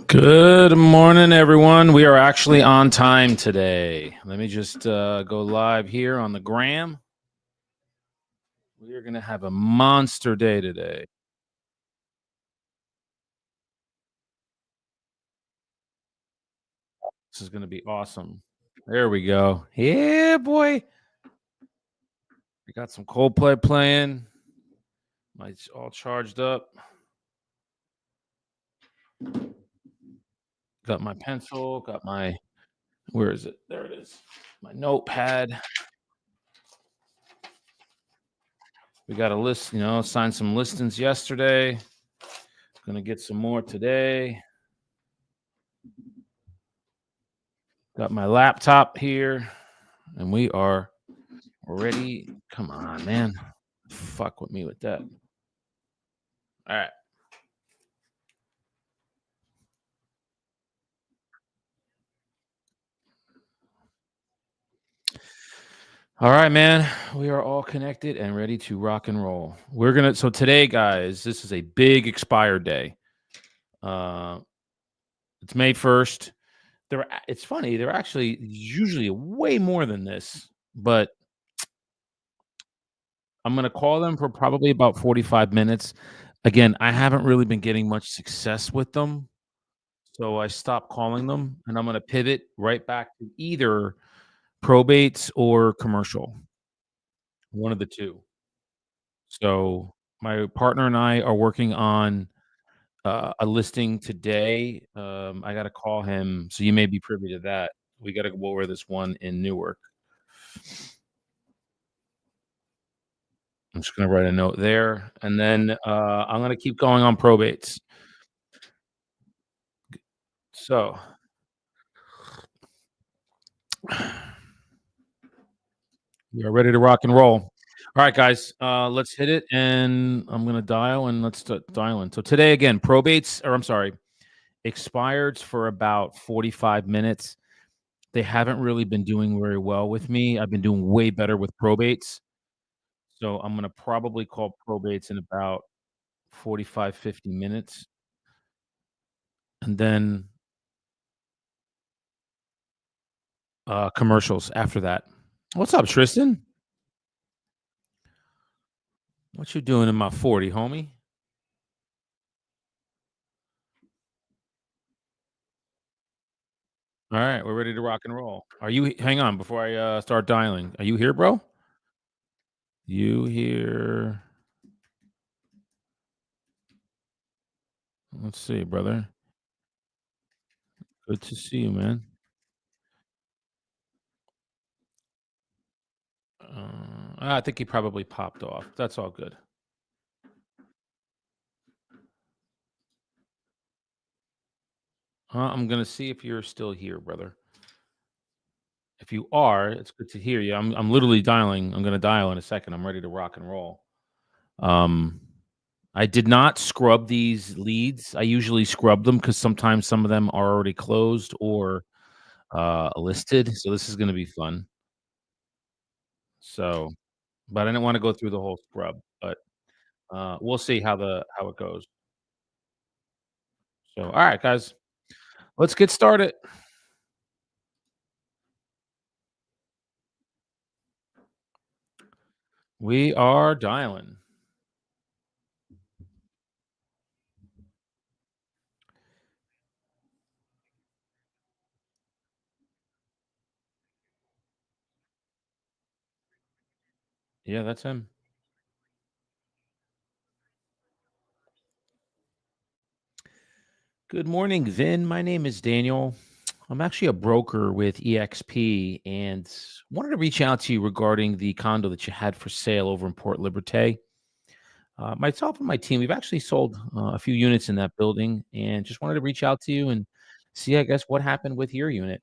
Good morning, everyone. We are actually on time today. Let me just go live here on the gram. We are going to have a monster day today. This is going to be awesome. There we go. Yeah, boy. We got some Coldplay playing. Lights all charged up. Got my pencil. Got my, where is it? There it is. My notepad. We got a list, signed some listings yesterday. Gonna get some more today. Got my laptop here, and we are ready. Come on, man. Fuck with me with that. All right. All right, man. We are all connected and ready to rock and roll. So today, guys, this is a big expired day. Uh it's May 1st. It's funny, there actually usually way more than this, but I'm gonna call them for probably about 45 minutes. Again, I haven't really been getting much success with them. So I stopped calling them and I'm gonna pivot right back to either probates or commercial, one of the two. So my partner and I are working on a listing today. I got to call him, so you may be privy to that. We got to go over this one in Newark. I'm just going to write a note there, and then I'm going to keep going on probates. So we are ready to rock and roll. All right, guys, let's hit it, and I'm going to dial, and let's start dialing. So today, again, probates, or I'm sorry, expireds for about 45 minutes. They haven't really been doing very well with me. I've been doing way better with probates. So I'm gonna probably call probates in about 45, 50 minutes, and then, commercials after that. What's up, Tristan? What you doing in my 40, homie? Alright, we're ready to rock and roll. Are you hang on before I, start dialing. Are you here, bro? You here? Let's see, brother. Good to see you, man. I think he probably popped off. That's all good. I'm gonna see if you're still here, brother. If you are, it's good to hear you. I'm literally dialing. I'm gonna dial in a second. I'm ready to rock and roll. Um, I did not scrub these leads. I usually scrub them because sometimes some of them are already closed or listed. So this is gonna be fun. So, but I didn't want to go through the whole scrub. But we'll see how it goes. So, all right, guys, let's get started. We are dialing. Yeah, that's him. Good morning, Vin. My name is Daniel. I'm actually a broker with EXP and wanted to reach out to you regarding the condo that you had for sale over in Port Liberté. Myself and my team, we've actually sold a few units in that building and just wanted to reach out to you and see, I guess, what happened with your unit.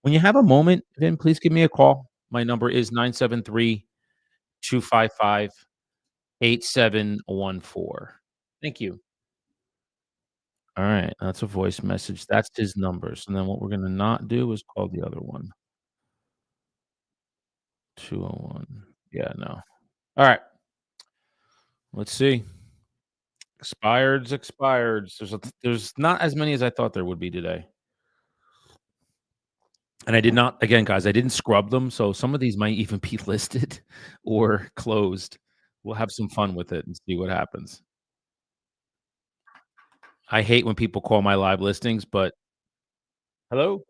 When you have a moment, Vin, please give me a call. My number is 973-255-8714. Thank you. All right, that's a voice message. That's his numbers. And then what we're going to not do is call the other one. 201. Yeah, no. All right. Let's see. Expireds. There's not as many as I thought there would be today. And I did not again, guys, I didn't scrub them, so some of these might even be listed or closed. We'll have some fun with it and see what happens. I hate when people call my live listings, but hello?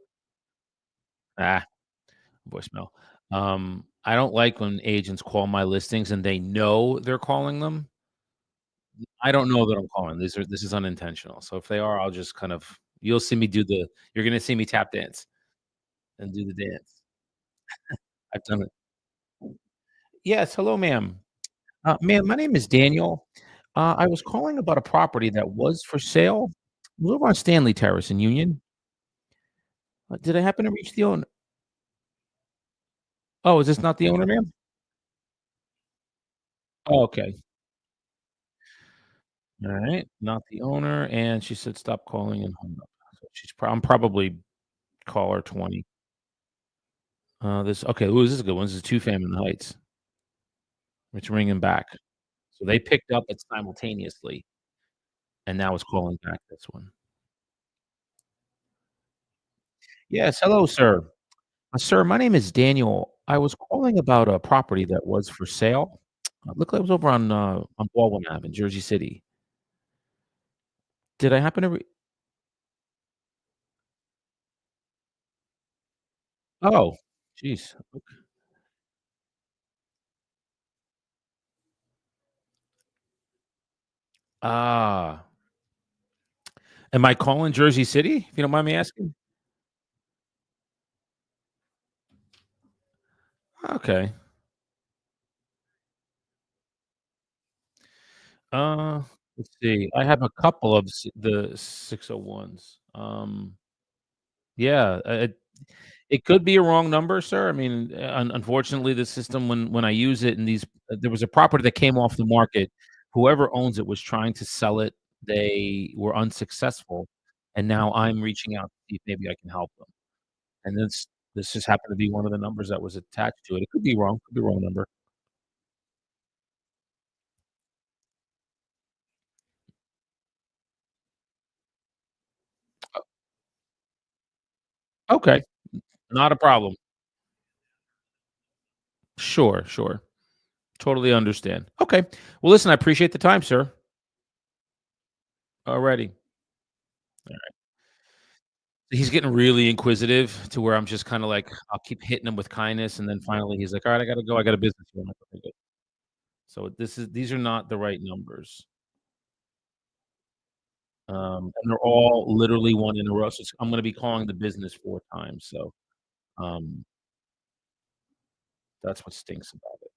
Ah, voicemail. I don't like when agents call my listings and they know they're calling them. I don't know that I'm calling. This is unintentional. So if they are, I'll just kind of you'll see me do the you're gonna see me tap dance and do the dance. I've done it. Yes, hello, ma'am. Ma'am, my name is Daniel. I was calling about a property that was for sale. It was over on Stanley Terrace in Union. Did I happen to reach the owner? Oh, is this not the owner, ma'am? Oh, okay. All right. Not the owner. And she said, stop calling and hung up. So I'm probably caller 20. Okay. Ooh, this is a good one. This is two fam in the Heights. It's ringing back. So they picked up it simultaneously and now it's calling back this one. Yes. Hello, sir. Sir, my name is Daniel. I was calling about a property that was for sale. Looked like it was over on Baldwin Ave in Jersey City. Did I happen to Oh, jeez. Ah, am I calling Jersey City, if you don't mind me asking? Okay. Uh, let's see. I have a couple of the 601s. Yeah, it could be a wrong number, sir. I mean, unfortunately, the system when I use it and there was a property that came off the market. Whoever owns it was trying to sell it. They were unsuccessful, and now I'm reaching out to see if maybe I can help them. And this just happened to be one of the numbers that was attached to it. It could be wrong. Could be wrong number. Okay, not a problem. Sure, sure. Totally understand. Okay. Well, listen, I appreciate the time, sir. Alrighty. He's getting really inquisitive to where I'm just kinda like, I'll keep hitting him with kindness, and then finally he's like, "Alright, I gotta go. I got a business here." I'm like, "Okay, good." So these are not the right numbers, and they're all literally 1 in a row, so I'm gonna be calling the business 4 times, so, um, that's what stinks about it.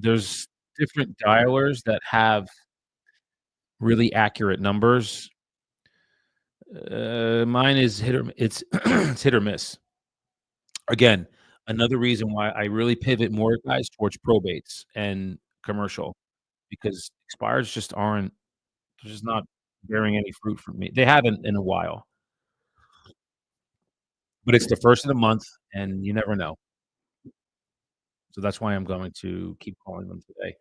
There's different dialers that have really accurate numbers. Mine is it's hit or miss. Again, another reason why I really pivot more, guys, towards probates and commercial because expires just aren't they're just not bearing any fruit for me. They haven't in a while, but it's the 1st of the month, and you never know. So that's why I'm going to keep calling them today.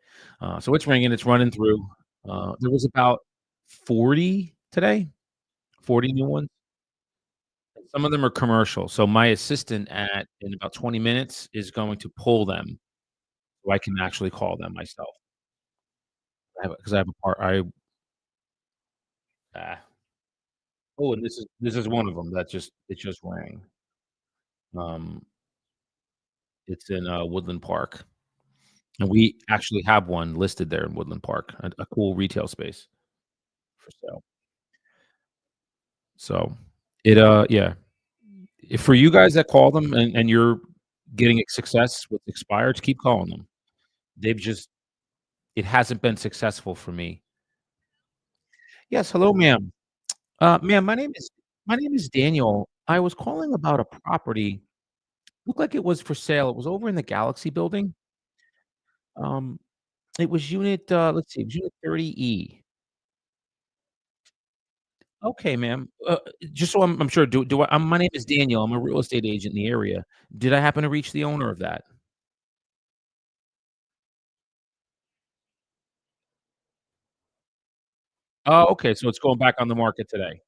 So it's ringing, it's running through. There was about 40 today, 40 new ones. Some of them are commercial. So my assistant in about 20 minutes is going to pull them so I can actually call them myself. Because I have a part I ah, oh, and this is one of them that it just rang. Um, it's in, Woodland Park, and we actually have one listed there in Woodland Park, a cool retail space for sale. So, yeah. If for you guys that call them and you're getting success with expireds, keep calling them. They've just it hasn't been successful for me. Yes, hello, ma'am. Ma'am, my name is Daniel. I was calling about a property. Looked like it was for sale. It was over in the Galaxy building. Um, it was unit, let's see, it was unit 30E. Okay, ma'am. Just so I'm sure, my name is Daniel. I'm a real estate agent in the area. Did I happen to reach the owner of that? Oh, okay, so it's going back on the market today.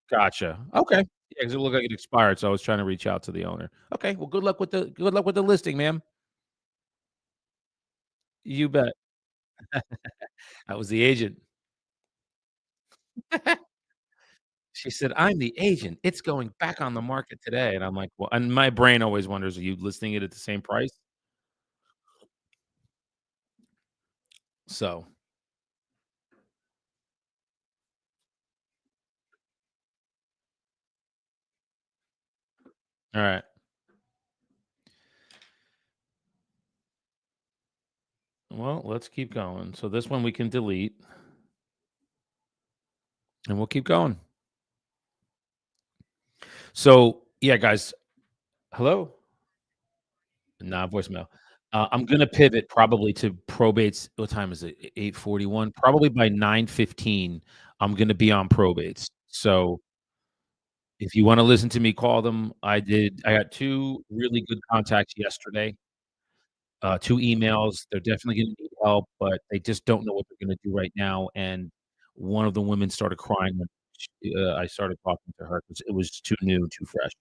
Gotcha. Okay. Yeah, 'cause it looked like it expired, so I was trying to reach out to the owner. Okay, well, good luck with the listing, ma'am. You bet. I was the agent. She said, "I'm the agent. It's going back on the market today." And I'm like, "Well," and my brain always wonders, are you listing it at the same price? So, alright. Well, let's keep going. So this one we can delete, and we'll keep going. So, yeah, guys. Hello? Nah, voicemail. I'm gonna pivot probably to probates. What time is it? 8:41. Probably by 9:15, I'm gonna be on probates. So, if you wanna listen to me call them, I got 2 really good contacts yesterday, 2 emails. They're definitely gonna need help, but they just don't know what they're gonna do right now, and one of the women started crying when I started talking to her 'cause it was too new, too fresh.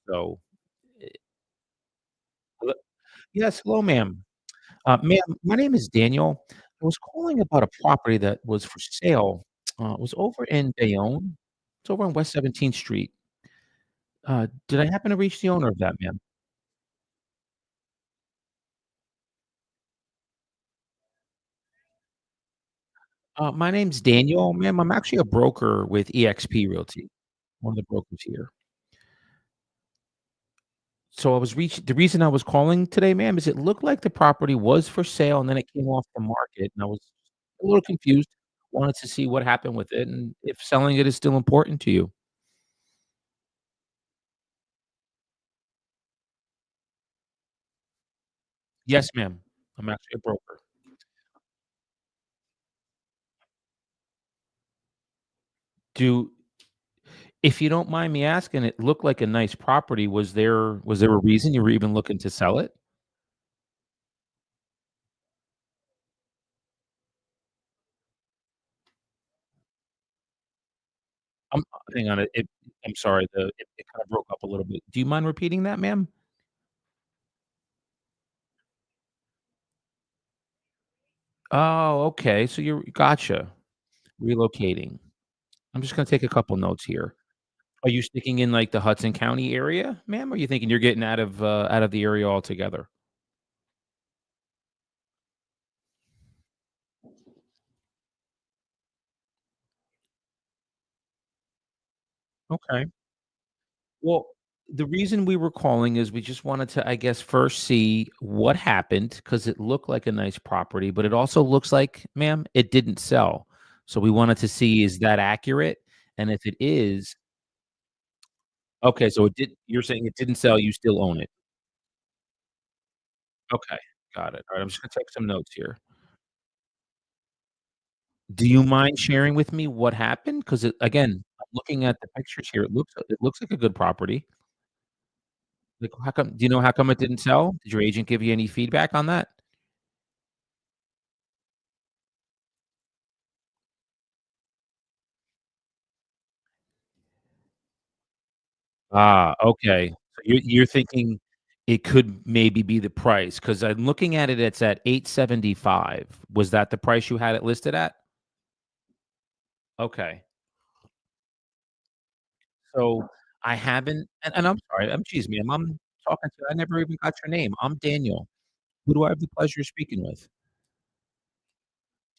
So, eh hello. Yes, hello, ma'am. Ma'am, my name is Daniel. I was calling about a property that was for sale. It was over in Bayonne. It's over on West 17th Street. Did I happen to reach the owner of that, ma'am? My name's Daniel, ma'am. I'm actually a broker with EXP Realty, one of the brokers here. So I was reaching the reason I was calling today, ma'am, is it looked like the property was for sale and then it came off the market, and I was a little confused. Wanted to see what happened with it and if selling it is still important to you. Yes, ma'am. I'm actually a broker. Do If you don't mind me asking, it looked like a nice property. Was there a reason you were even looking to sell it? Um, Hang on, I'm sorry, it kinda broke up a little bit. Do you mind repeating that, ma'am? Oh, okay, so you're gotcha. Relocating. I'm just gonna take a couple notes here. Are you sticking in, like, the Hudson County area, ma'am, or are you thinking you're getting out of the area altogether? Okay. Well, the reason we were calling is we just wanted to, I guess, first see what happened because it looked like a nice property, but it also looks like, ma'am, it didn't sell. So we wanted to see, is that accurate? And if it is, okay, so you're saying it didn't sell, you still own it. Okay, got it. All right, I'm just gonna take some notes here. Do you mind sharing with me what happened? Because again, I'm looking at the pictures here. It looks like a good property. Like, how come? Do you know how come it didn't sell? Did your agent give you any feedback on that? Ah, okay. So you're thinking it could maybe be the price because 'cause I'm looking at it, it's at 875. Was that the price you had it listed at? Okay. So, I haven't and I'm sorry, excuse me, I'm talking to I never even got your name. I'm Daniel. Who do I have the pleasure of speaking with?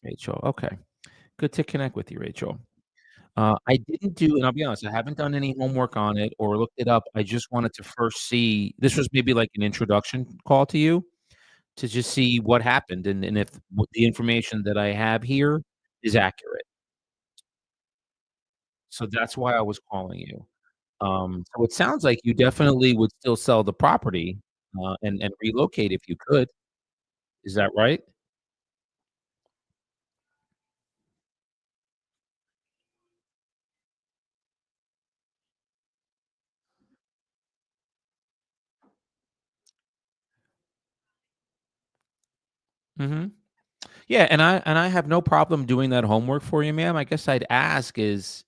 Rachel, okay. Good to connect with you, Rachel. I didn't do and I'll be honest, I haven't done any homework on it or looked it up. I just wanted to first see this was maybe like an introduction call to you. To just see what happened and if what the information that I have here is accurate. So that's why I was calling you. So it sounds like you definitely would still sell the property, and relocate if you could. Is that right? Mhm. Yeah, and I have no problem doing that homework for you, ma'am. I guess I'd ask is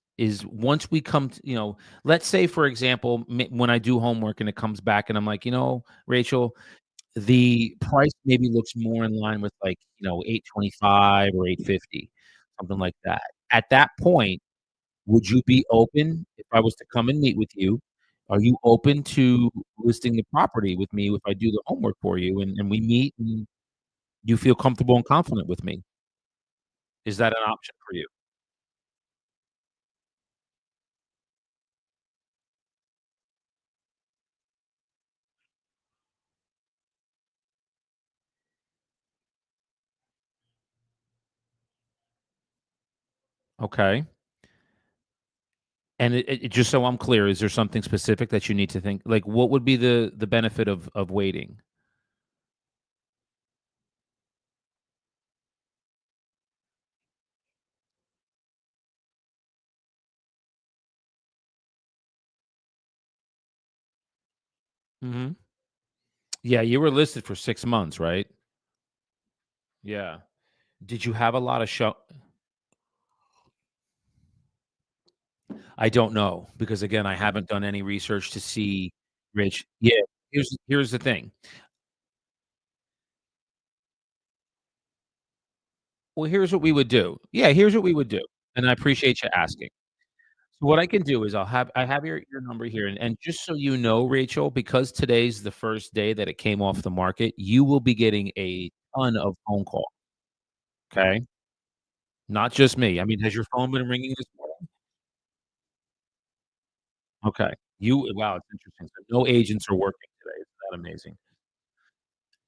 once we come to, let's say for example, when I do homework and it comes back and I'm like, Rachel, the price maybe looks more in line with like, 825 or 850, something like that. At that point, would you be open if I was to come and meet with you? Are you open to listing the property with me if I do the homework for you and we meet and you feel comfortable and confident with me? Is that an option for you? Okay. And just so I'm clear, is there something specific that you need to think like, what would be the benefit of waiting? Mhm. Yeah, you were listed for 6 months, right? Yeah. Did you have a lot of show I don't know, because again, I haven't done any research to see Rich yeah, here's the thing. Well, here's what we would do. Yeah, here's what we would do, and I appreciate you asking. So what I can do is I have your number here, and just so you know, Rachel, because today's the first day that it came off the market, you will be getting a ton of phone calls, okay? Not just me. I mean, has your phone been ringing this morning? Okay. Wow, it's interesting. So no agents are working today. Isn't that amazing?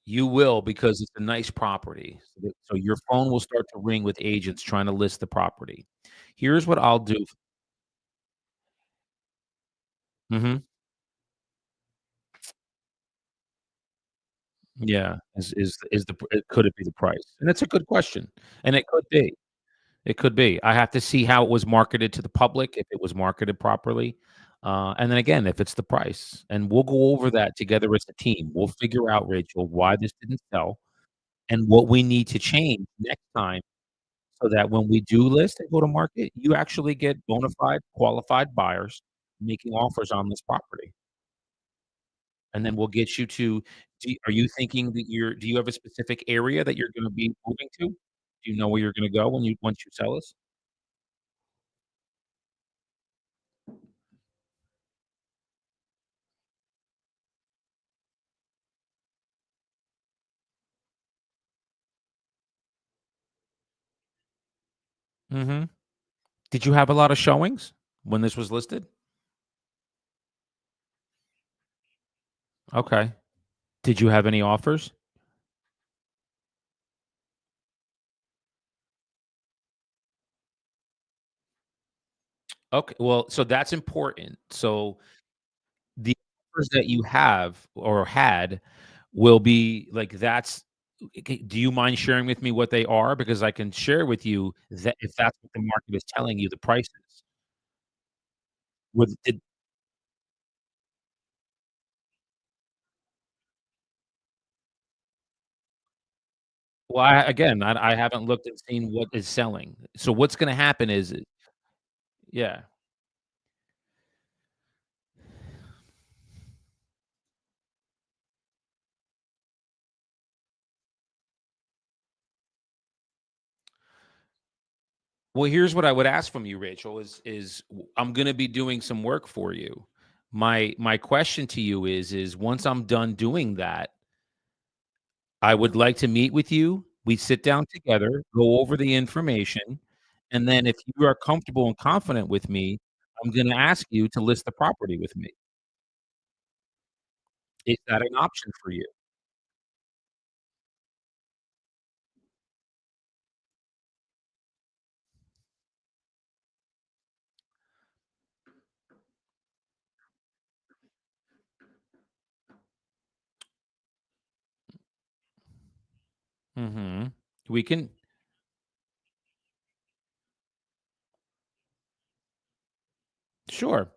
You will because it's a nice property. So your phone will start to ring with agents trying to list the property. Here's what I'll do. Mhm. Yeah. Could it be the price? And it's a good question, and it could be. It could be. I have to see how it was marketed to the public, if it was marketed properly, and then again, if it's the price, and we'll go over that together as a team. We'll figure out, Rachel, why this didn't sell and what we need to change next time so that when we do list and go to market, you actually get bona fide qualified buyers making offers on this property, and then we'll get you to are you thinking that do you have a specific area that you're gonna be moving to? Do you know where you're gonna go once you sell this? Mhm. Did you have a lot of showings when this was listed? Okay. Did you have any offers? Okay, well, so that's important. So the offers that you have or had will be like do you mind sharing with me what they are? Because I can share with you that if that's what the market is telling you the price is. With did well, I haven't looked and seen what is selling. So what's gonna happen is yeah. Well, here's what I would ask from you, Rachel, I'm gonna be doing some work for you. My question to you is once I'm done doing that, I would like to meet with you. We sit down together, go over the information, and then if you are comfortable and confident with me, I'm gonna ask you to list the property with me. Is that an option for you? Mhm. We can Sure.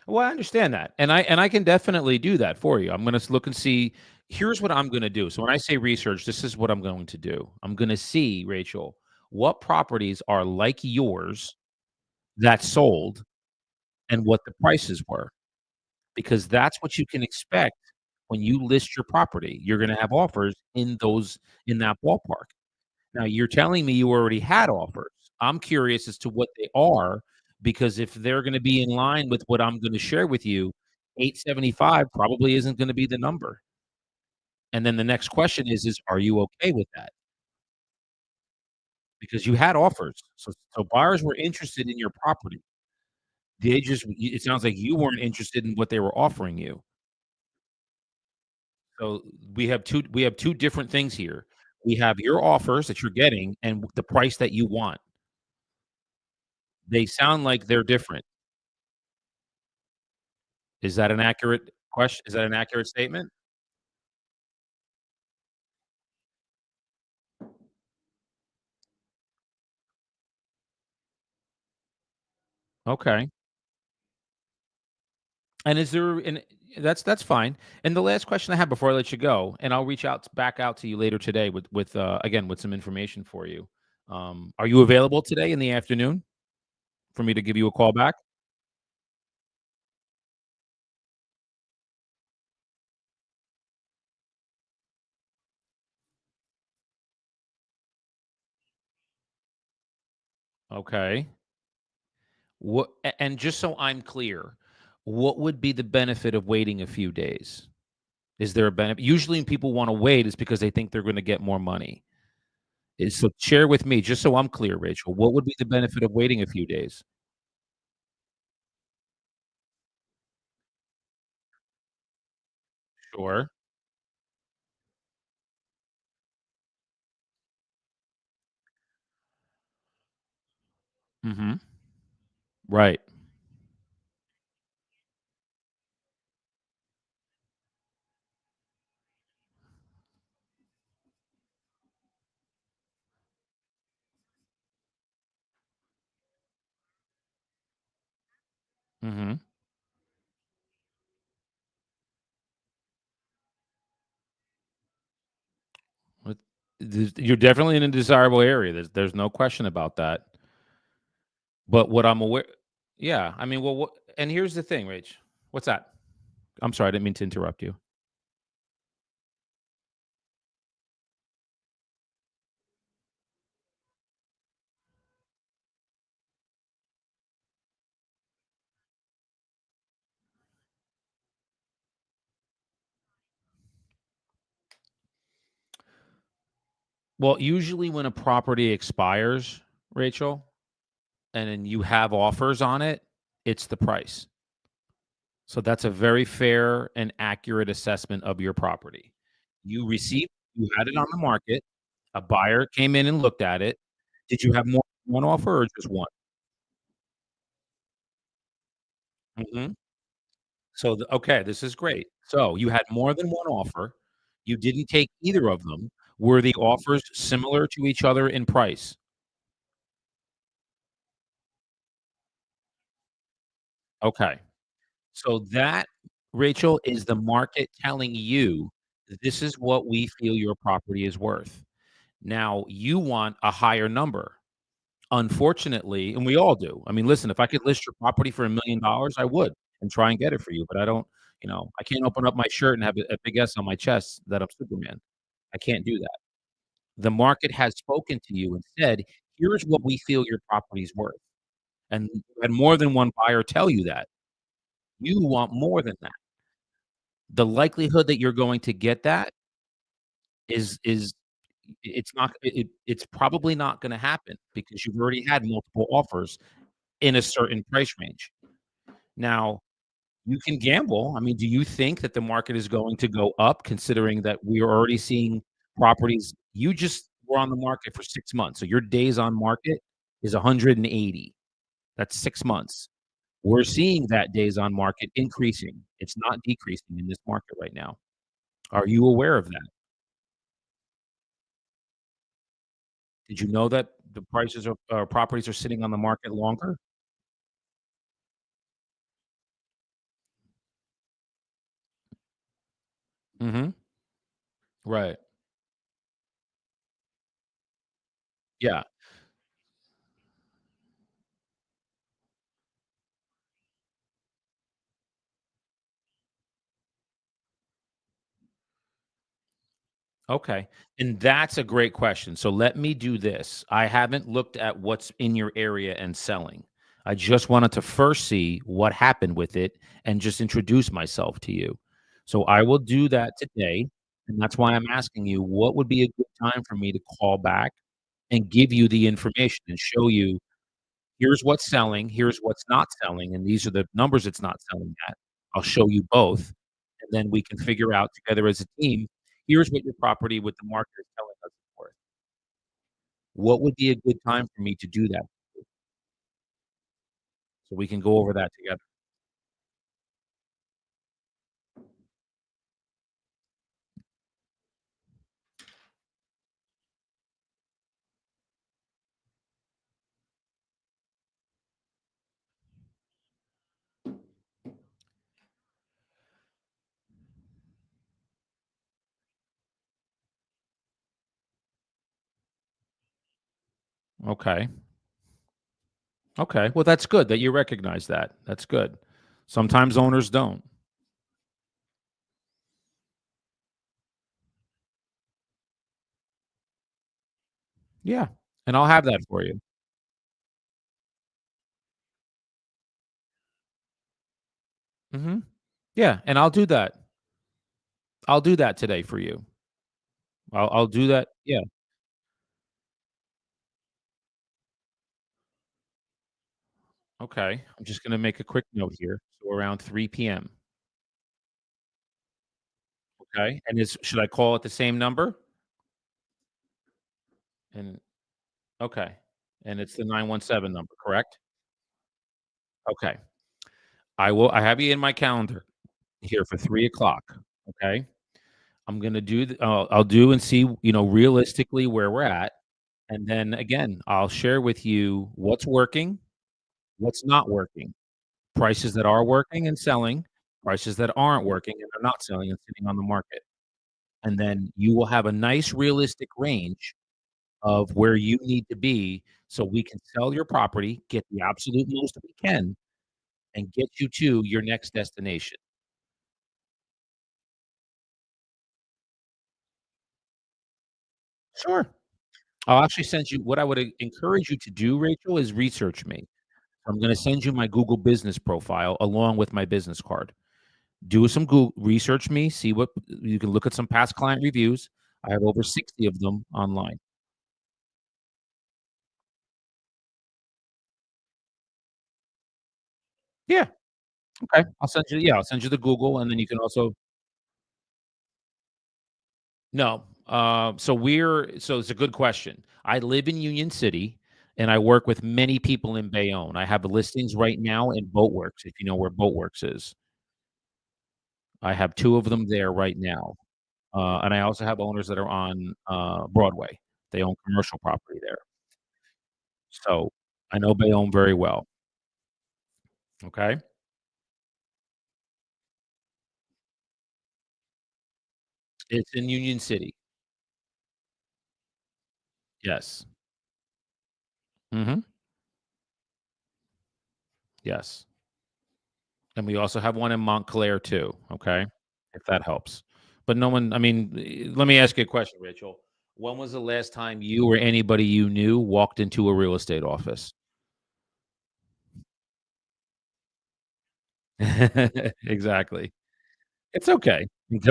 Well, I understand that, and I can definitely do that for you. I'm gonna look and see. here's what I'm gonna do. So when I say research, this is what I'm going to do. I'm gonna see, Rachel, what properties are like yours that sold and what the prices were, because that's what you can expect when you list your property. You're gonna have offers in that ballpark. Now, you're telling me you already had offers. I'm curious as to what they are, because if they're gonna be in line with what I'm gonna share with you, 875 probably isn't gonna be the number. And then the next question is, are you okay with that? Because you had offers. So buyers were interested in your property. They just it sounds like you weren't interested in what they were offering you. So we have 2 different things here. We have your offers that you're getting and the price that you want. They sound like they're different. Is that an accurate question? Is that an accurate statement? Okay. And is there and that's fine. And the last question I have before I let you go, and I'll reach out back out to you later today with again with some information for you. Are you available today in the afternoon for me to give you a call back? Okay. And just so I'm clear, what would be the benefit of waiting a few days? Is there a benefit? Usually when people want to wait is because they think they're going to get more money. So share with me, just so I'm clear, Rachel, what would be the benefit of waiting a few days? Sure. Mhm. Right. Mhm. With you're definitely in a desirable area. There's no question about that. But what I'm aware yeah, I mean, well, what and here's the thing, Rach. What's that? I'm sorry, I didn't mean to interrupt you. Well, usually when a property expires, Rachel, and then you have offers on it, it's the price. So that's a very fair and accurate assessment of your property. You had it on the market, a buyer came in and looked at it. Did you have more than one offer or just one? Mhm. So, okay, this is great. So, you had more than one offer. You didn't take either of them. Were the offers similar to each other in price? Okay. So that, Rachel, is the market telling you, "This is what we feel your property is worth." Now, you want a higher number. Unfortunately, and we all do. I mean, listen, if I could list your property for $1,000,000, I would and try and get it for you, but I don't, I can't open up my shirt and have a big S on my chest that I'm Superman. I can't do that. The market has spoken to you and said, "Here's what we feel your property's worth." And you had more than one buyer tell you that. You want more than that. The likelihood that you're going to get that is it's not it's probably not gonna happen because you've already had multiple offers in a certain price range. Now, you can gamble. I mean, do you think that the market is going to go up considering that we are already seeing properties you just were on the market for 6 months, so your days on market is 180. That's 6 months. We're seeing that days on market increasing. It's not decreasing in this market right now. Are you aware of that? Did you know that the prices of properties are sitting on the market longer? Mhm. Right. Yeah. Okay. And that's a great question. So let me do this. I haven't looked at what's in your area and selling. I just wanted to first see what happened with it and just introduce myself to you. So I will do that today. And that's why I'm asking you what would be a good time for me to call back and give you the information and show you here's what's selling, here's what's not selling, and these are the numbers it's not selling at. I'll show you both, and then we can figure out together as a team, here's what your property with the market is telling us it's worth. What would be a good time for me to do that so we can go over that together? Okay. Okay. Well, that's good that you recognize that. That's good. Sometimes owners don't. Yeah. And I'll have that for you. Mhm. Yeah, and I'll do that. I'll do that today for you. I'll do that. Yeah. Okay. I'm just gonna make a quick note here. So around 3 PM. Okay, and is should I call it the same number? And okay, and it's the 917 number, correct? Okay. I have you in my calendar here for 3 o'clock. Okay? I'm gonna do I'll do and see, realistically where we're at, and then again, I'll share with you what's working, what's not working, prices that are working and selling, prices that aren't working and are not selling and sitting on the market, and then you will have a nice realistic range of where you need to be so we can sell your property, get the absolute most that we can, and get you to your next destination. Sure. I'll actually send you what I would encourage you to do, Rachel, is research me. I'm gonna send you my Google business profile along with my business card. Do some Google research me, see what you can look at some past client reviews. I have over 60 of them online. Yeah, okay. I'll send you the Google, and then you can also no. So it's a good question. I live in Union City, and I work with many people in Bayonne. I have listings right now in Boatworks, if you know where Boatworks is. I have 2 of them there right now, and I also have owners that are on, Broadway. They own commercial property there. So, I know Bayonne very well, okay? It's in Union City. Yes. Mhm. Yes. And we also have one in Montclair too, okay? If that helps. But no one I mean, let me ask you a question, Rachel. When was the last time you or anybody you knew walked into a real estate office? Exactly. It's okay.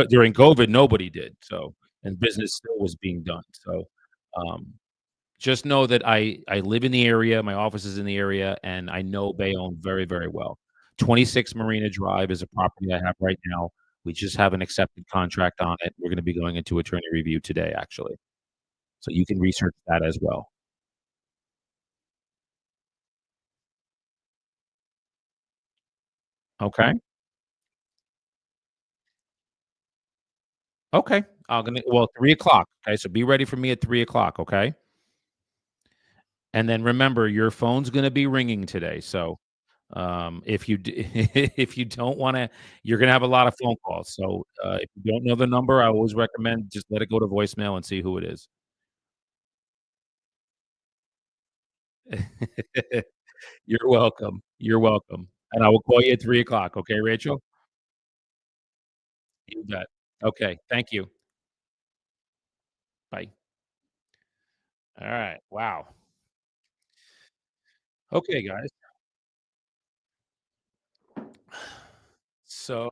During COVID, nobody did, so and business still was being done, so, um, just know that I live in the area, my office is in the area, and I know Bayonne very, very well. 26 Marina Drive is a property I have right now. We just have an accepted contract on it. We're gonna be going into attorney review today, actually, so you can research that as well. Okay? Okay. I'm gonna well, 3 o'clock. Okay, so be ready for me at 3 o'clock. Okay? And then remember, your phone's gonna be ringing today, so If you d if you don't wanna you're gonna have a lot of phone calls, so, if you don't know the number, I always recommend just let it go to voicemail and see who it is. You're welcome, and I will call you at 3 o'clock. Okay, Rachel? You bet. Okay, thank you. Bye. Alright, wow. Okay, guys. So,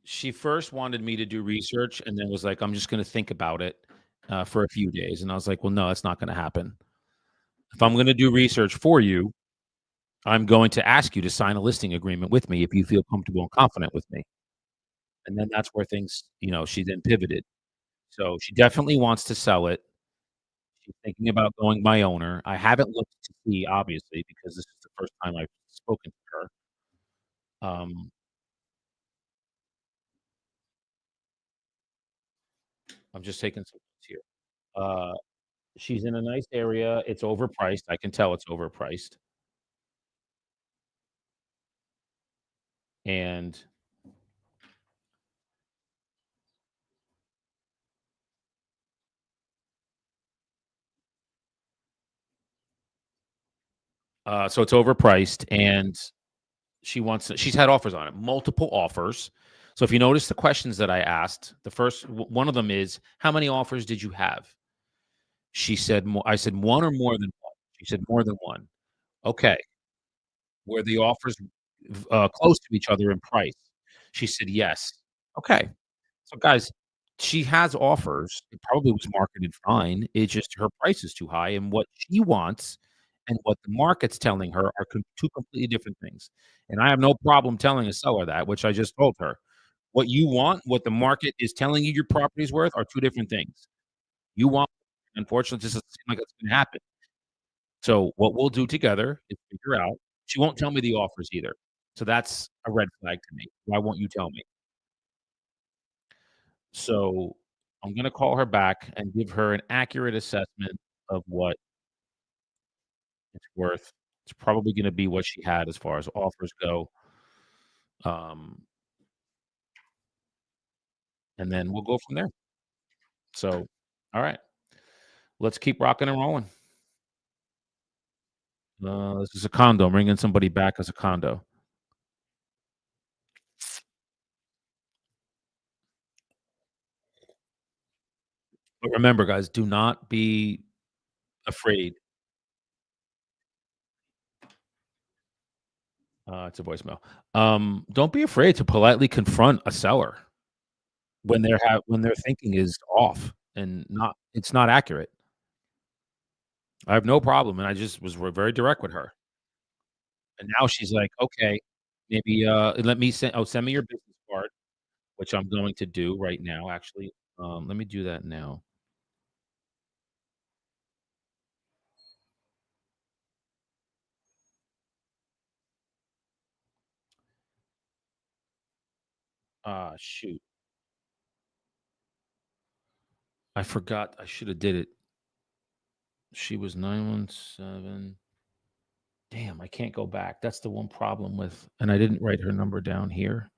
she first wanted me to do research and then was like, "I'm just gonna think about it, for a few days," and I was like, "Well, no, that's not gonna happen. If I'm gonna do research for you, I'm going to ask you to sign a listing agreement with me if you feel comfortable and confident with me." And then that's where things she then pivoted. So, she definitely wants to sell it. She's thinking about going by owner. I haven't looked to see, obviously, because this is the first time I've spoken to her. Um, I'm just taking some notes here. Uh, she's in a nice area. It's overpriced. I can tell it's overpriced. And, so it's overpriced, and she's had offers on it, multiple offers. So if you notice the questions that I asked, the first one of them is, "How many offers did you have?" She said, "Mo" I said, "1 or more than 1?" She said, "More than 1." Okay. Were the offers close to each other in price? She said, "Yes." Okay. So, guys, she has offers. It probably was marketed fine. It's just her price is too high, and what she wants and what the market's telling her are 2 completely different things. And I have no problem telling a seller that, which I just told her. What you want, what the market is telling you your property is worth are 2 different things. You want unfortunately, it just doesn't seem like it's gonna happen. So, what we'll do together is figure out she won't tell me the offers either. So that's a red flag to me. Why won't you tell me? So, I'm gonna call her back and give her an accurate assessment of what it's worth. It's probably gonna be what she had as far as offers go, um, and then we'll go from there. So, all right, let's keep rocking and rolling. This is a condo. I'm bringing somebody back as a condo. But remember, guys, do not be afraid. It's a voicemail. Don't be afraid to politely confront a seller when their thinking is off and not it's not accurate. I have no problem, and I just was very direct with her. And now she's like, "Okay, maybe, let me send me your business card," which I'm going to do right now, actually. Let me do that now. Ah, shoot. I forgot I shoulda did it. She was 917. Damn, I can't go back. That's the one problem with and I didn't write her number down here.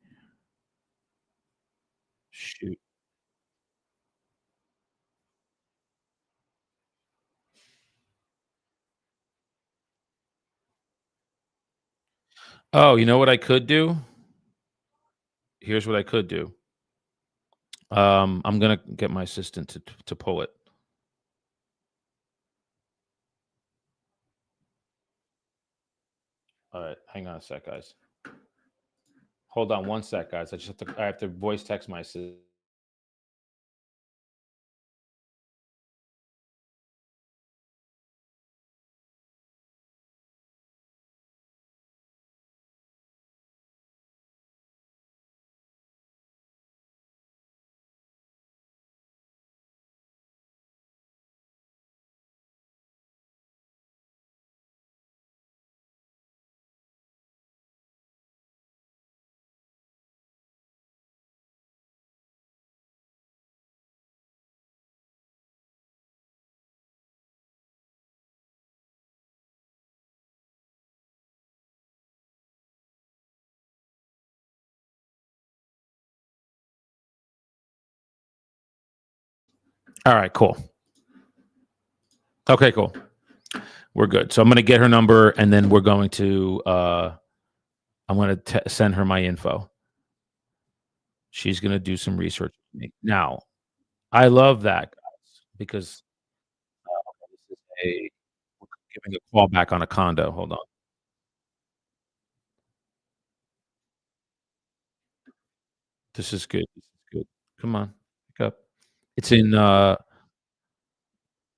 Shoot. Oh, you know what I could do? Here's what I could do. I'm gonna get my assistant to pull it. Alright, hang on a sec, guys. Hold on one sec, guys. I have to voice text my assistant. All right, cool. Okay, cool. We're good. So I'm gonna get her number, and then we're going to, I'm gonna send her my info. She's gonna do some research with me. Now, I love that, guys, because this is a we're giving a call back on a condo. Hold on. This is good. This is good. Come on, pick up. It's in, how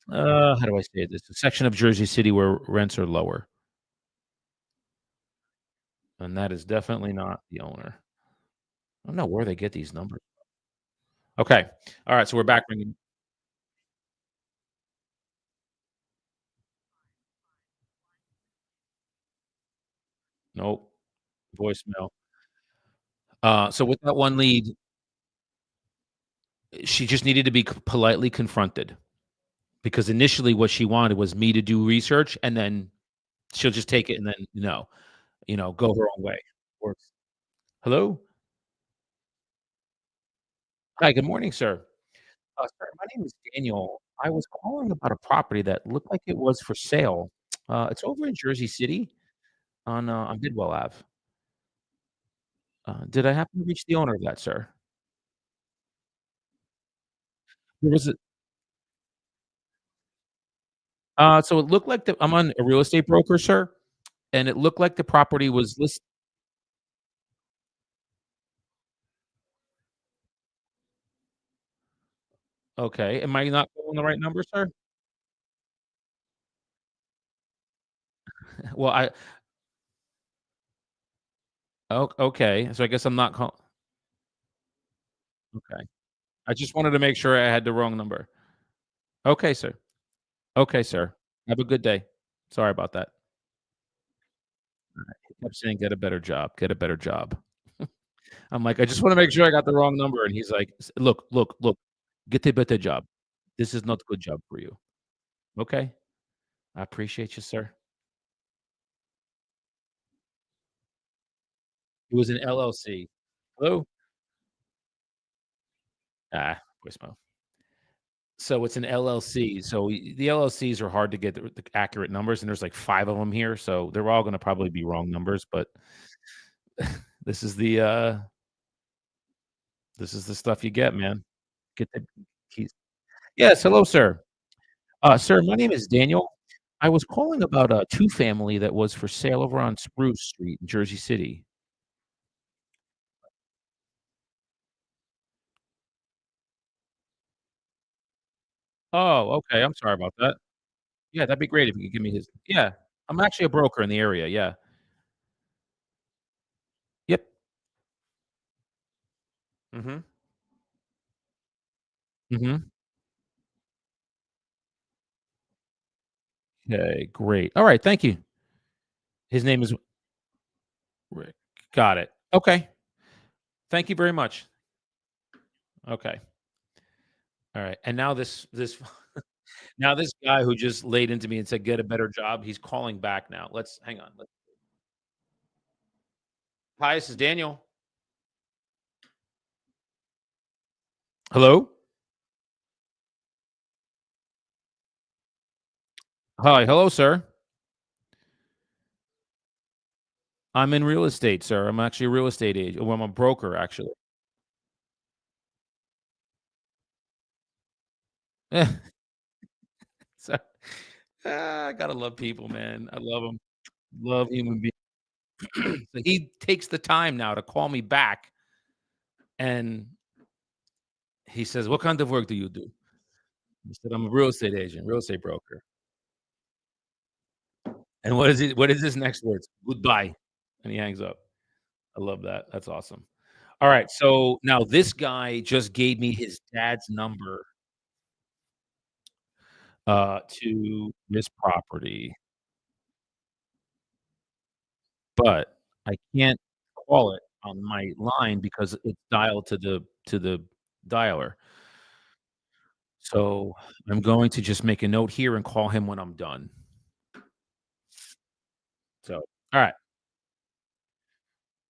do I say this? A section of Jersey City where rents are lower, and that is definitely not the owner. I don't know where they get these numbers. Okay. All right, so we're back ringing. Nope, voicemail. So with that one lead, she just needed to be politely confronted because initially what she wanted was me to do research, and then she'll just take it and then go her own way. Works. Hello? Hi, good morning, sir. Sir, my name is Daniel. I was calling about a property that looked like it was for sale. It's over in Jersey City on Bidwell Ave. Did I happen to reach the owner of that, sir? There was a so it looked like I'm on a real estate broker, sir, and it looked like the property was list okay. Am I not calling the right number, sir? Well, okay. So I guess I'm not call okay. I just wanted to make sure I had the wrong number. Okay, sir. Okay, sir. Have a good day. Sorry about that. He kept saying, "Get a better job. Get a better job." I'm like, "I just wanna make sure I got the wrong number," and he's like, Look, look, look. Get a better job. This is not good job for you." Okay. I appreciate you, sir. It was an LLC. Hello? Voicemail. So it's an LLC. So the LLCs are hard to get the accurate numbers, and there's like 5 of them here, so they're all gonna probably be wrong numbers, but this is the, uh this is the stuff you get, man. Get the keys. Yes, hello, sir. Sir, my name is Daniel. I was calling about a two-family that was for sale over on Spruce Street in Jersey City. Oh, okay, I'm sorry about that. Yeah, that'd be great if you could give me his yeah. I'm actually a broker in the area, yeah. Yep. Mhm. Mhm. Okay, great. Alright, thank you. His name is Rick. Got it. Okay. Thank you very much. Okay. Alright, and now this now this guy who just laid into me and said, "Get a better job," he's calling back now. Let's hang on. Hi, this is Daniel. Hello? Hi, hello, sir. I'm in real estate, sir. I'm actually a real estate agent. Well, I'm a broker, actually. So, I gotta love people, man. I love them. Love human beings. So he takes the time now to call me back, and he says, "What kind of work do you do?" I said, "I'm a real estate agent, real estate broker." And what is his next words? "Goodbye," and he hangs up. I love that. That's awesome. Alright, so now this guy just gave me his dad's number, to this property, but I can't call it on my line because it's dialed to the dialer. So, I'm going to just make a note here and call him when I'm done. So, alright,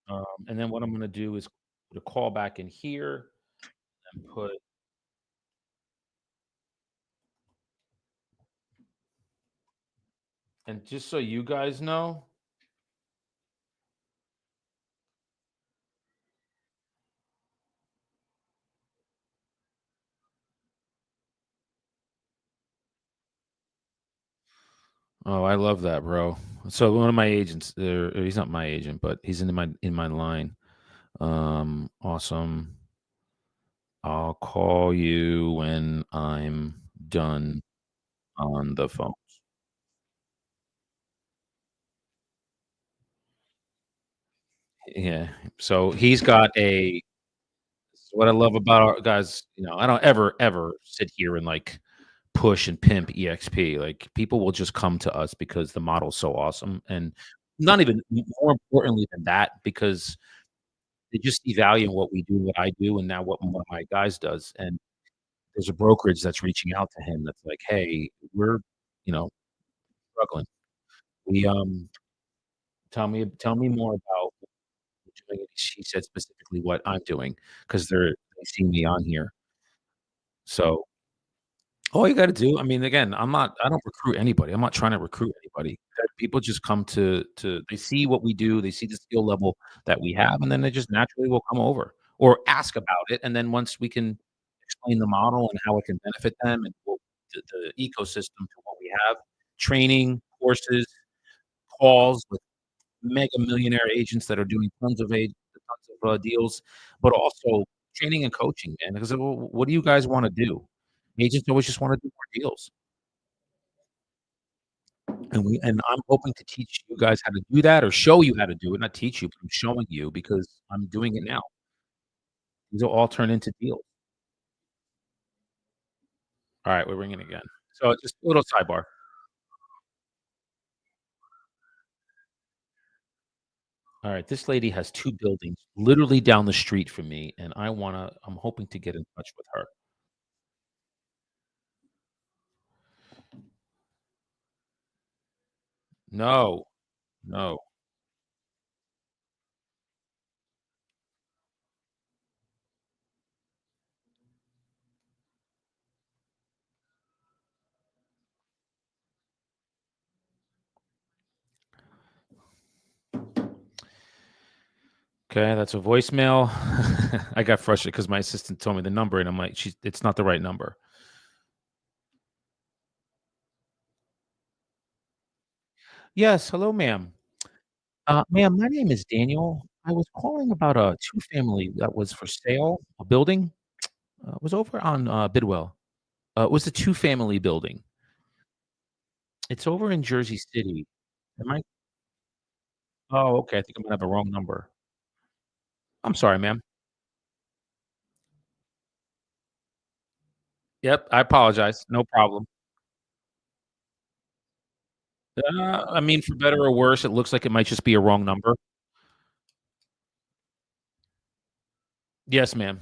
and then what I'm gonna do is put a call back in here and put And just so you guys know, oh, I love that, bro. So one of my agents, he's not my agent, but he's in my line. Awesome. I'll call you when I'm done on the phone. Yeah. So he's got a what I love about our guys, I don't ever sit here and like push and pimp EXP. Like people will just come to us because the model's so awesome. And not even more importantly than that, because they just see value in what we do, what I do, and now what one of my guys does. And there's a brokerage that's reaching out to him that's like, hey, we're, you know, struggling. We tell me more about what you're doing. She said specifically what I'm doing because they see me on here. So all you gotta do, I mean, again, I don't recruit anybody. I'm not trying to recruit anybody. People just come to they see what we do, they see the skill level that we have, and then they just naturally will come over or ask about it, and then once we can explain the model and how it can benefit them and what the ecosystem to what we have, training, courses, calls with mega millionaire agents that are doing tons of, deals, but also training and coaching, man, because, well, what do you guys wanna do? Agents always just wanna do more deals, and I'm hoping to teach you guys how to do that or show you how to do it, not teach you, but I'm showing you because I'm doing it now. These will all turn into deals. Alright, we're ringing again. So, just a little sidebar. Alright, this lady has 2 buildings literally down the street from me, and I'm hoping to get in touch with her. No, no. Okay, that's a voicemail. I got frustrated because my assistant told me the number, and I'm like, it's not the right number." "Yes, hello, ma'am. Ma'am, my name is Daniel. I was calling about a two-family that was for sale, a building. It was over on, Bidwell. It was a two-family building. It's over in Jersey City. Am I Oh, okay, I think I might have a wrong number. I'm sorry, ma'am. Yep, I apologize. No problem. I mean, for better or worse, it looks like it might just be a wrong number. Yes, ma'am.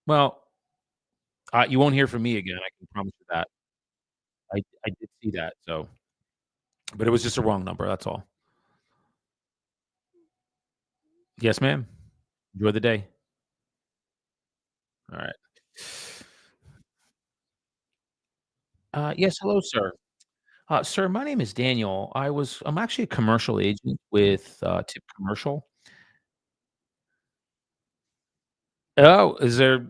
Well, you won't hear from me again, I can promise you that. I did see that, so but it was just a wrong number, that's all. Yes, ma'am. Enjoy the day. Alright. Yes, hello, sir. Sir, my name is Daniel. I'm actually a commercial agent with, Tip Commercial. Oh, is there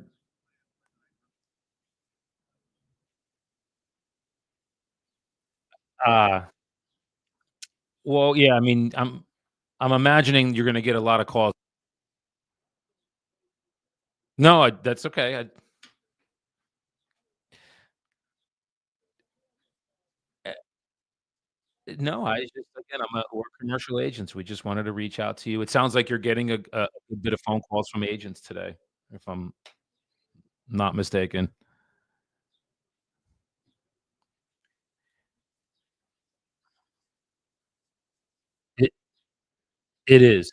uh, well, yeah, I mean, I'm imagining you're gonna get a lot of calls. No, that's okay. Eh, no, I just again, we're commercial agents. We just wanted to reach out to you. It sounds like you're getting a good bit of phone calls from agents today, if I'm not mistaken. It it is.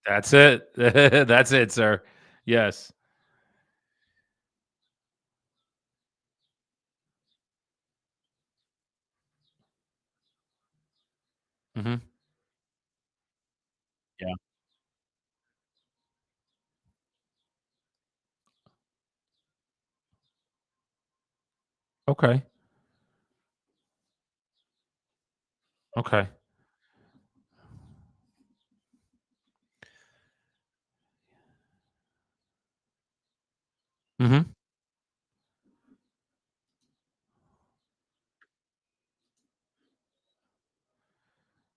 That's it. That's it, sir. Yes. Mhm. Yeah. Okay. Okay. Mhm.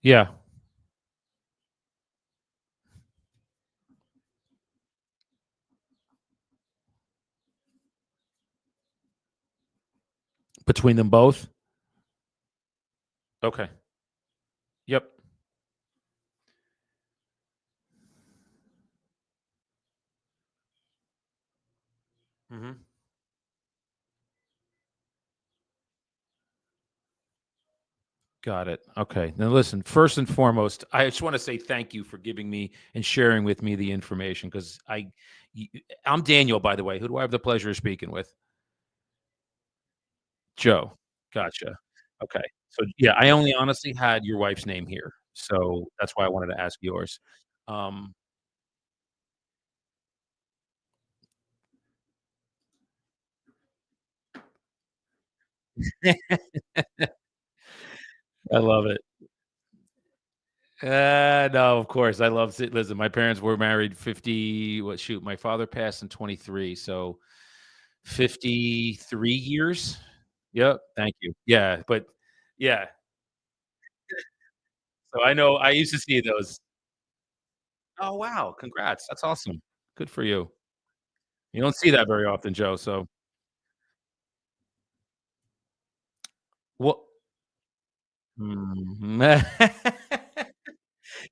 Yeah. Between them both? Okay. Yep. Mhm. Got it. Okay. Now listen, first and foremost, I just wanna say thank you for giving me and sharing with me the information because y I'm Daniel, by the way. Who do I have the pleasure of speaking with? Joe. Gotcha. Okay. So, yeah, I only honestly had your wife's name here, so that's why I wanted to ask yours. Um I love it. No, of course, I love si listen, my parents were married 50 what shoot, my father passed in '23, so 53 years? Yep, thank you. Yeah, but yeah, so I know I used to see those. Oh, wow, congrats, that's awesome. Good for you. You don't see that very often, Joe, so well mm.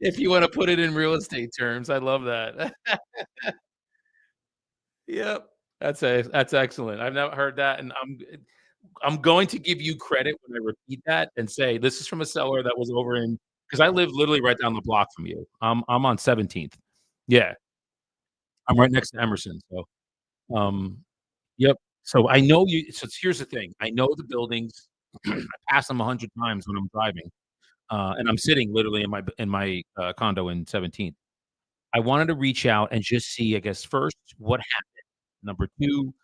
If you wanna put it in real estate terms, I love that. Yep, that's excellent. I've never heard that, and I'm going to give you credit when I repeat that and say, "This is from a seller that was over in" 'cause I live literally right down the block from you. I'm on 17th. Yeah, I'm right next to Emerson, so, yep. So I know you so here's the thing, I know the buildings. I pass them 100 times when I'm driving, and I'm sitting literally in my, condo in 17th. I wanted to reach out and just see, I guess, first, what happened? Number 2,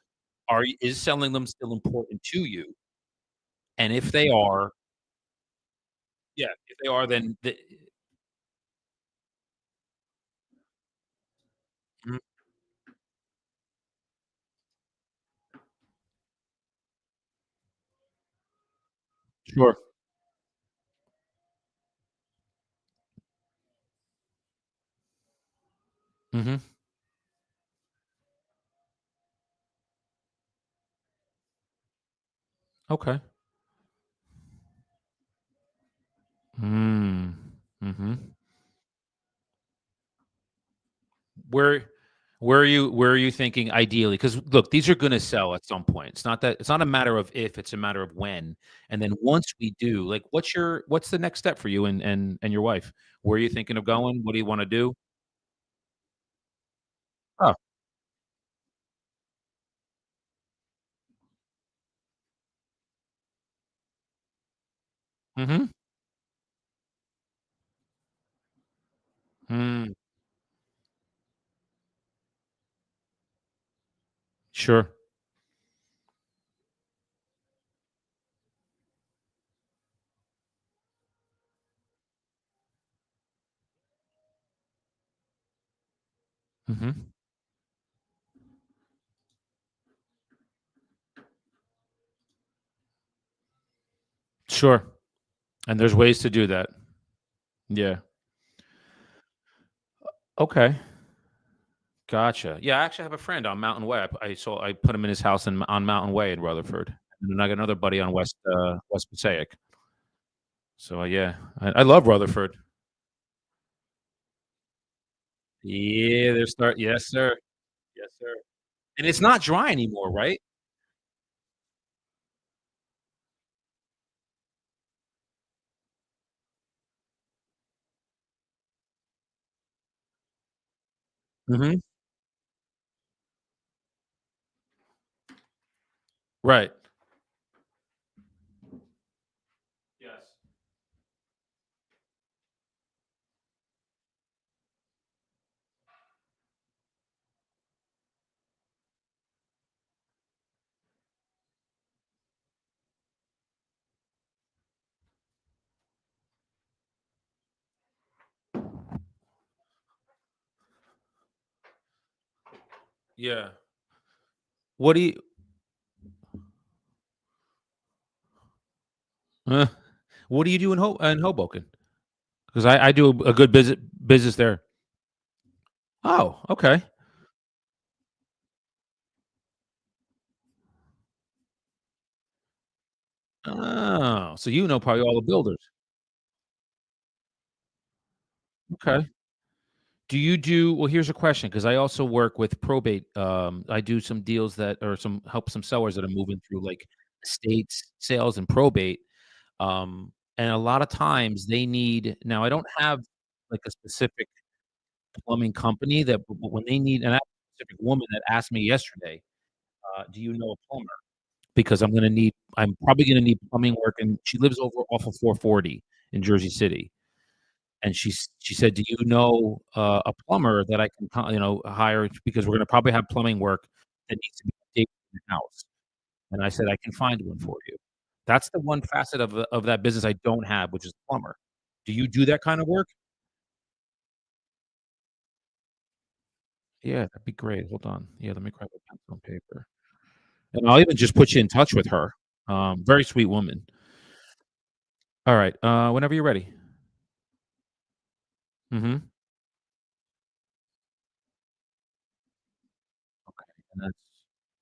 is selling them still important to you? And if they are yeah, if they are, then the mhm, sure. Mhm. Okay. Mm. Mhm. Where where are you thinking ideally? Because look, these are gonna sell at some point. It's not a matter of if, it's a matter of when. And then once we do, like, what's the next step for you and your wife? Where are you thinking of going? What do you wanna do? Oh. Mhm. Mm. Sure. Mhm. Sure. And there's ways to do that. Yeah. Okay. Gotcha. Yeah, I actually have a friend on Mountain Way. I put him in his house on Mountain Way in Rutherford, and then I got another buddy on West Passaic. So, yeah, I love Rutherford. Yeah, they're start yes, sir. Yes, sir. And it's not dry anymore, right? Mhm. Right. Yes. Yeah. What do you uh, what do you do in Hoboken? 'Cause I do a good business there. Oh, okay. Oh, so you know probably all the builders. Okay. Do you do well, here's a question, because I also work with probate, I do some deals that or some help some sellers that are moving through, like, estates, sales, and probate, and a lot of times they need now I don't have, like, a specific plumbing company that but when they need and I have a specific woman that asked me yesterday, "Do you know a plumber?" Because I'm probably gonna need plumbing work, and she lives over off of 440 in Jersey City, and she said, "Do you know, a plumber that I can hire because we're gonna probably have plumbing work that needs to be updated in the house." And I said, "I can find one for you." That's the one facet of that business I don't have, which is plumber. Do you do that kind of work? Yeah, that'd be great. Hold on. Yeah, let me grab a pencil and paper. And I'll even just put you in touch with her. Very sweet woman. Alright, whenever you're ready. Mhm. Okay, and that's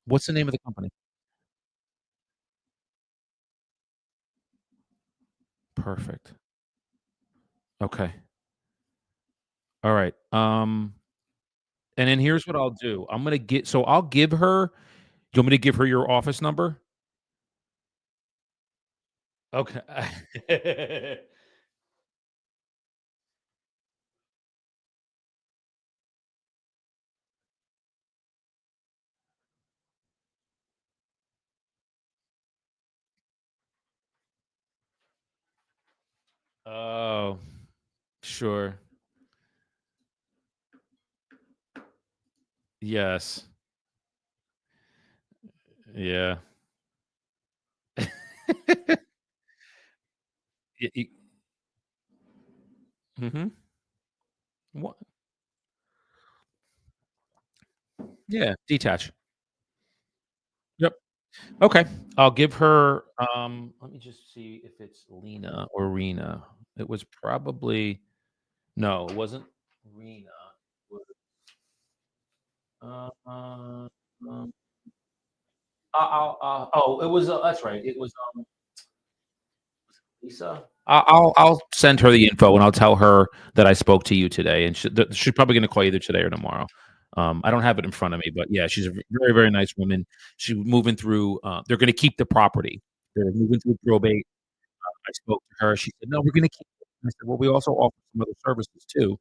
what's the name of the company? Perfect. Okay. Alright, and then here's what I'll do. I'll give her do you want me to give her your office number? Okay. Oh, sure. Yes. Yeah. Y Mhm. What Yeah, detach. Yep. Okay. I'll give her, let me just see if it's Lena or Rena. It was probably no, it wasn't Rena. It was, um, oh, it was, that's right. It was, Lisa? I'll send her the info, and I'll tell her that I spoke to you today, and she's probably gonna call you either today or tomorrow. I don't have it in front of me, but yeah, she's a very, very nice woman. She's moving through, they're gonna keep the property. They're moving through probate. I spoke to her. She said, "No, we're gonna keep it." I said, "Well, we also offer some other services too,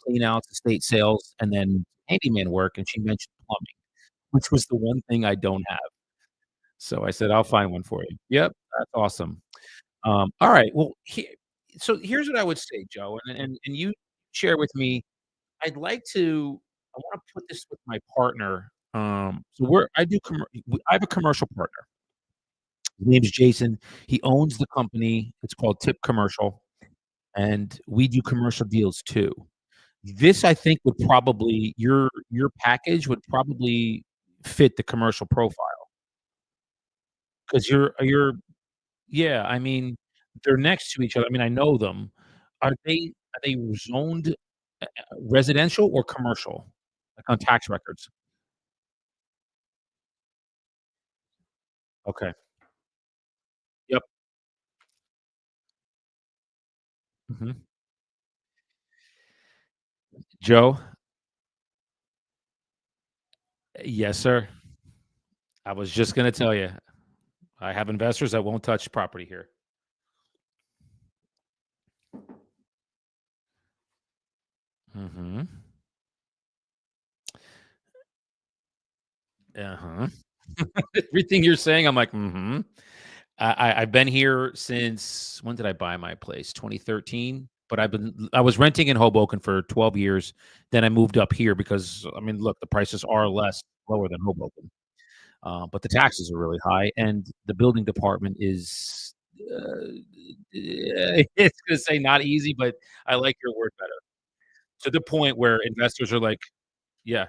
clean outs, estate sales, and then handyman work," and she mentioned plumbing, which was the one thing I don't have. So I said, "I'll find one for you." Yep, that's awesome. All right. Well, so here's what I would say, Joe, and you share with me. I'd like to. I want to put this with my partner. So I have a commercial partner. His name's Jason. He owns the company. It's called Tip Commercial, and we do commercial deals too. This, I think, would probably your package would probably fit the commercial profile because you're yeah. I mean, they're next to each other. I mean, I know them. Are they zoned, residential or commercial? Like, on tax records? Okay. Yep. Mhm. Joe? Yes, sir. I was just gonna tell you, I have investors that won't touch property here. Mhm. Uh-huh. Everything you're saying, I'm like, "Mhm." I've been here since when did I buy my place? 2013, but I was renting in Hoboken for 12 years, then I moved up here because, I mean, look, the prices are lower than Hoboken, but the taxes are really high, and the building department is, it's gonna say not easy, but I like your word better. To the point where investors are like yeah.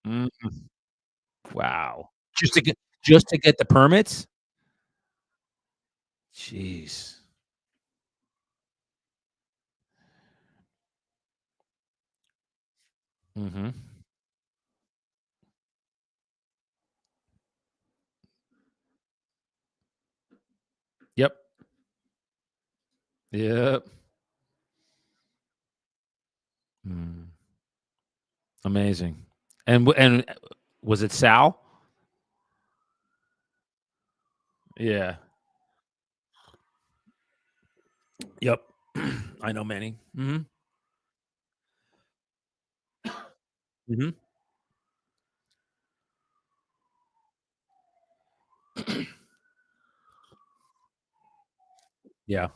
Mm, wow. Just to get the permits? Jeez. Mhm. Yep. Yep. Mm, amazing. And was it Sal? Yeah. Yep. I know many. Mhm. Mhm. Yeah.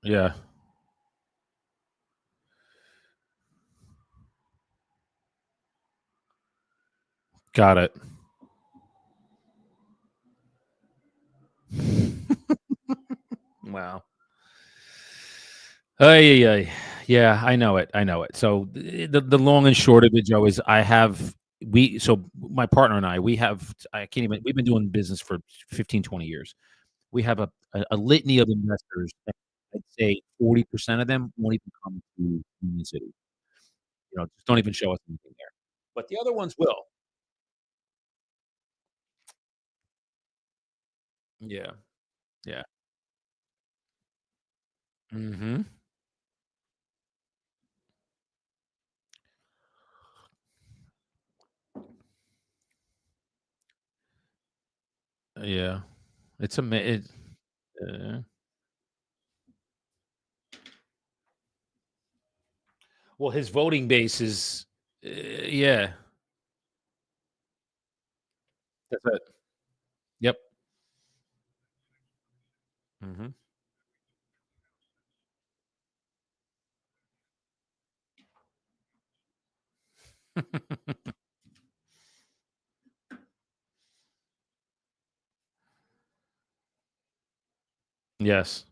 Yeah. Got it. Wow. Ay, ay, ay. Yeah, I know it, I know it. So, the long and short of it, Joe, is my partner and we have I can't even we've been doing business for 15, 20 years. We have a litany of investors, and I'd say 40% of them won't even come to Union City, just don't even show us anything there. But the other ones will. Yeah, yeah. Mhm. Yeah. It's ama it uh well, his voting base is yeah, that's it. Yep. Mhm. Yes.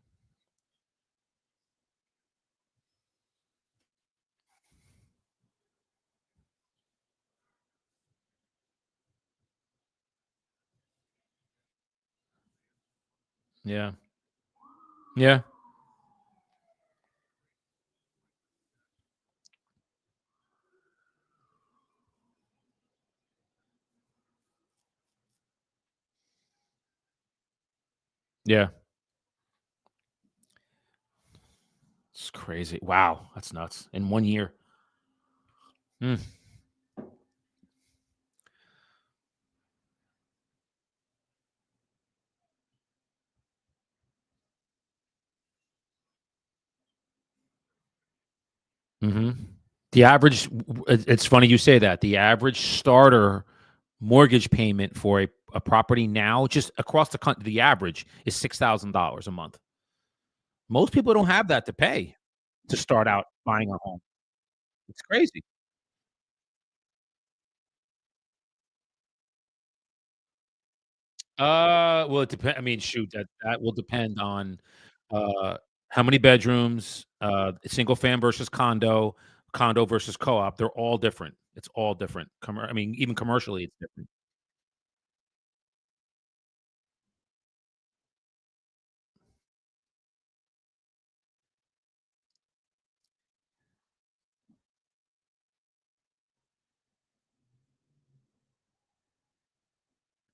Yeah. Yeah. Yeah. It's crazy. Wow, that's nuts. In 1 year. Mm. Mhm. The average it's funny you say that. The average starter mortgage payment for a property now, just across the country, the average is $6,000 a month. Most people don't have that to pay to start out buying a home. It's crazy. Well, it depends. I mean, shoot, that will depend on, uh, how many bedrooms, single fam versus condo, condo versus co-op. They're all different. It's all different. I mean, even commercially, it's different.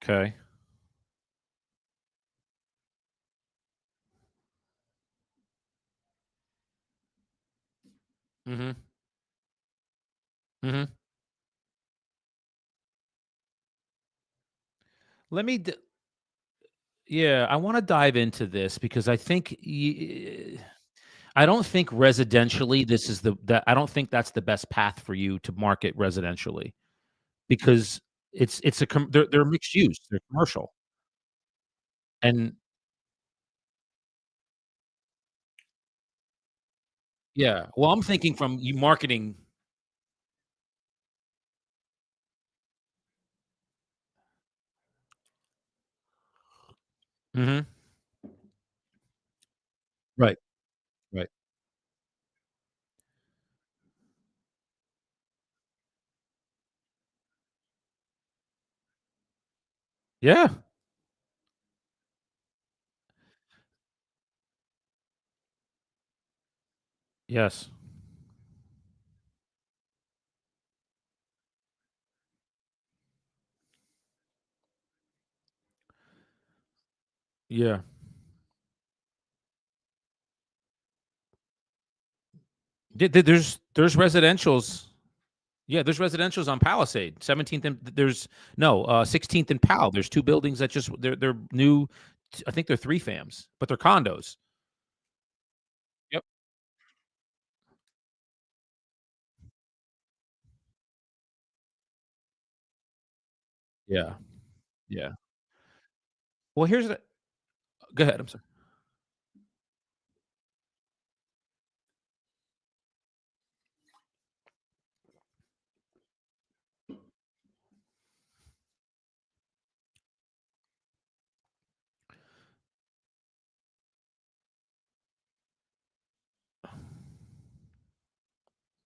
Okay. Mhm. Mhm. Let me d Yeah, I wanna dive into this because I don't think residentially this is the that I don't think that's the best path for you to market residentially because it's a they're mixed use, they're commercial, and Yeah. Well, I'm thinking from you marketing. Mhm. Right, right. Yeah. Yes. Yeah. There's residentials. Yeah, there's residentials on Palisade, 17th and there's no, 16th and Pal. There's 2 buildings that just they're new. I think they're 3 fams, but they're condos. Yep. Yeah. Yeah. Well, here's the go ahead, I'm sorry.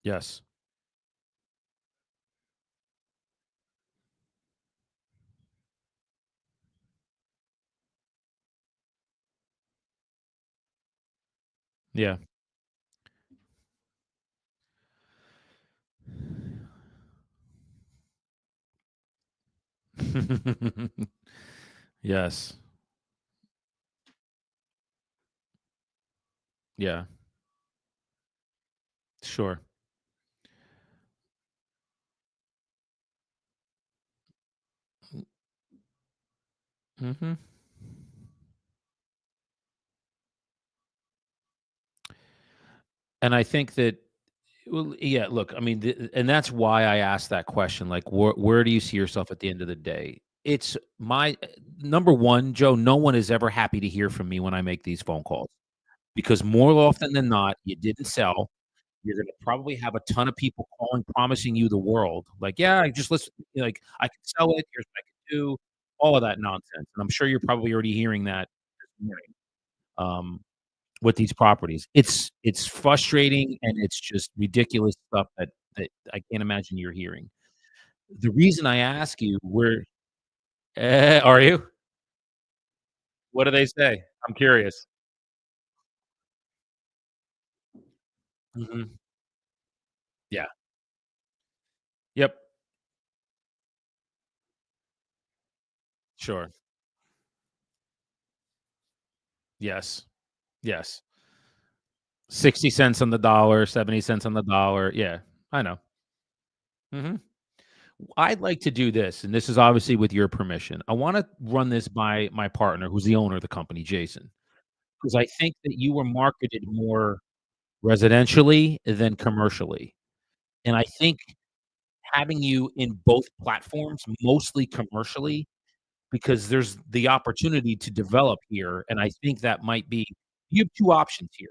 Yes. Yeah. Yes. Yeah. Sure. Mhm. And I think that well, yeah, look, I mean, and that's why I asked that question, like, where do you see yourself at the end of the day? It's my number one, Joe, no one is ever happy to hear from me when I make these phone calls because more often than not, you didn't sell. You're gonna probably have a ton of people calling, promising you the world. Like, "Yeah, I just listen like, I can sell it. Here's what I can do," all of that nonsense, and I'm sure you're probably already hearing that this morning, with these properties. It's frustrating, and it's just ridiculous stuff that I can't imagine you're hearing. The reason I ask you where are you? What do they say? I'm curious. Mhm. Yeah. Yep. Sure. Yes. Yes. 60 cents on the dollar, 70 cents on the dollar. Yeah, I know. Mhm. I'd like to do this, and this is obviously with your permission. I wanna run this by my partner, who's the owner of the company, Jason, because I think that you were marketed more residentially than commercially, and I think having you in both platforms, mostly commercially, because there's the opportunity to develop here, and I think that might be you have 2 options here.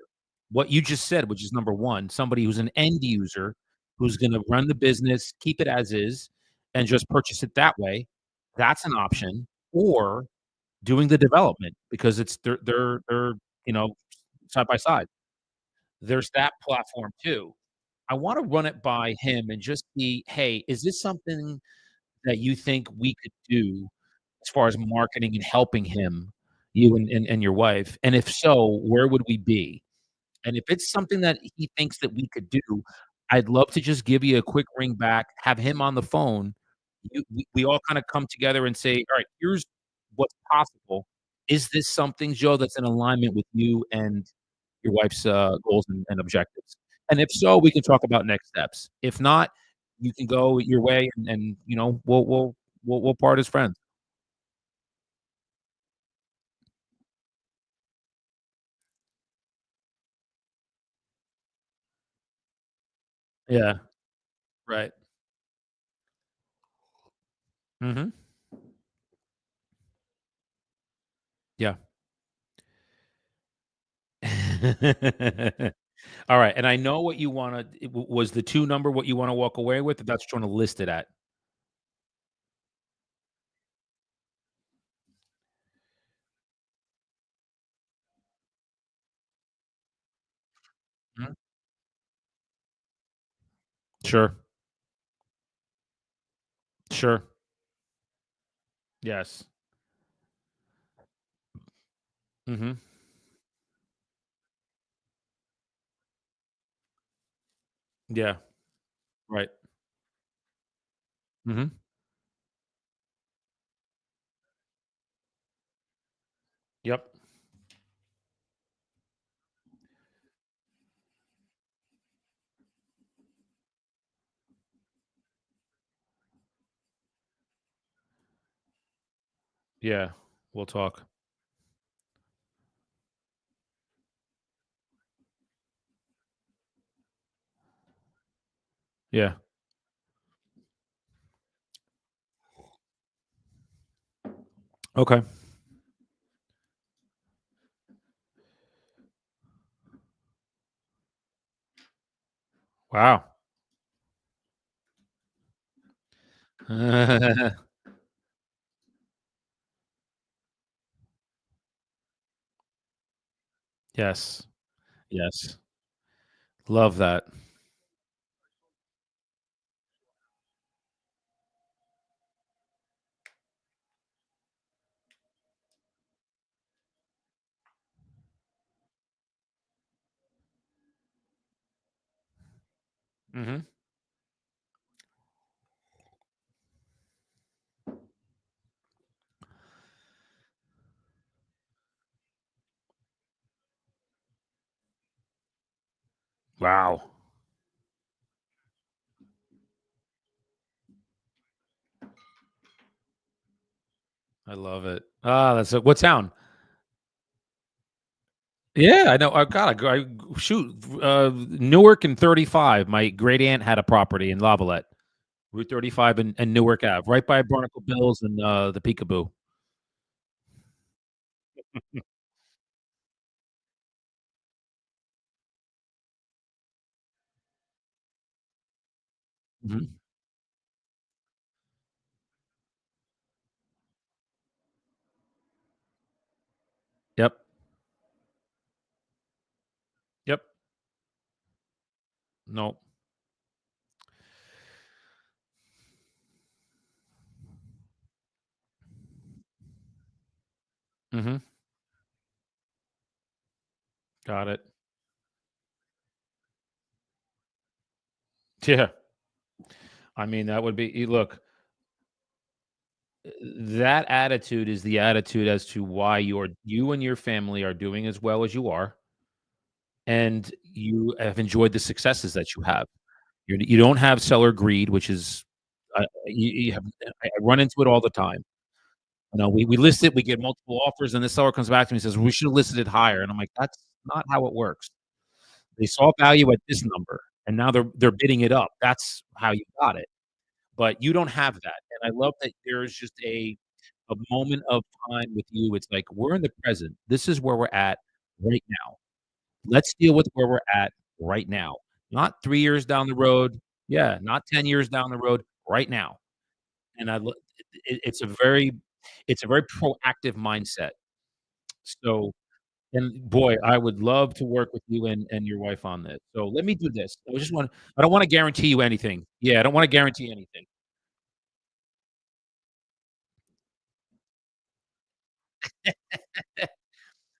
What you just said, which is number 1, somebody who's an end user, who's gonna run the business, keep it as is, and just purchase it that way, that's an option, or doing the development because it's they're, you know, side by side. There's that platform too. I wanna run it by him and just see, "Hey, is this something that you think we could do as far as marketing and helping him, you and your wife? And if so, where would we be?" And if it's something that he thinks that we could do, I'd love to just give you a quick ring back, have him on the phone. We all kinda come together and say, "All right, here's what's possible. Is this something, Joe, that's in alignment with you and your wife's, goals and objectives? And if so, we can talk about next steps. If not, you can go your way and, you know, we'll part as friends." Yeah, right. Mhm. Yeah. All right, and I know what you wanna was the 2 number what you wanna walk away with? That's what you wanna list it at. Mhm. Sure, sure. Yes. Mhm. Yeah, right. Mhm. Yep. Yeah. We'll talk. Yeah. Okay. Wow. Yes. Yes. Love that. Mhm. Wow. I love it. Ah, that's a what town? Yeah, I know. I got I shoot, Newark and 35. My great aunt had a property in Lavallette, Route 35 and Newark Ave, right by Barnacle Bills and, the Peekaboo. Mhm. Yep. Yep. No. Mhm. Got it. Yeah. I mean, that would be look, that attitude is the attitude as to why you and your family are doing as well as you are, and you have enjoyed the successes that you have. You don't have seller greed, which is you have I run into it all the time. You know, we list it, we get multiple offers, and the seller comes back to me and says, "We should have listed it higher." And I'm like, "That's not how it works. They saw value at this number, and now they're bidding it up. That's how you got it." But you don't have that, and I love that there's just a moment of time with you. It's like, we're in the present. This is where we're at right now. Let's deal with where we're at right now, not 3 years down the road. Yeah, not 10 years down the road, right now. And I look it's a very proactive mindset. So and boy, I would love to work with you and your wife on this. So let me do this. I don't wanna guarantee you anything. Yeah, I don't wanna guarantee anything.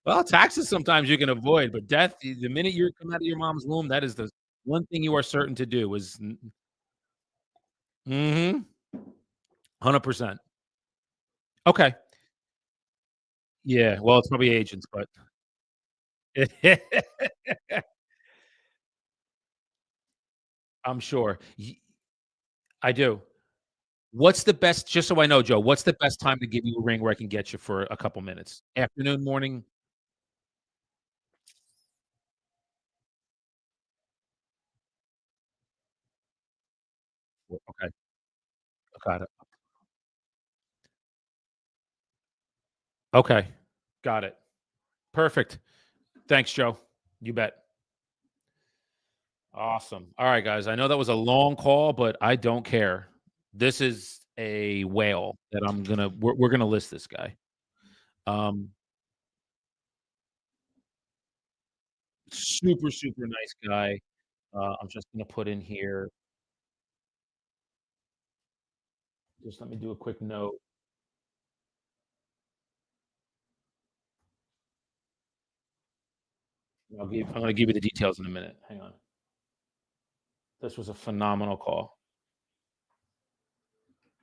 Well, taxes sometimes you can avoid, but death, the minute you come out of your mom's womb, that is the one thing you are certain to do is mhm, 100%. Okay. Yeah, well, it's probably agents, but I'm sure. I do. What's the best just so I know, Joe, what's the best time to give you a ring where I can get you for a couple minutes? Afternoon, morning? Okay, got it. Okay, got it. Perfect. Thanks, Joe. You bet. Awesome. All right, guys. I know that was a long call, but I don't care. This is a whale that we're gonna list this guy. Um, super, super nice guy. I'm just gonna put in here. Just let me do a quick note. I'm gonna give you the details in a minute. Hang on. This was a phenomenal call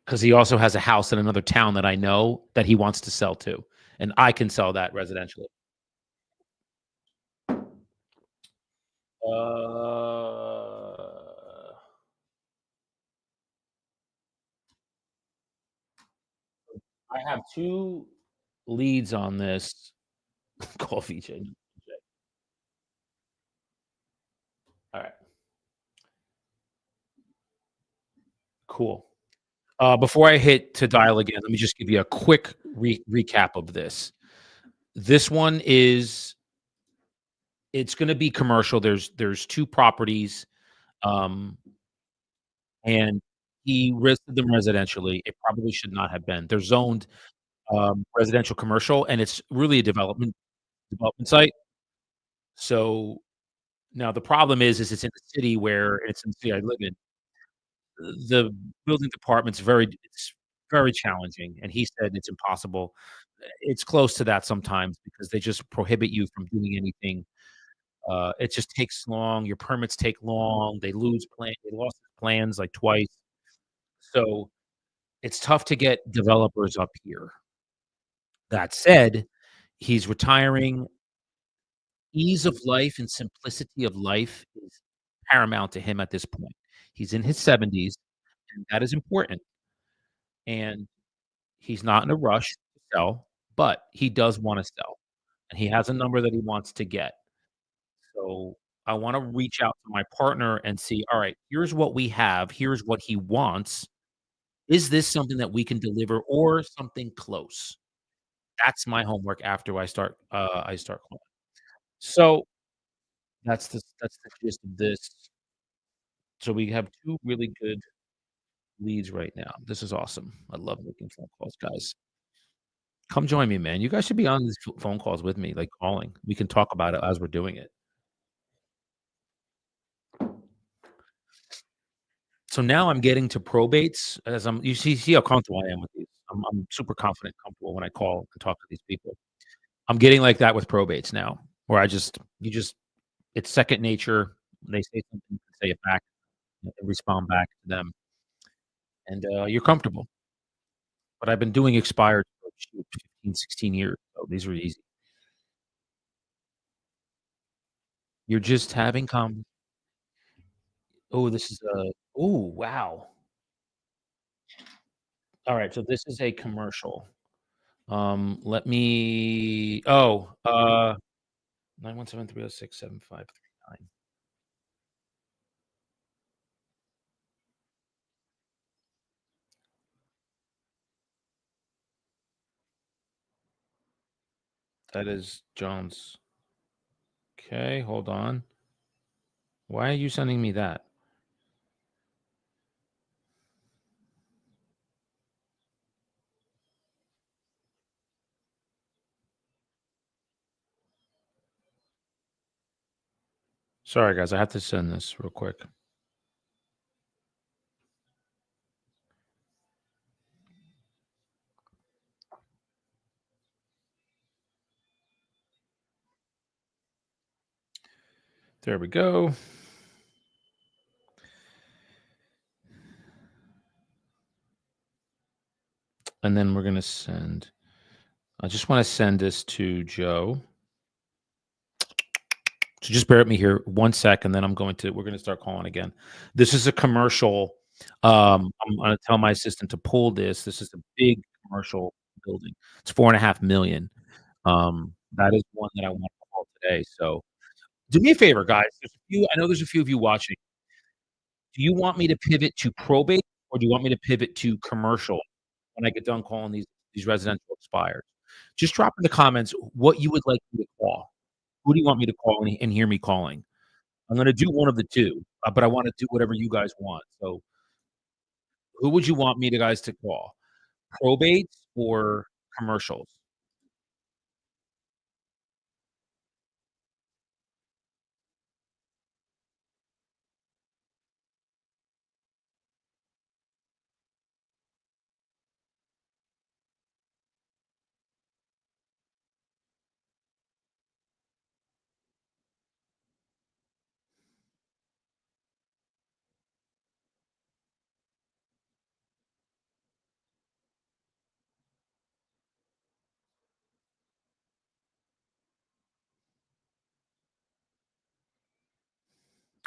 because he also has a house in another town that I know that he wants to sell to, and I can sell that residentially. Uh, I have 2 leads on this. Call VJ. All right, cool. Before I hit to dial again, let me just give you a quick recap of this. This one is it's gonna be commercial. There's 2 properties, um, and he listed them residentially. It probably should not have been. They're zoned, residential commercial, and it's really a development site. So, now the problem is it's in a city where it's in the city I live in. The building department's it's very challenging, and he said it's impossible. It's close to that sometimes because they just prohibit you from doing anything. It just takes long, your permits take long, they lost plans, like, twice. So, it's tough to get developers up here. That said, he's retiring. Ease of life and simplicity of life is paramount to him at this point. He's in his 70s, and that is important, and he's not in a rush to sell, but he does wanna sell, and he has a number that he wants to get. So, I wanna reach out to my partner and see, "Alright, here's what we have, here's what he wants. Is this something that we can deliver or something close?" That's my homework after I start calling. So, that's the gist of this. So, we have 2 really good leads right now. This is awesome. I love making phone calls, guys. Come join me, man. You guys should be on these phone calls with me, like, calling. We can talk about it as we're doing it. So now I'm getting to probates as you see how comfortable I am with these. I'm super confident, comfortable when I call and talk to these people. I'm getting like that with probates now, where it's second nature. They say something, you can say it back and respond back to them, and, you're comfortable. But I've been doing expired for, shoot, 15, 16 years, so these are easy. You're just having oh, this is a oh, wow. Alright, so this is a commercial. Let me 917-306-7539. That is Jones. Okay, hold on. Why are you sending me that? Sorry, guys, I have to send this real quick. There we go. And then we're gonna send I just wanna send this to Joe. So just bear with me here 1 sec, and then we're gonna start calling again. This is a commercial. I'm gonna tell my assistant to pull this. This is a big commercial building. It's 4.5 million. That is one that I want to call today. So do me a favor, guys. I know there's a few of you watching. Do you want me to pivot to probate or do you want me to pivot to commercial when I get done calling these residential expires? Just drop in the comments what you would like me to call. Who do you want me to call and hear me calling? I'm gonna do one of the 2, but I wanna do whatever you guys want. So, who would you want me to guys to call? Probates or commercials?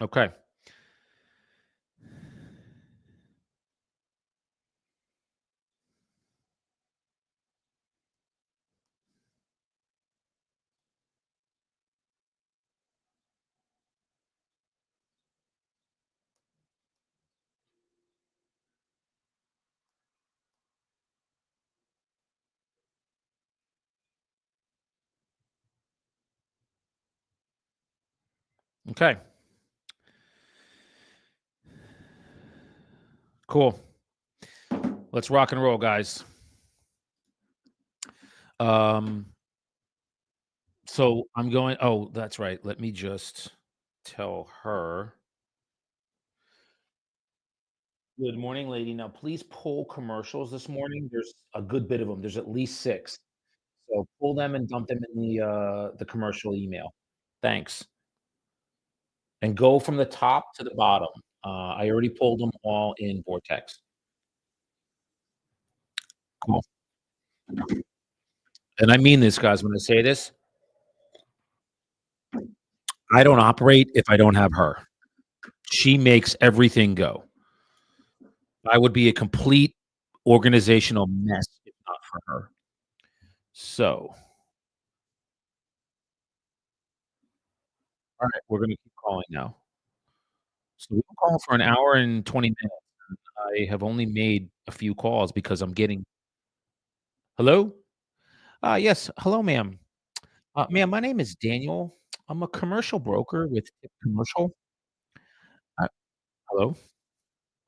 Okay, okay, cool. Let's rock and roll, guys. Um, so I'm going oh, that's right. Let me just tell her. Good morning, lady. Now, please pull commercials this morning. There's a good bit of them. There's at least 6. So pull them and dump them in the commercial email. Thanks. And go from the top to the bottom. I already pulled them all in Vortex. Cool. And I mean this, guys, when I say this, I don't operate if I don't have her. She makes everything go. I would be a complete organizational mess if not for her. So, all right, we're gonna keep calling now. So we've been calling for an hour and 20 minutes. I have only made a few calls because I'm getting hello? Yes. Hello, ma'am. Ma'am, my name is Daniel. I'm a commercial broker with Tip Commercial. Uh, hello?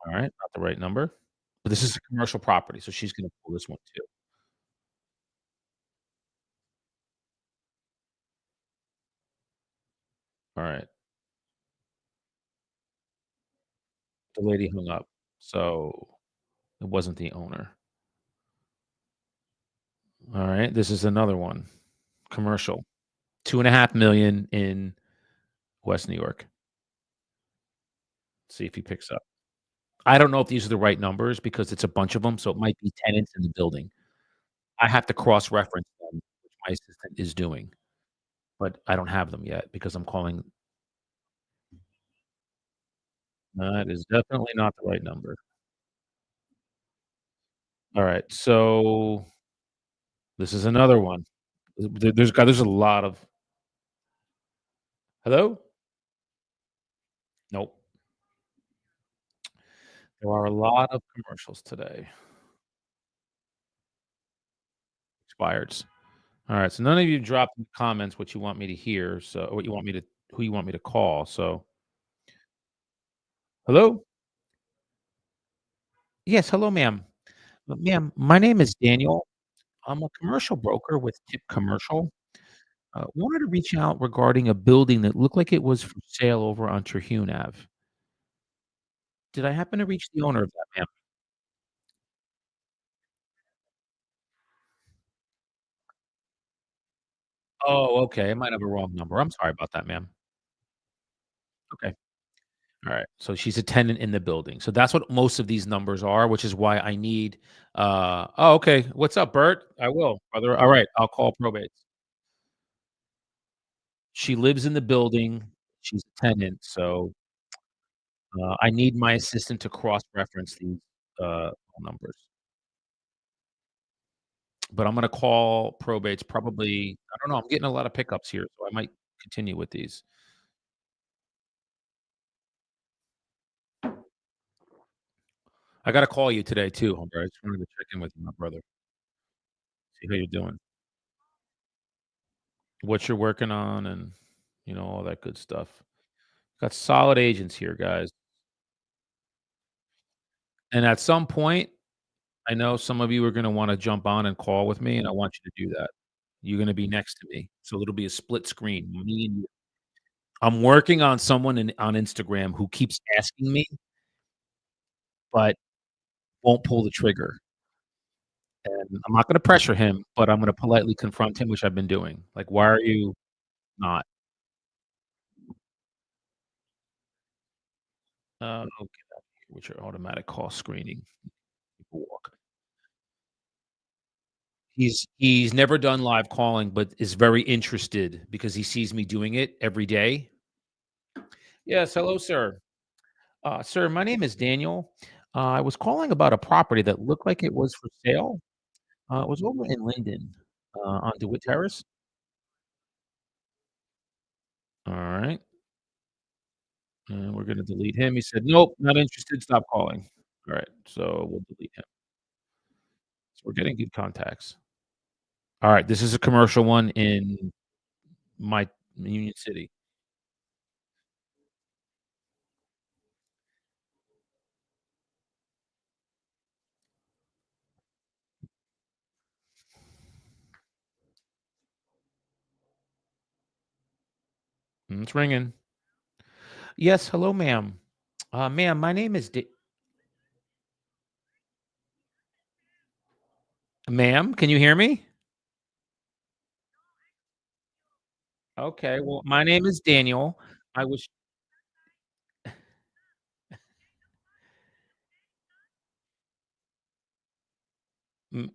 All right, not the right number. But this is a commercial property, so she's gonna pull this one too. All right. The lady hung up. So it wasn't the owner. All right. This is another one. Commercial. 2.5 million in West New York. See if he picks up. I don't know if these are the right numbers because it's a bunch of them, so it might be tenants in the building. I have to cross-reference them, which my assistant is doing, but I don't have them yet because I'm calling that is definitely not the right number. Alright, so this is another one. There's a lot of hello? Nope. There are a lot of commercials today. Expireds. Alright, so none of you dropped in the comments what you want me to hear, so what you want me to who you want me to call, so hello? Yes, hello, ma'am. Ma'am, my name is Daniel. I'm a commercial broker with Tip Commercial. Wanted to reach out regarding a building that looked like it was for sale over on Terhune Ave. Did I happen to reach the owner of that, ma'am? Oh, okay, I might have a wrong number. I'm sorry about that, ma'am. Okay. Alright. So she's a tenant in the building. So that's what most of these numbers are, which is why I need, oh, okay. What's up, Bert? I will, brother. Alright, I'll call probate. She lives in the building. She's a tenant, so, I need my assistant to cross-reference these, numbers. But I'm gonna call probates probably I don't know, I'm getting a lot of pickups here, so I might continue with these. I gotta call you today too, hombre. I just wanted to check in with you, my brother, see how you're doing, what you're working on, and, all that good stuff. Got solid agents here, guys. And at some point, I know some of you are gonna wanna jump on and call with me, and I want you to do that. You're gonna be next to me, so it'll be a split screen, me and you. I'm working on someone on Instagram who keeps asking me, but won't pull the trigger, and I'm not gonna pressure him, but I'm gonna politely confront him, which I've been doing. Like, "Why are you not?" "Oh, get out of here with your automatic call screening." People walk. He's never done live calling, but is very interested because he sees me doing it every day. Yes, hello, sir. Sir, my name is Daniel. I was calling about a property that looked like it was for sale. It was over in Linden, on DeWitt Terrace. All right, and we're gonna delete him. He said, "Nope, not interested. Stop calling." All right, so we'll delete him. So we're getting good contacts. All right, this is a commercial one in my Union City. It's ringing. Yes, hello, ma'am. Ma'am, my name is ma'am. Can you hear me? Okay. Well, my name is Daniel. I was,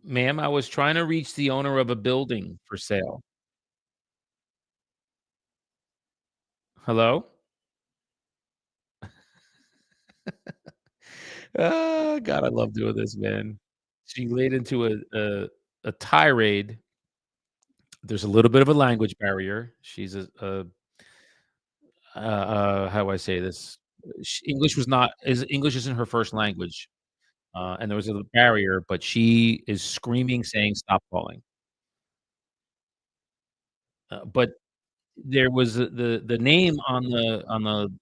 ma'am. I was trying to reach the owner of a building for sale. Hello. God, I love doing this, man. She laid into a tirade. There's a little bit of a language barrier. She's how do I say this? English was not is English isn't her first language, and there was a barrier, but she is screaming, saying, "Stop calling." But there was the name on the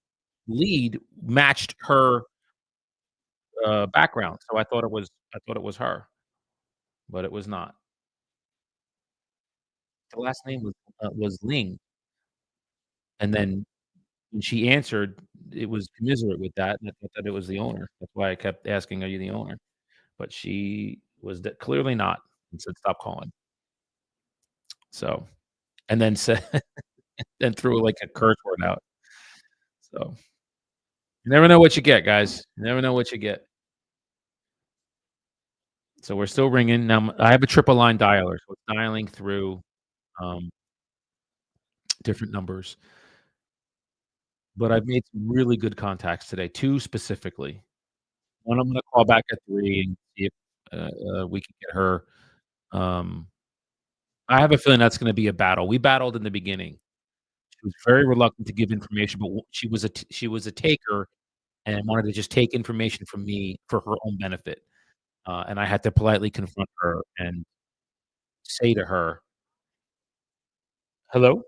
lead matched her, background, so I thought it was her, but it was not. The last name was Ling, and then when she answered, it was commiserate with that, and I thought that it was the owner. That's why I kept asking, "Are you the owner?" But she was clearly not, and said, "Stop calling." So, and then said then threw, like, a curse word out. So, you never know what you get, guys. You never know what you get. So we're still ringing. Now, I have a triple line dialer, so it's dialing through, um, different numbers, but I've made some really good contacts today, 2 specifically. One I'm gonna call back at 3 and see if, we can get her, um I have a feeling that's gonna be a battle. We battled in the beginning. She was very reluctant to give information, but she was a taker and wanted to just take information from me for her own benefit, and I had to politely confront her and say to her, "Hello?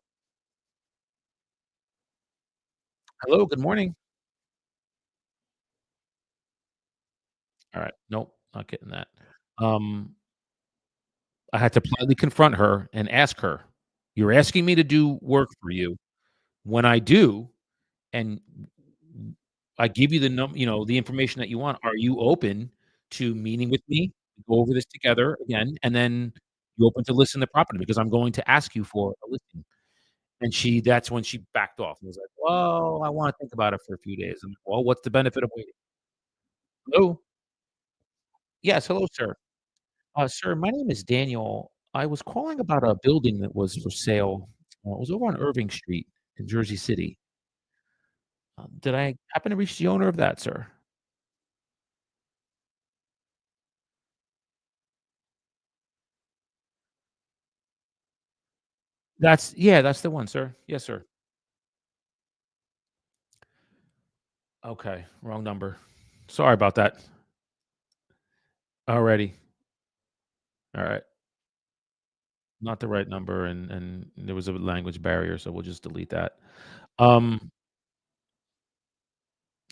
Hello, good morning." Alright, nope, not getting that. Um, I had to politely confront her and ask her, "You're asking me to do work for you. When I do, and I give you the information that you want, are you open to meeting with me, go over this together again, and then you open to listen to property because I'm going to ask you for a listing." And that's when she backed off and was like, "Well, I wanna think about it for a few days." I'm like, "Well, what's the benefit of waiting?" "Hello?" "Yes, hello, sir. Sir, my name is Daniel. I was calling about a building that was for sale. It was over on Irving Street in Jersey City. Did I happen to reach the owner of that, sir?" That's the one, sir. Yes, sir. Okay, wrong number. Sorry about that. Alrighty. Alright. Not the right number, and there was a language barrier, so we'll just delete that. Um,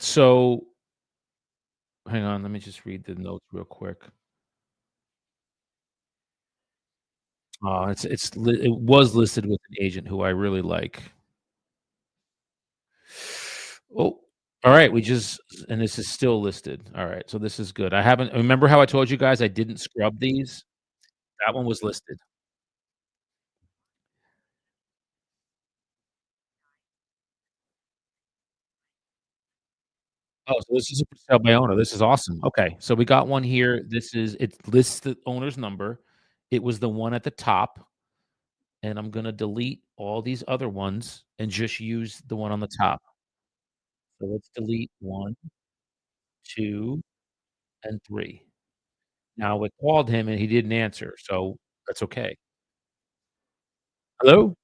So, hang on, let me just read the notes real quick. It was listed with an agent who I really like. Oh, alright, we just and this is still listed. Alright, so this is good. I haven't remember how I told you guys I didn't scrub these? That one was listed. Oh, so this is a for sale by owner. This is awesome. Okay, so we got one here. It lists the owner's number. It was the one at the top, and I'm gonna delete all these other ones and just use the one on the top. So let's delete 1, 2, and 3. Now we called him and he didn't answer, so that's okay. Hello?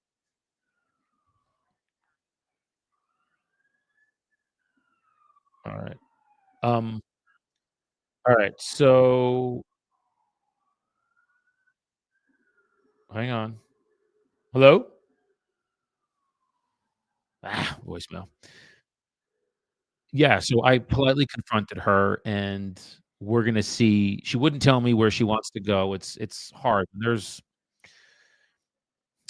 Alright. Um, alright, so hang on. Hello? Voicemail. Yeah, so I politely confronted her, and we're gonna see she wouldn't tell me where she wants to go. It's hard.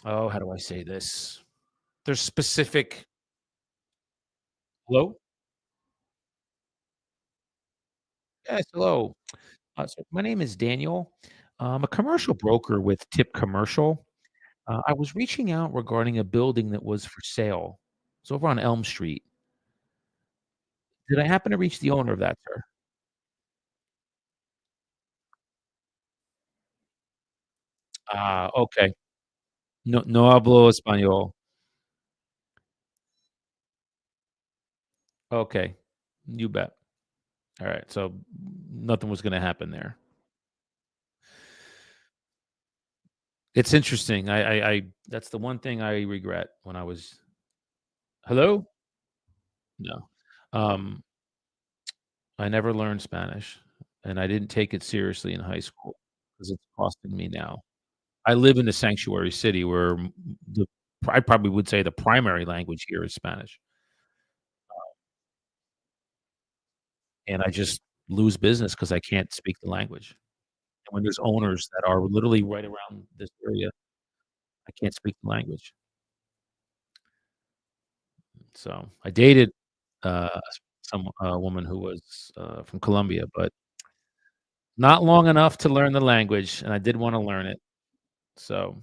How do I say this? There's specific hello? Yes, hello. So my name is Daniel. I'm a commercial broker with Tip Commercial. I was reaching out regarding a building that was for sale. It's over on Elm Street. Did I happen to reach the owner of that, sir? Ah, okay. No hablo español. Okay. You bet. Alright, so nothing was gonna happen there. It's interesting. I that's the one thing I regret when I was hello? No. Um, I never learned Spanish, and I didn't take it seriously in high school because it's costing me now. I live in a sanctuary city where the I probably would say the primary language here is Spanish, and I just lose business because I can't speak the language. And when there's owners that are literally right around this area, I can't speak the language. So, I dated, uh, some a woman who was, from Colombia, but not long enough to learn the language, and I did wanna learn it. So,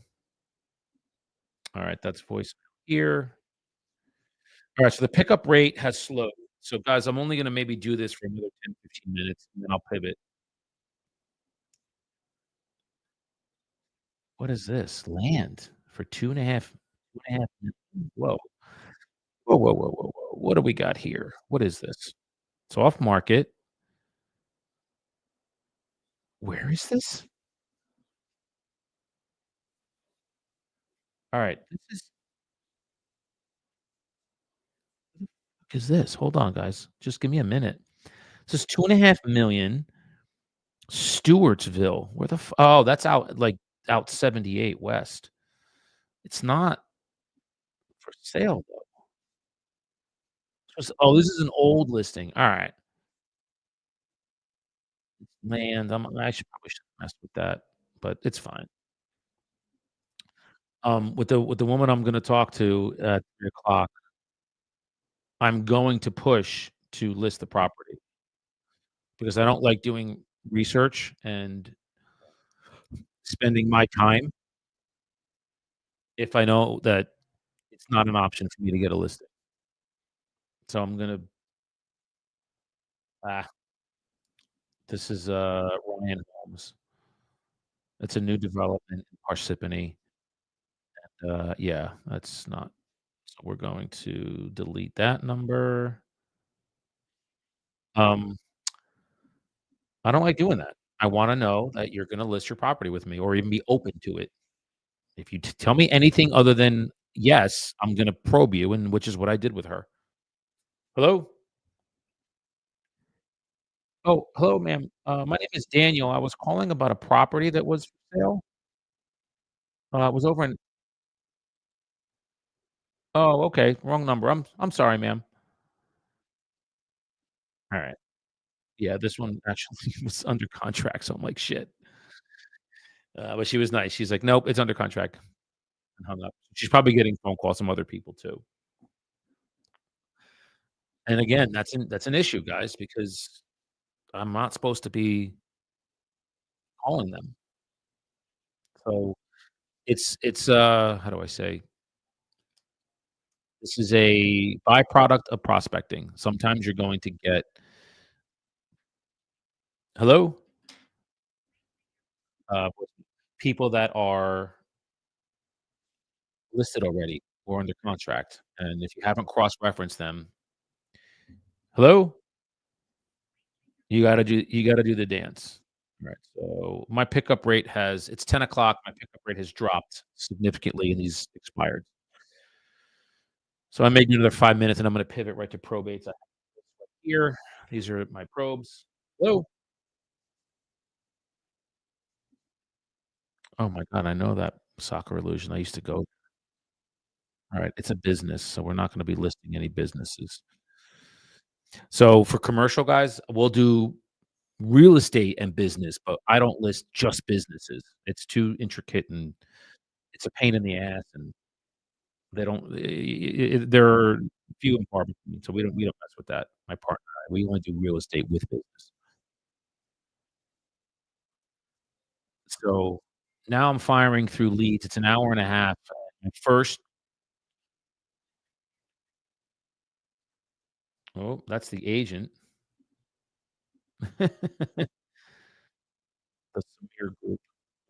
alright, that's voicemail here. Alright, so the pickup rate has slowed. So, guys, I'm only gonna maybe do this for another 10, 15 minutes, and then I'll pivot. What is this? Land for 2.5 million. Whoa. Whoa, whoa, whoa, whoa, whoa. What do we got here? What is this? It's off market. Where is this? Alright, is this? Hold on, guys. Just give me a minute. This is 2.5 million. Stewartsville. Where the oh, that's out, like, out 78 west. It's not for sale, though. Oh, this is an old listing. Alright. Man, I should mess with that, but it's fine. With the woman I'm gonna talk to at 3 o'clock, I'm going to push to list the property because I don't like doing research and spending my time if I know that it's not an option for me to get a listing. So I'm gonna ah, this is, Ryan Homes. It's a new development in Parsippany. Yeah, that's not so we're going to delete that number. Um, I don't like doing that. I wanna know that you're gonna list your property with me or even be open to it. If you tell me anything other than yes, I'm gonna probe you, and which is what I did with her. Hello? Oh, hello, ma'am. My name is Daniel. I was calling about a property that was for sale. It was over in oh, okay, wrong number. I'm sorry, ma'am. Alright. Yeah, this one actually was under contract, so I'm like, "Shit." But she was nice. She's like, "Nope, it's under contract," and hung up. She's probably getting phone calls from other people too. And again, that's an issue, guys, because I'm not supposed to be calling them. So, how do I say? This is a byproduct of prospecting. Sometimes you're going to get hello? With people that are listed already or under contract, and if you haven't cross-referenced them hello? You gotta do the dance. Right, so my pickup rate has it's 10 o'clock. My pickup rate has dropped significantly in these expired. So I may do another 5 minutes, and I'm gonna pivot right to probates. I have this right here. These are my probes. Hello? Oh my god, I know that soccer illusion. I used to go alright, it's a business, so we're not gonna be listing any businesses. So for commercial guys, we'll do real estate and business, but I don't list just businesses. It's too intricate, and it's a pain in the ass, and they don't they're few and far between, so we don't mess with that. My partner and I, we only do real estate with business. So, now I'm firing through leads. It's an hour and a half. At first oh, that's the agent. The Samir Group.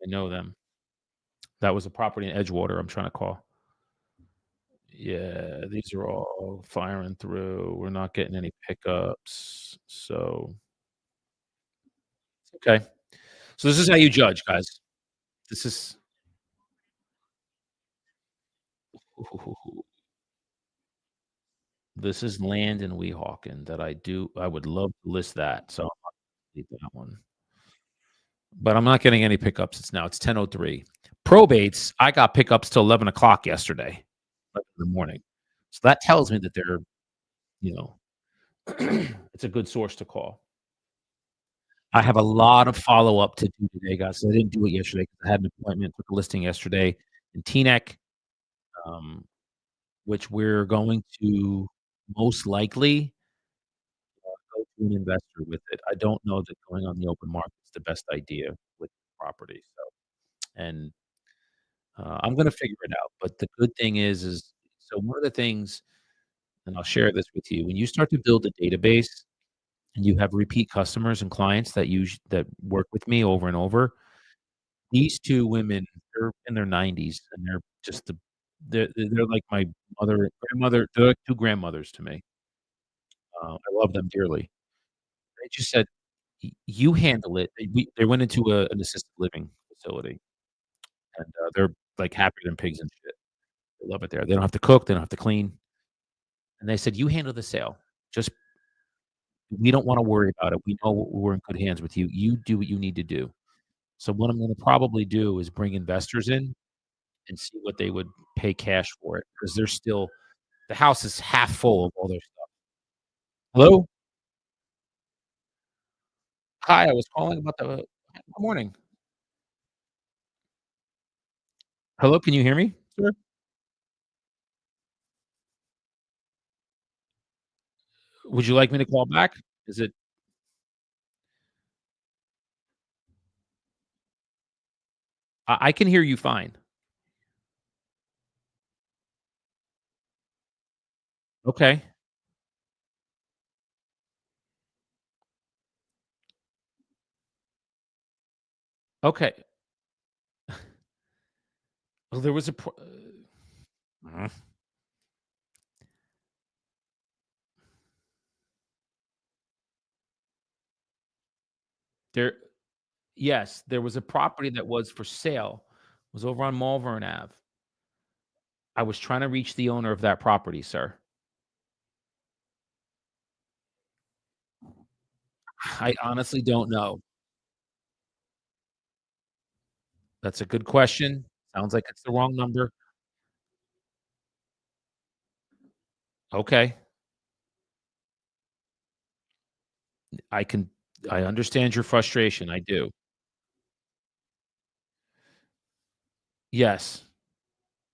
I know them. That was a property in Edgewater I'm trying to call. Yeah, these are all firing through. We're not getting any pickups, so okay. So this is how you judge, guys. This is this is land in Weehawken that I would love to list that, so I'm not gonna delete that one. But I'm not getting any pickups. It's 10:03. Probates, I got pickups till 11 o'clock yesterday, 11 in the morning. So that tells me that they're, you know, it's a good source to call. I have a lot of follow-up to do today, guys. So I didn't do it yesterday because I had an appointment, took a listing yesterday in Teaneck, um, which we're going to most likely go to an investor with it. I don't know that going on the open market is the best idea with property, and, I'm gonna figure it out, but the good thing is so one of the things and I'll share this with you, when you start to build a database and you have repeat customers and clients that work with me over and over, these 2 women, they're in their 90s, and they're just they're like my grandmother they're like 2 grandmothers to me. I love them dearly. They just said, You handle it." They went into an assisted living facility, and, they're, like, happier than pigs and shit. They love it there. They don't have to cook, they don't have to clean, and they said, "You handle the sale. Just we don't wanna worry about it. We know we're in good hands with you. You do what you need to do." So what I'm gonna probably do is bring investors in and see what they would pay cash for it, because 'cause they're still the house is half full of all their stuff. Hello? Hi, I was calling about the good morning. Hello, can you hear me, sir? Would you like me to call back? Is it I can hear you fine. Okay. Okay. Well, there was a uh, there yes, there was a property that was for sale. It was over on Malvern Ave. I was trying to reach the owner of that property, sir. I honestly don't know. That's a good question. Sounds like it's the wrong number. Okay. I can I understand your frustration, I do. Yes,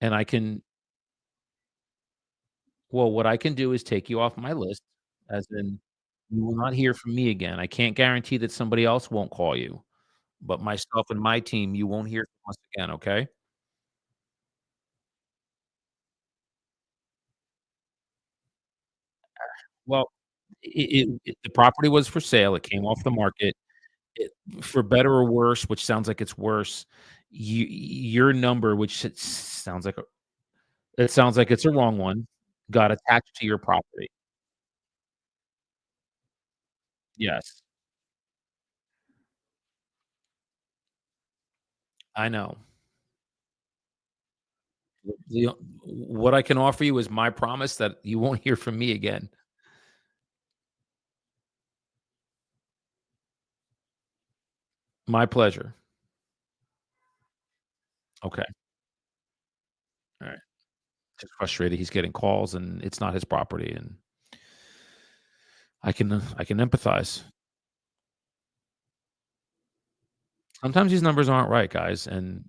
and I can well, what I can do is take you off my list, as in, you will not hear from me again. I can't guarantee that somebody else won't call you, but myself and my team, you won't hear from us again, okay? Well, the property was for sale, it came off the market. It for better or worse, which sounds like it's worse, your number, which it sounds like it's a wrong one, got attached to your property. Yes, I know. The what I can offer you is my promise that you won't hear from me again. My pleasure. Okay, alright. Just frustrated, he's getting calls, and it's not his property, and I can empathize. Sometimes these numbers aren't right, guys, and,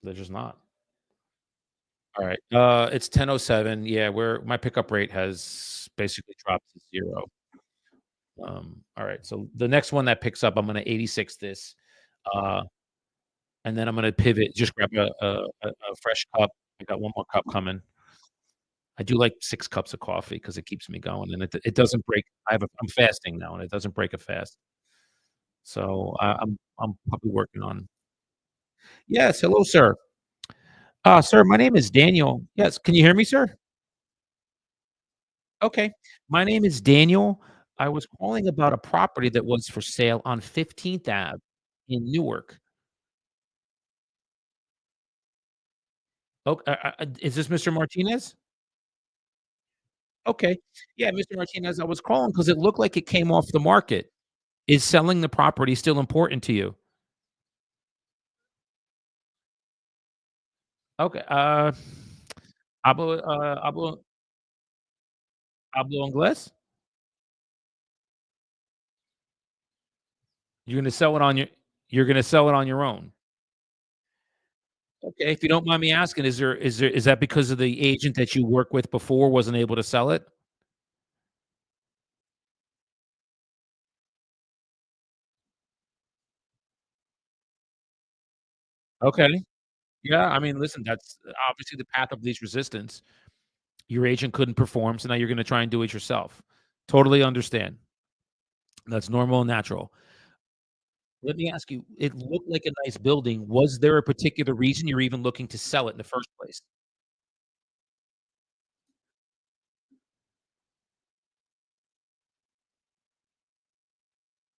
they're just not. Alright, it's 10:07. Yeah, where my pickup rate has basically dropped to 0. Alright, so the next one that picks up, I'm gonna 86 this, uh, and then I'm gonna pivot, just grab a fresh cup. I got 1 more cup coming. I do like 6 cups of coffee because it keeps me going, and it doesn't break. I'm fasting now, and it doesn't break a fast. So, I'm probably working on Yes, hello, sir. Sir, my name is Daniel. Yes, can you hear me, sir? Okay. My name is Daniel. I was calling about a property that was for sale on 15th Ave in Newark. Is this Mr. Martinez? Okay. Yeah, Mr. Martinez, I was calling because it looked like it came off the market. Is selling the property still important to you? Okay, hablo inglés? You're gonna sell it on your you're gonna sell it on your own. Okay, if you don't mind me asking, is that because of the agent that you worked with before wasn't able to sell it? Okay. Yeah, I mean, listen, that's obviously the path of least resistance. Your agent couldn't perform, so now you're gonna try and do it yourself. Totally understand. That's normal and natural. Let me ask you, it looked like a nice building. Was there a particular reason you're even looking to sell it in the first place?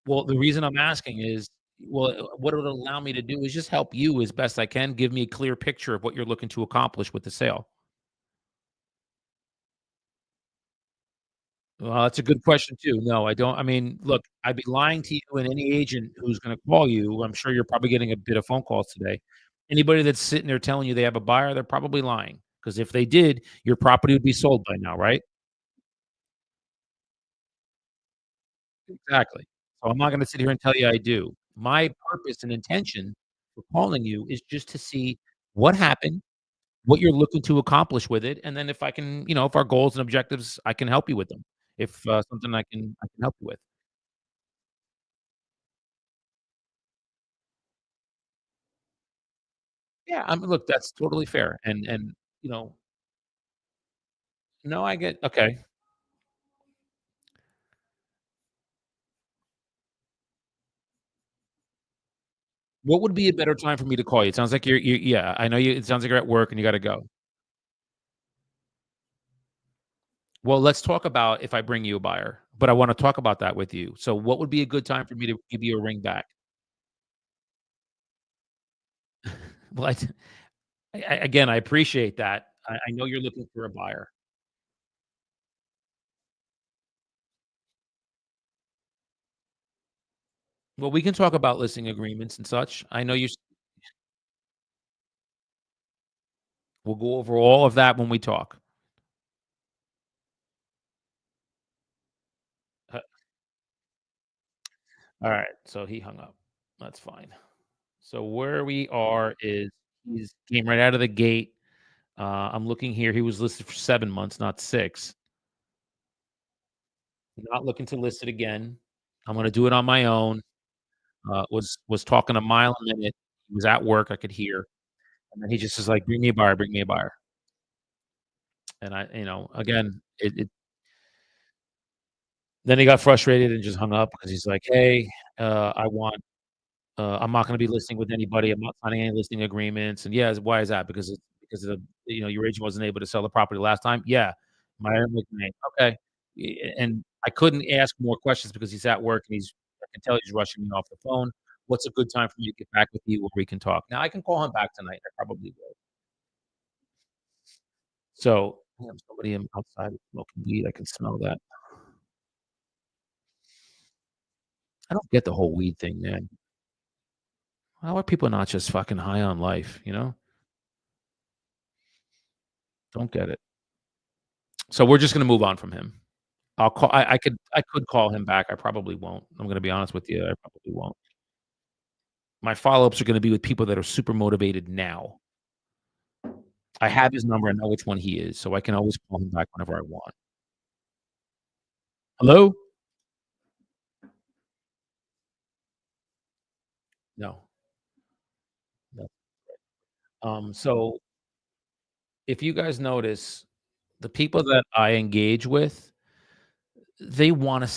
Well, the reason I'm asking is, what it would allow me to do is just help you as best I can, give me a clear picture of what you're looking to accomplish with the sale. Well, that's a good question too. No, I don't. I mean, look, I'd be lying to you and any agent who's gonna call you. I'm sure you're probably getting a bit of phone calls today. Anybody that's sitting there telling you they have a buyer, they're probably lying. Because if they did, your property would be sold by now, right? Exactly. So I'm not gonna sit here and tell you I do. My purpose and intention for calling you is just to see what happened, what you're looking to accomplish with it, and then if I can, if our goals and objectives, I can help you with them. If, something I can help you with. Yeah, I mean, look, that's totally fair, and, you know no, I get okay. What would be a better time for me to call you? It sounds like you're yeah, I know it sounds like you're at work and you gotta go. Well, let's talk about if I bring you a buyer, but I wanna talk about that with you. So what would be a good time for me to give you a ring back? Well, again, I appreciate that. I know you're looking for a buyer. Well, we can talk about listing agreements and such. I know we'll go over all of that when we talk. Alright, so he hung up. That's fine. So where we are is he's came right out of the gate. I'm looking here, he was listed for 7 months, not 6. Not looking to list it again. I'm gonna do it on my own. Was talking a mile a minute. He was at work, I could hear, and then he just is like, "Bring me a buyer, bring me a buyer." And again, it then he got frustrated and just hung up because he's like, "Hey, I want I'm not gonna be listing with anybody. I'm not signing any listing agreements." And, yeah, why is that? Because of your agent wasn't able to sell the property last time? Yeah. My okay. And I couldn't ask more questions because he's at work and I can tell he's rushing me off the phone. What's a good time for me to get back with you where we can talk? Now I can call him back tonight. I probably will. So, damn, somebody outside smoking weed. I can smell that. I don't get the whole weed thing, man. How are people not just fucking high on life, you know? Don't get it. So we're just gonna move on from him. I could call him back. I probably won't. I'm gonna be honest with you, I probably won't. My follow-ups are gonna be with people that are super motivated now. I have his number, I know which one he is, so I can always call him back whenever I want. "Hello?" No, no. So if you guys notice, the people that I engage with, they wanna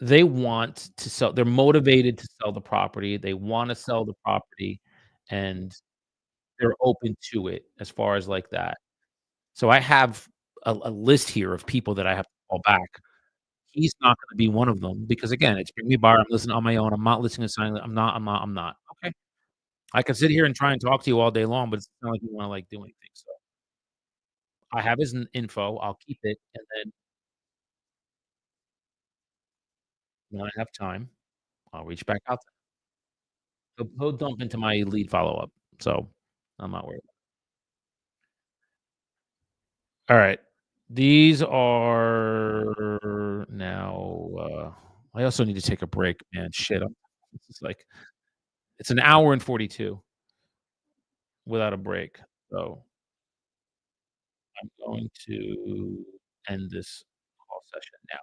they want to sell, they're motivated to sell the property, they wanna sell the property, and they're open to it as far as like that. So I have a list here of people that I have to call back. He's not gonna be one of them because, again, it's bring me a buyer, I'm listening on my own, I'm not listening to silent, I'm not. Okay. I can sit here and try and talk to you all day long, but it's not like you wanna, like, do anything, so I have his info, I'll keep it, and then when I have time, I'll reach back out to him. He'll dump into my lead follow-up, so I'm not worried. Alright. These are now, I also need to take a break, man, shit, this is like it's an hour and 42 without a break, so I'm going to end this call session now.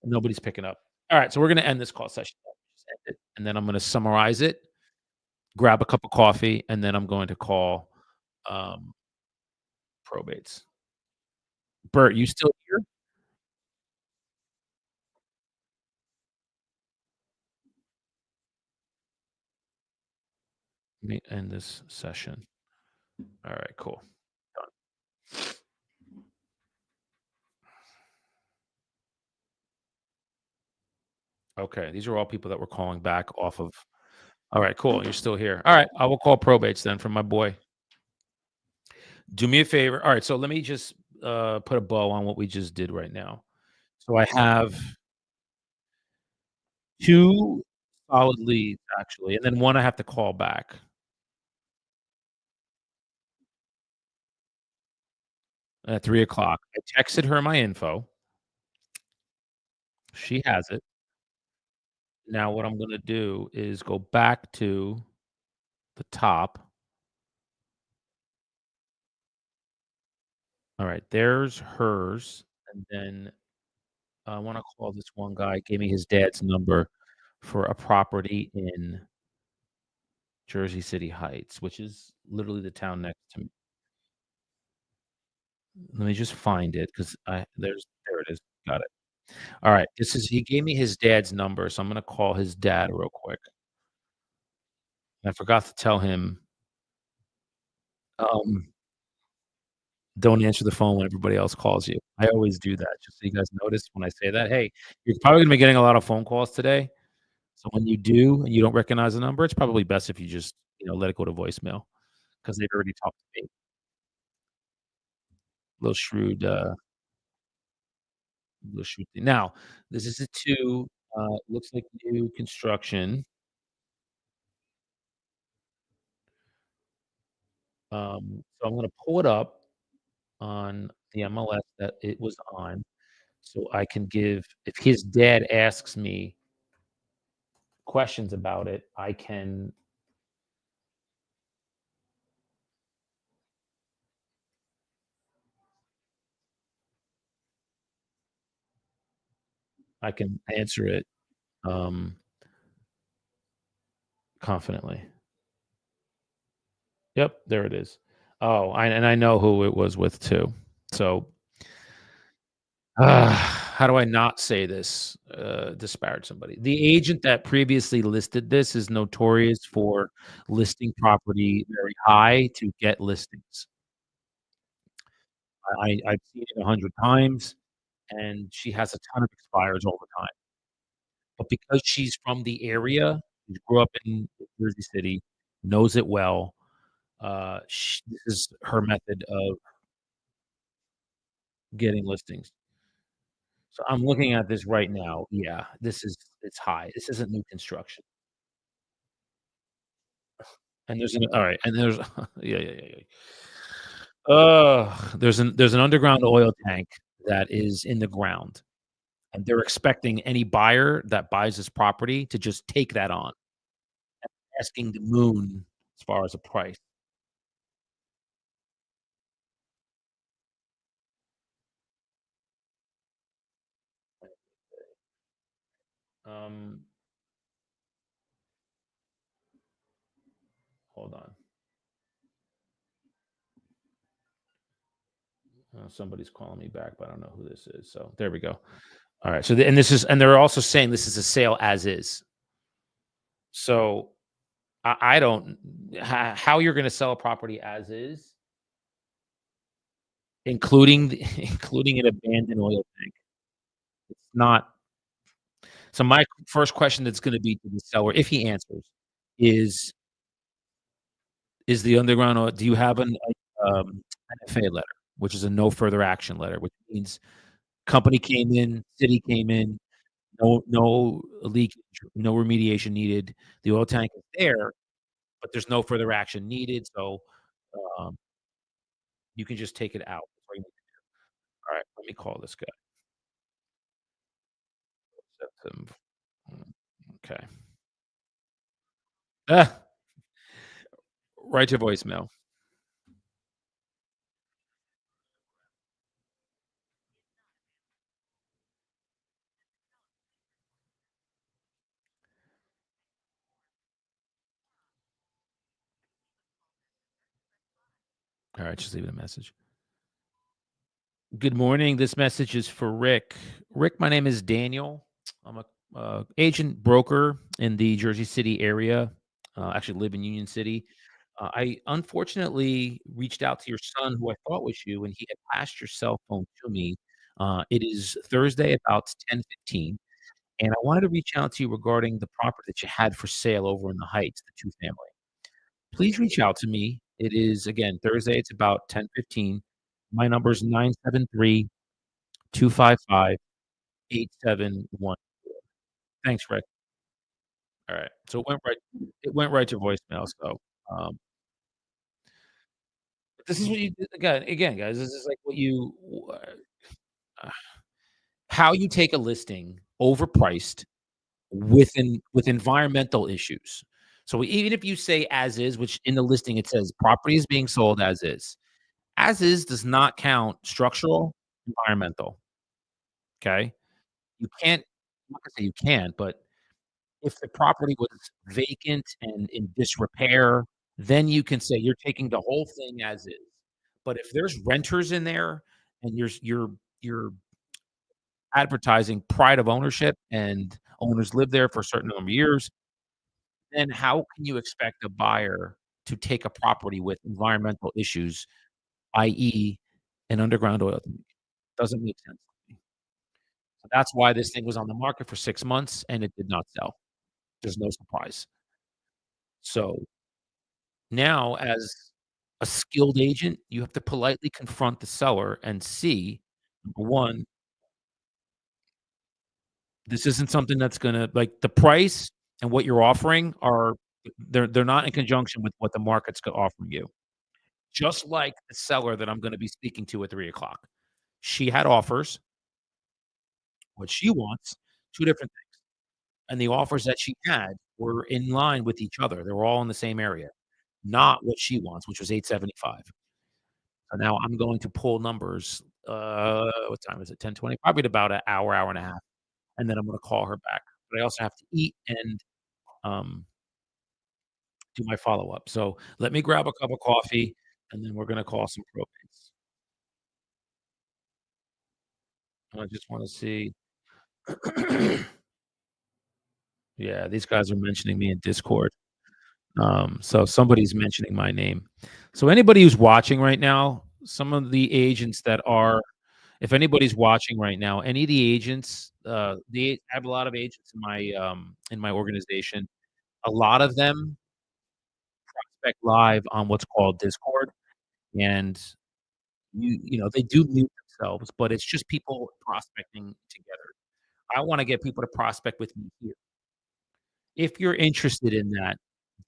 Nobody's picking up. Alright, so we're gonna end this call session now. Just end it, and then I'm gonna summarize it, grab a cup of coffee, and then I'm going to call, um, probates. Bert, you still here? Let me end this session. Alright, cool. Done. Okay, these are all people that we're calling back off of. Alright, cool, you're still here. Alright, I will call probates then from my boy. Do me a favor. Alright, so let me just, put a bow on what we just did right now. So I have 2 solid leads, actually, and then 1 I have to call back at 3 o'clock. I texted her my info. She has it. Now what I'm gonna do is go back to the top. Alright, there's hers, and then I wanna call this one guy, gave me his dad's number for a property in Jersey City Heights, which is literally the town next to me. Let me just find it because there it is. Got it. Alright, this is he gave me his dad's number, so I'm gonna call his dad real quick. I forgot to tell him, um, don't answer the phone when everybody else calls you. I always do that, just so you guys notice when I say that, "Hey, you're probably gonna be getting a lot of phone calls today, so when you do and you don't recognize the number, it's probably best if you just, let it go to voicemail because 'cause they've already talked to me." Little shrewd, little shrewd thing. Now, this is a 2, looks like new construction. So I'm gonna pull it up on the MLS that it was on. so I can give if his dad asks me questions about it, I can answer it, um, confidently. Yep, there it is. Oh, I know who it was with too. So, how do I not say this, disparage somebody? The agent that previously listed this is notorious for listing property very high to get listings. I've seen it 100 times, and she has a ton of expires all the time. But because she's from the area, she grew up in Jersey City, knows it well, sh this is her method of getting listings. So I'm looking at this right now. Yeah, it's high. This isn't new construction. And there's an alright, and there's yeah, yeah, yeah, yeah. There's an underground oil tank that is in the ground, and they're expecting any buyer that buys this property to just take that on, asking the moon as far as a price. Um, hold on. Somebody's calling me back, but I don't know who this is. So there we go. All right. So and they're also saying this is a sale as is. So I don't how you're going to sell a property as is, including including an abandoned oil tank. It's not. So my first question that's going to be to the seller, if he answers, is is the underground oil? Do you have NFA letter, which is a no further action letter, which means company came in, city came in, no leakage, no remediation needed. The oil tank is there, but there's no further action needed, so, um, you can just take it out. That's all you need. Alright, let me call this guy. Septem okay. Ah, right to voicemail. Alright, just leaving a message. Good morning, this message is for Rick. Rick, my name is Daniel. I'm a, agent broker in the Jersey City area, actually live in Union City. I unfortunately reached out to your son, who I thought was you, and he had passed your cell phone to me. It is Thursday about 10:15, and I wanted to reach out to you regarding the property that you had for sale over in the Heights, the two-family. Please reach out to me. It is, again, Thursday, it's about 10:15. My number is 973-255-8714. Thanks, Rick. Alright. So it went right to voicemail, so, um, this is what you again, guys, this is like what you uh, how you take a listing overpriced with environmental issues. So even if you say as is, which in the listing it says property is being sold as is. As is does not count structural, environmental, okay? You can't I'm not gonna say you can't, but if the property was vacant and in disrepair, then you can say you're taking the whole thing as is. But if there's renters in there and you're advertising pride of ownership and owners live there for a certain number of years, then how can you expect a buyer to take a property with environmental issues, i.e., an underground oil tank? Doesn't make sense. So that's why this thing was on the market for 6 months and it did not sell. There's no surprise. So now, as a skilled agent, you have to politely confront the seller and see, number 1, this isn't something that's gonna like, the price and what you're offering are they're not in conjunction with what the market's offering you. Just like the seller that I'm gonna be speaking to at 3 o'clock. She had offers, what she wants, 2 different things, and the offers that she had were in line with each other. They were all in the same area, not what she wants, which was 875. So now I'm going to pull numbers, what time is it? 10:20, probably in about an hour, hour and a half, and then I'm gonna call her back. But I also have to eat and, um, do my follow-up. So let me grab a cup of coffee, and then we're gonna call some probates. I just wanna see. Yeah, these guys are mentioning me in Discord. So somebody's mentioning my name. So anybody who's watching right now, some of the agents that are if anybody's watching right now, any of the agents, I have a lot of agents in my organization. A lot of them spec live on what's called Discord, and they do mute themselves, but it's just people prospecting together. I wanna get people to prospect with me here. If you're interested in that,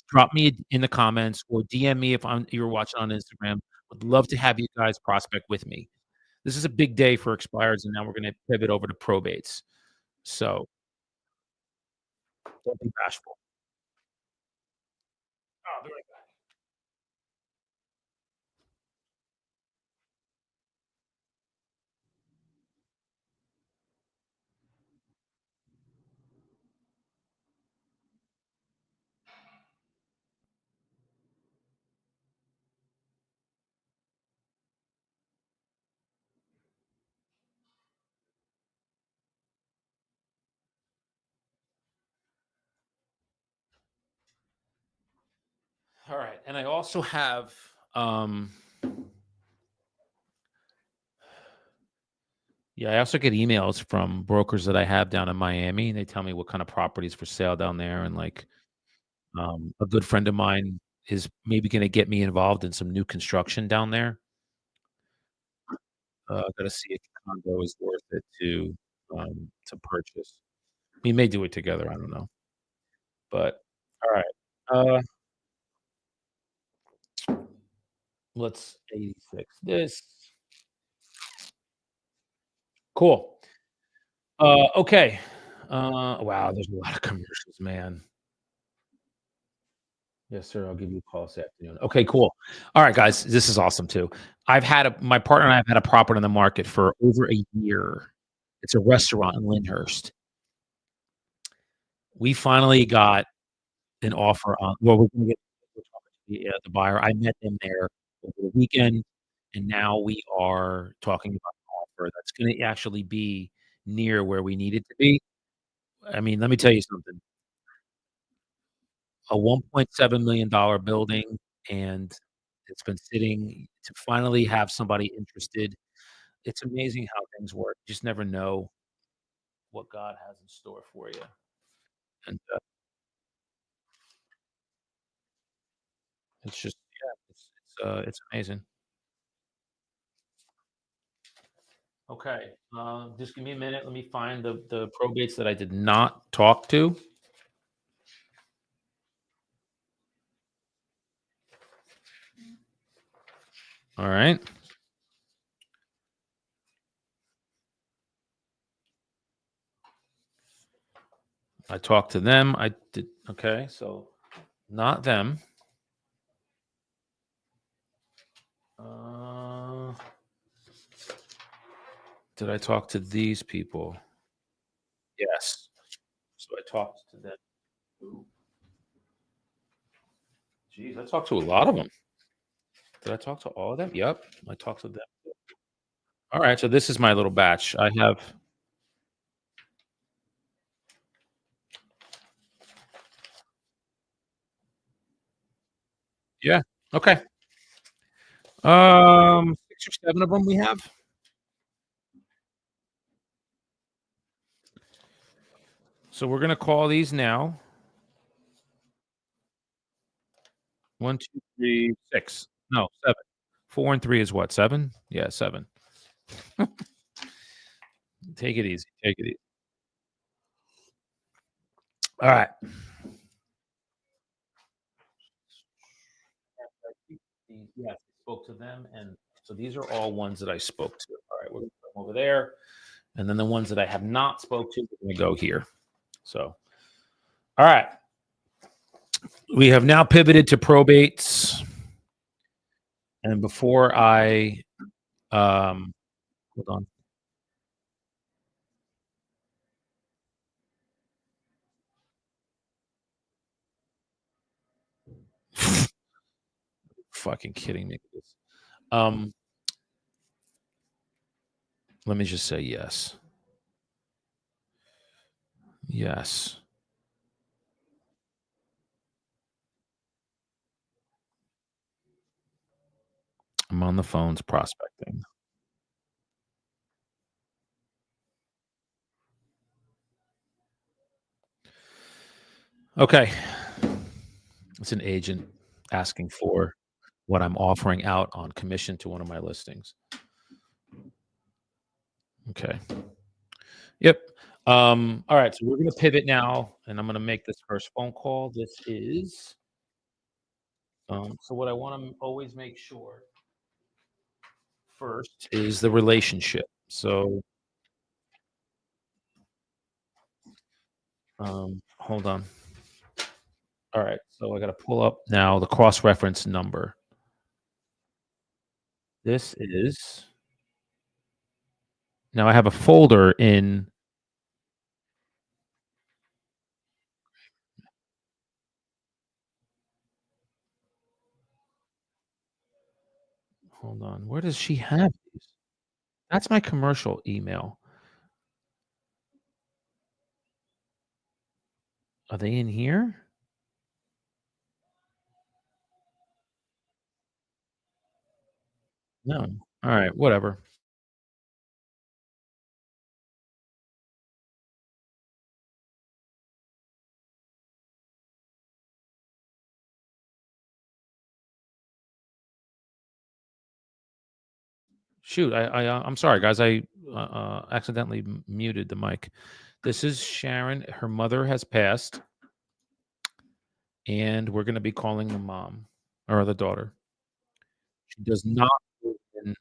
drop me in the comments or DM me if you're watching on Instagram. Would love to have you guys prospect with me. This is a big day for expireds, and now we're gonna pivot over to probates. So, don't be bashful. I'll be right back. Alright, and I also have, um yeah, I also get emails from brokers that I have down in Miami, and they tell me what kind of properties for sale down there, and, like, a good friend of mine is maybe gonna get me involved in some new construction down there. Gotta see if the condo is worth it to purchase. We may do it together, I don't know, but alright, uh, let's 86 this. Cool. Okay. Wow, there's a lot of commercials, man. Yes, sir. I'll give you a call this afternoon. Okay, cool. All right, guys, this is awesome too. My partner and I have had a property on the market for over a year. It's a restaurant in Lyndhurst. We finally got an offer on. Well, we're talking to the buyer. I met them there over the weekend, and now we are talking about an offer that's going to actually be near where we need it to be. I mean, let me tell you something. A $1.7 million building, and it's been sitting to finally have somebody interested. It's amazing how things work. You just never know what God has in store for you, and, it's just yeah, it's amazing. Okay, just give me a minute. Let me find the probates that I did not talk to. Alright. I talked to them. I did okay, so not them. Uh, did I talk to these people? Yes. So I talked to them. Ooh, geez, I talked to a lot of them. Did I talk to all of them? Yep, I talked to them. Alright, so this is my little batch. I have yeah, okay. 6 or 7 of them we have. So we're gonna call these now. 1, 2, 3, 6. No, 7. 4 and 3 is what, 7? Yeah, 7. Take it easy, take it easy. Alright. Yes, I spoke to them, and so these are all ones that I spoke to. Alright, we're gonna put them over there, and then the ones that I have not spoke to, are going to go here. So, all right, we have now pivoted to probates, and before I hold on. Fucking kidding me. Um, let me just say yes. Yes. I'm on the phones prospecting. Okay. It's an agent asking for what I'm offering out on commission to one of my listings. Okay. Yep. All right. So we're going to pivot now, and I'm going to make this first phone call. This is, so what I want to always make sure first is the relationship. So, hold on. All right. So I got to pull up now the cross reference number. This is, now I have a folder in, hold on. Where does she have these? That's my commercial email. Are they in here? No. All right. Whatever. Shoot. I'm sorry, guys. I accidentally muted the mic. This is Sharon. Her mother has passed, and we're going to be calling the mom or the daughter. She does not live in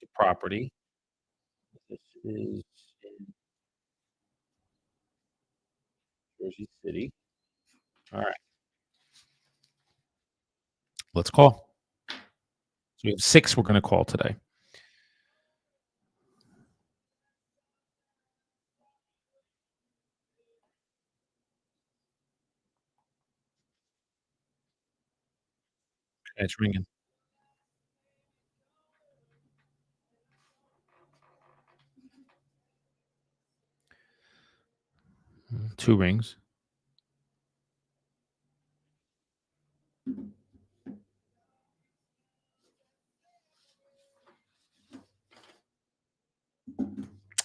the property. This is in Jersey City. All right. Let's call. So we have 6 we're going to call today. Okay, it's ringing. 2 rings.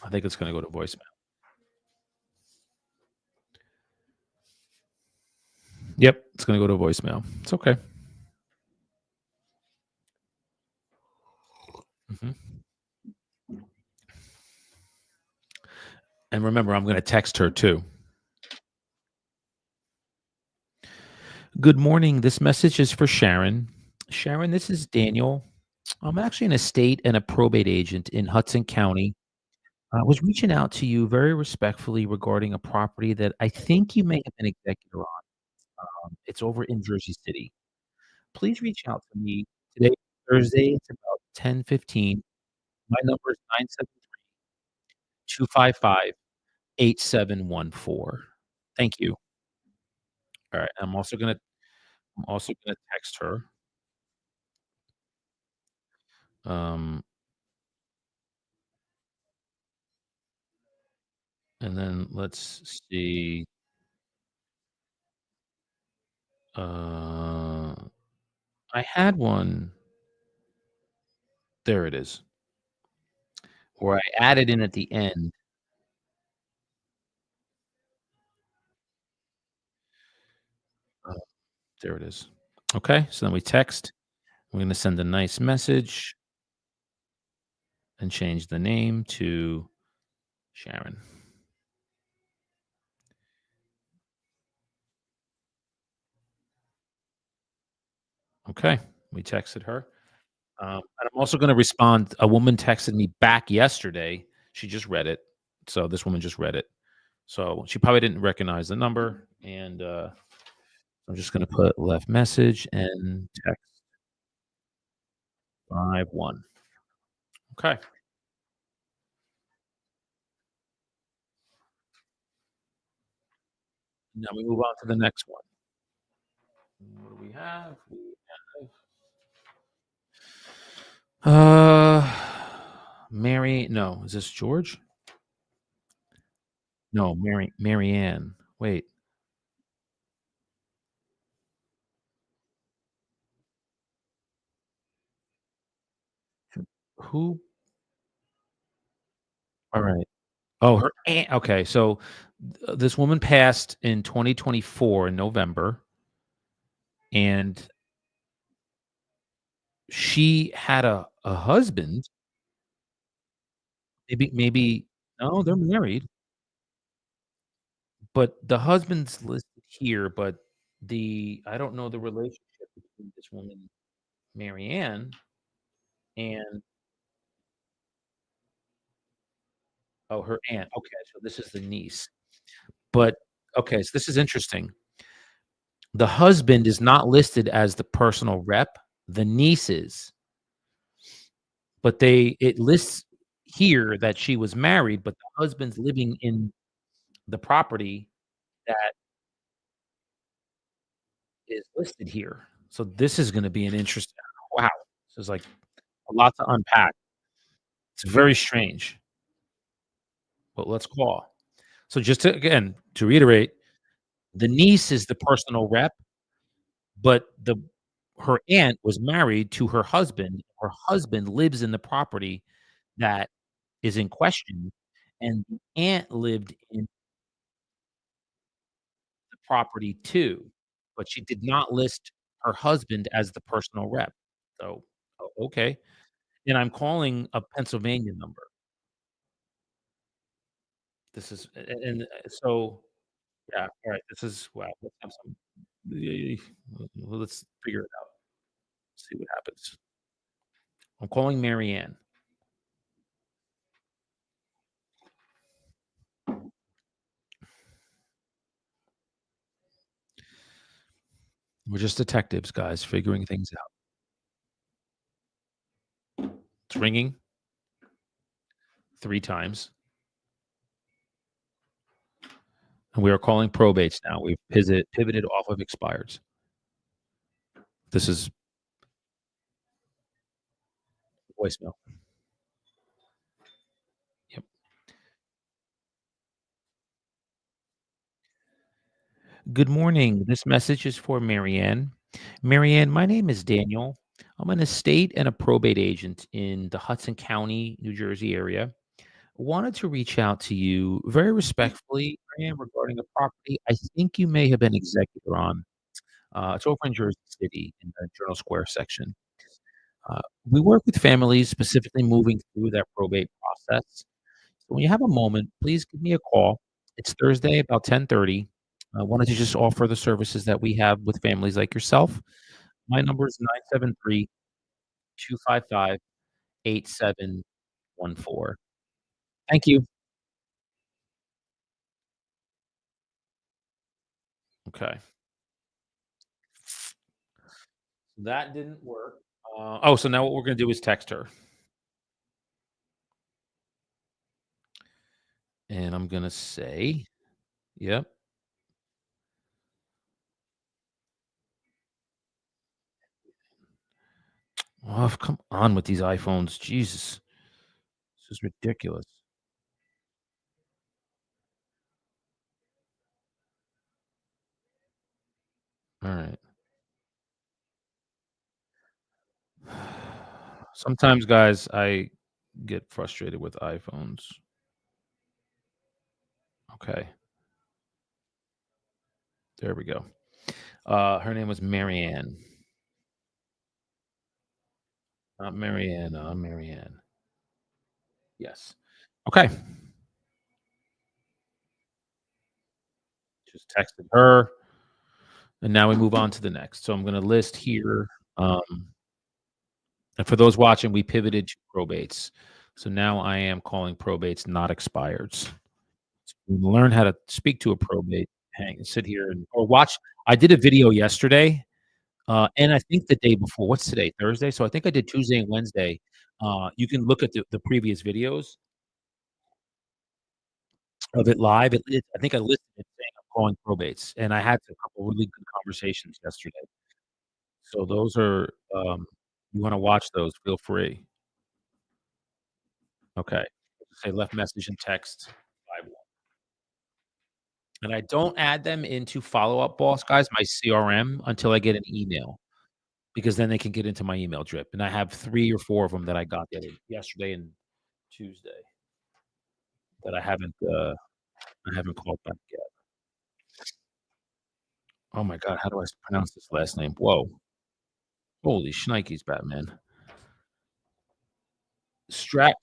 I think it's going to go to voicemail. Yep, it's going to go to voicemail. It's okay. Mhm. And remember, I'm going to text her too. Good morning. This message is for Sharon. Sharon, this is Daniel. I'm actually an estate and a probate agent in Hudson County. I was reaching out to you very respectfully regarding a property that I think you may have been executor on. It's over in Jersey City. Please reach out to me today, Thursday. It's about 10:15. My number is 973-255-8714. Thank you. All right. I'm also gonna text her. Um, and then let's see. Uh, I had one. There it is. Where I added in at the end. Uh, there it is. Okay. So then we text. We're gonna send a nice message and change the name to Sharon. Okay. We texted her. And I'm also gonna respond. A woman texted me back yesterday. She just read it. So this woman just read it. So she probably didn't recognize the number, and, I'm just gonna put left message and text 51. Okay. Now we move on to the next one. What do we have? Uh, Mary no, is this George? No, Marianne. Wait, who alright. Oh, her aunt okay, so, this woman passed in 2024 in November, and she had a husband, maybe no, they're married, but the husband's listed here, but I don't know the relationship between this woman, Marianne, and oh, her aunt, okay, so this is the niece, but okay, so this is interesting. The husband is not listed as the personal rep, the niece is, but it lists here that she was married, but the husband's living in the property that is listed here. So this is gonna be an interesting wow, this is, like, a lot to unpack. It's very strange, but let's call. So just to again, to reiterate, the niece is the personal rep, but her aunt was married to her husband. Her husband lives in the property that is in question, and the aunt lived in the property too, but she did not list her husband as the personal rep. So, okay, and I'm calling a Pennsylvania number. This is so yeah, alright, this is wow, let's have some let's figure it out, see what happens. I'm calling Marianne. We're just detectives, guys, figuring things out. It's ringing 3 times, and we are calling probates now. We've pivoted off of expireds. This is voicemail. Yep. Good morning. This message is for Marianne. Marianne, my name is Daniel. I'm an estate and a probate agent in the Hudson County, New Jersey area. Wanted to reach out to you very respectfully, Marianne, regarding a property I think you may have been executor on. It's over in Jersey City in the Journal Square section. We work with families specifically moving through that probate process. So when you have a moment, please give me a call. It's Thursday about 10:30. I wanted to just offer the services that we have with families like yourself. My number is 973-255-8714. Thank you. Okay. That didn't work. So now what we're gonna do is text her, and I'm gonna say yep. Oh, come on with these iPhones. Jesus. This is ridiculous. Alright. Sometimes, guys, I get frustrated with iPhones. Okay, there we go. Her name was Marianne, not Mariana, Marianne. Yes. Okay, just texted her, and now we move on to the next. So I'm gonna list here, and for those watching, we pivoted to probates. So now I am calling probates not expireds. Learn how to speak to a probate, hang sit here and or watch. I did a video yesterday, and I think the day before. What's today? Thursday? So I think I did Tuesday and Wednesday. You can look at the previous videos of it live. I think I listed it saying I'm calling probates, and I had a couple really good conversations yesterday. So those are, you wanna watch those, feel free. Okay. Say left message and text 5 and I don't add them into Follow Up Boss, guys, my CRM, until I get an email, because then they can get into my email drip, and I have 3 or 4 of them that I got yesterday and Tuesday that I haven't called back yet. Oh my god, how do I pronounce this last name? Whoa. Holy shnikes, Batman. Strack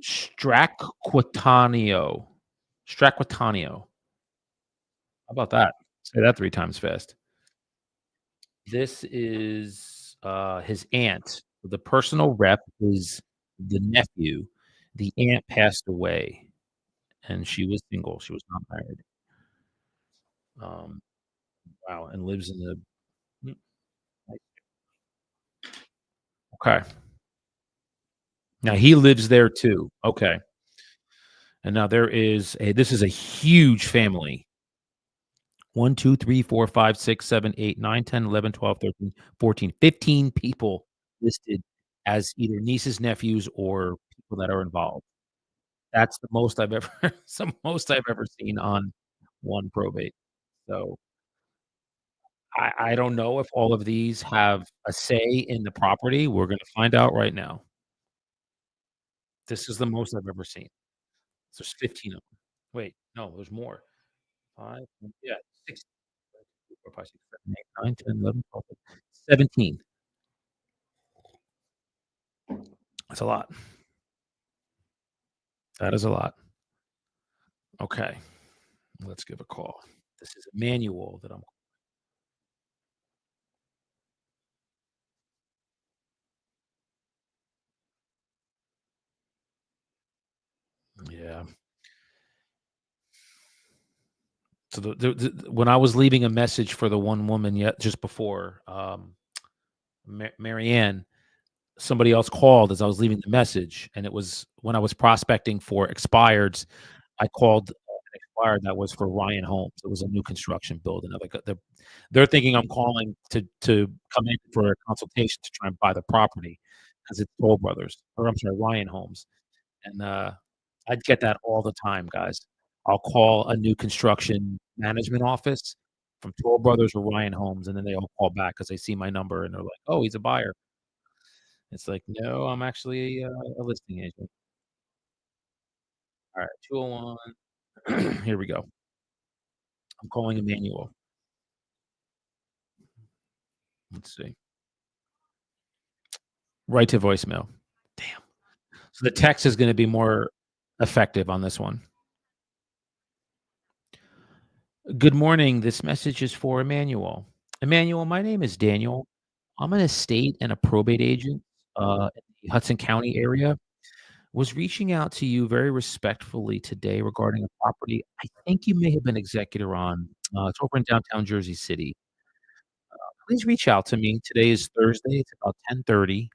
Straquatanio. Straquatanio. How about that? Say that 3 times fast. This is, his aunt. The personal rep is the nephew. The aunt passed away, and she was single, she was not married. Um, wow, and lives in the mm, okay. Now he lives there too. Okay. And now this is a huge family. 1, 2, 3, 4, 5, 6, 7, 8, 9, 10, 11, 12, 13, 14, 15 people listed as either nieces, nephews, or people that are involved. That's the most I've ever it's the most I've ever seen on one probate. So, I don't know if all of these have a say in the property. We're gonna find out right now. This is the most I've ever seen. So there's 15 of them. Wait, no, there's more. 5, yeah, 6, 4, 5, 6, 7, 8, 9, 10, 11, 12, 17. That's a lot. That is a lot. Okay, let's give a call. This is a manual that I'm yeah. So when I was leaving a message for the one woman yet just before, Marianne, somebody else called as I was leaving the message, and it was when I was prospecting for expireds. I called an expired that was for Ryan Homes. It was a new construction building. Like they're thinking I'm calling to come in for a consultation to try and buy the property because it's Toll Brothers, or I'm sorry, Ryan Homes. And, I'd get that all the time, guys. I'll call a new construction management office from Toll Brothers or Ryan Homes, and then they all call back because they see my number and they're like, "Oh, he's a buyer." It's like, "No, I'm actually, a listing agent." Alright, 201. Here we go. I'm calling Emmanuel. Let's see. Right to voicemail. Damn. So the text is gonna be more effective on this one. Good morning. This message is for Emmanuel. Emmanuel, my name is Daniel. I'm an estate and a probate agent in the Hudson County area. Was reaching out to you very respectfully today regarding a property I think you may have been executor on. It's over in downtown Jersey City. Please reach out to me. Today is Thursday. It's about 10:30.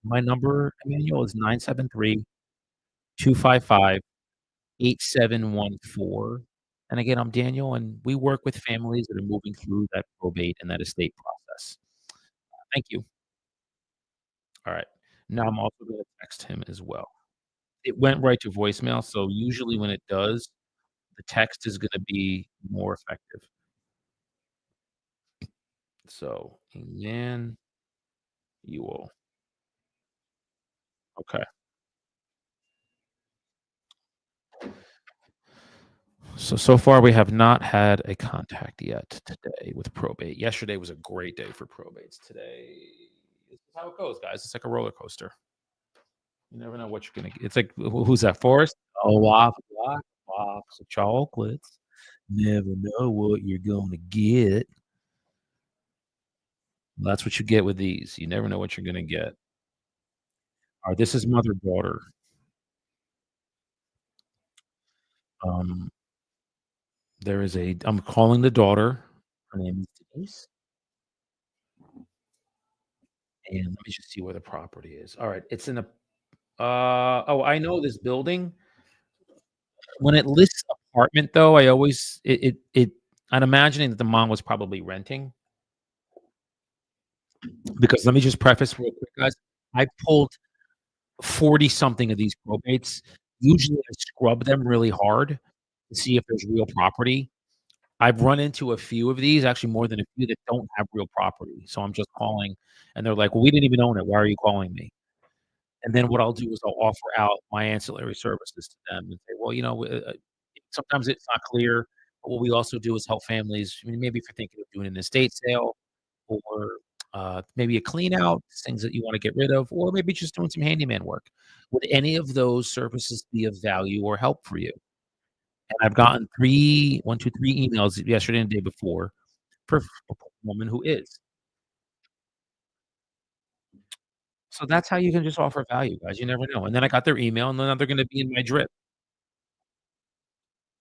My number, Emmanuel, is 973-255-8714. And again, I'm Daniel, and we work with families that are moving through that probate and that estate process. Thank you. All right. Now I'm also gonna text him as well. It went right to voicemail, so usually when it does, the text is gonna be more effective. So, Emmanuel. Okay. So far we have not had a contact yet today with probate. Yesterday was a great day for probates. Today, this is how it goes, guys. It's like a roller coaster. You never know what you're gonna get. It's like who's that? Forrest? A lot black box of chocolates. Never know what you're gonna get. That's what you get with these. You never know what you're gonna get. Alright, this is mother daughter. Um, I'm calling the daughter. Her name is Denise, and let me just see where the property is. All right, it's in a oh, I know this building. When it lists apartment though, I always I'm imagining that the mom was probably renting, because let me just preface real quick, guys. I pulled 40 something of these probates. Usually, I scrub them really hard to see if there's real property. I've run into a few of these, actually more than a few, that don't have real property, so I'm just calling, and they're like, "Well, we didn't even own it. Why are you calling me?" And then what I'll do is I'll offer out my ancillary services to them and say, "Well, sometimes it's not clear, but what we also do is help families. I mean, maybe if you're thinking of doing an estate sale or, maybe a clean out, things that you wanna get rid of, or maybe just doing some handyman work. Would any of those services be of value or help for you?" And I've gotten 3 emails yesterday and the day before for a woman who is. So that's how you can just offer value, guys. You never know. And then I got their email, and then they're gonna be in my drip.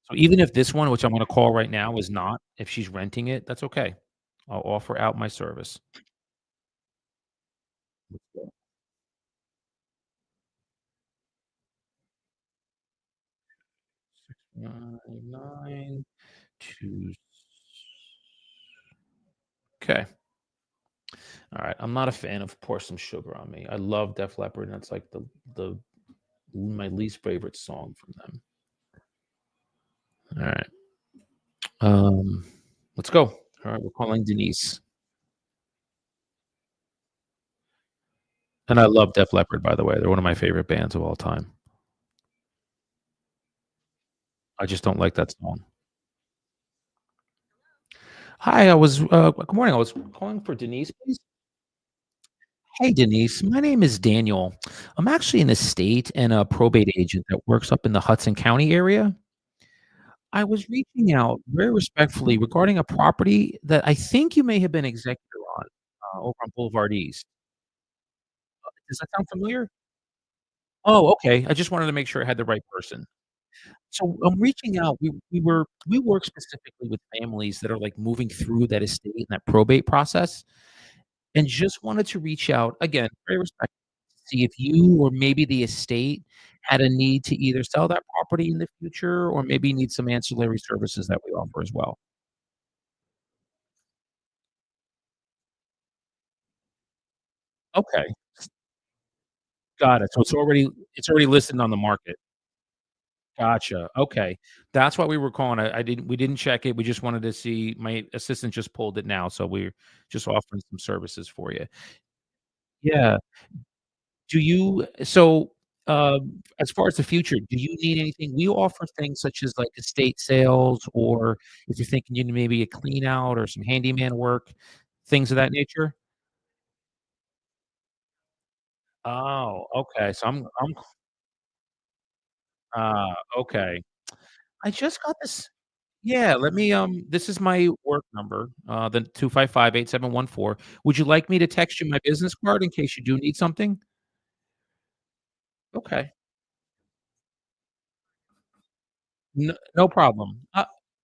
So even if this one, which I'm gonna call right now, is not, if she's renting it, that's okay. I'll offer out my service. Let's go. 659 2 okay. Alright, I'm not a fan of "Pour Some Sugar on Me." I love Def Leppard, and that's like the my least favorite song from them. Alright, um, let's go. Alright, we're calling Denise, and I love Def Leppard, by the way. They're one of my favorite bands of all time. I just don't like that song. Hi, good morning. I was calling for Denise, please. Hey, Denise. My name is Daniel. I'm actually an estate and a probate agent that works up in the Hudson County area. I was reaching out very respectfully regarding a property that I think you may have been executor on, over on Boulevard East. Does that sound familiar? Oh, okay. I just wanted to make sure I had the right person. So I'm reaching out. We work specifically with families that are like moving through that estate and that probate process, and just wanted to reach out again, very respectful, to see if you or maybe the estate had a need to either sell that property in the future or maybe need some ancillary services that we offer as well. Okay, got it. So it's already listed on the market. Gotcha, okay. That's why we were calling. We didn't check it. We just wanted to see. My assistant just pulled it now, so we're just offering some services for you. Yeah. Do you as far as the future, do you need anything? We offer things such as, like, estate sales, or if you're thinking you need maybe a clean out or some handyman work, things of that nature? Oh, okay. So okay. I just got this. Yeah, let me, this is my work number, the 255-8714. Would you like me to text you my business card in case you do need something? Okay. No problem.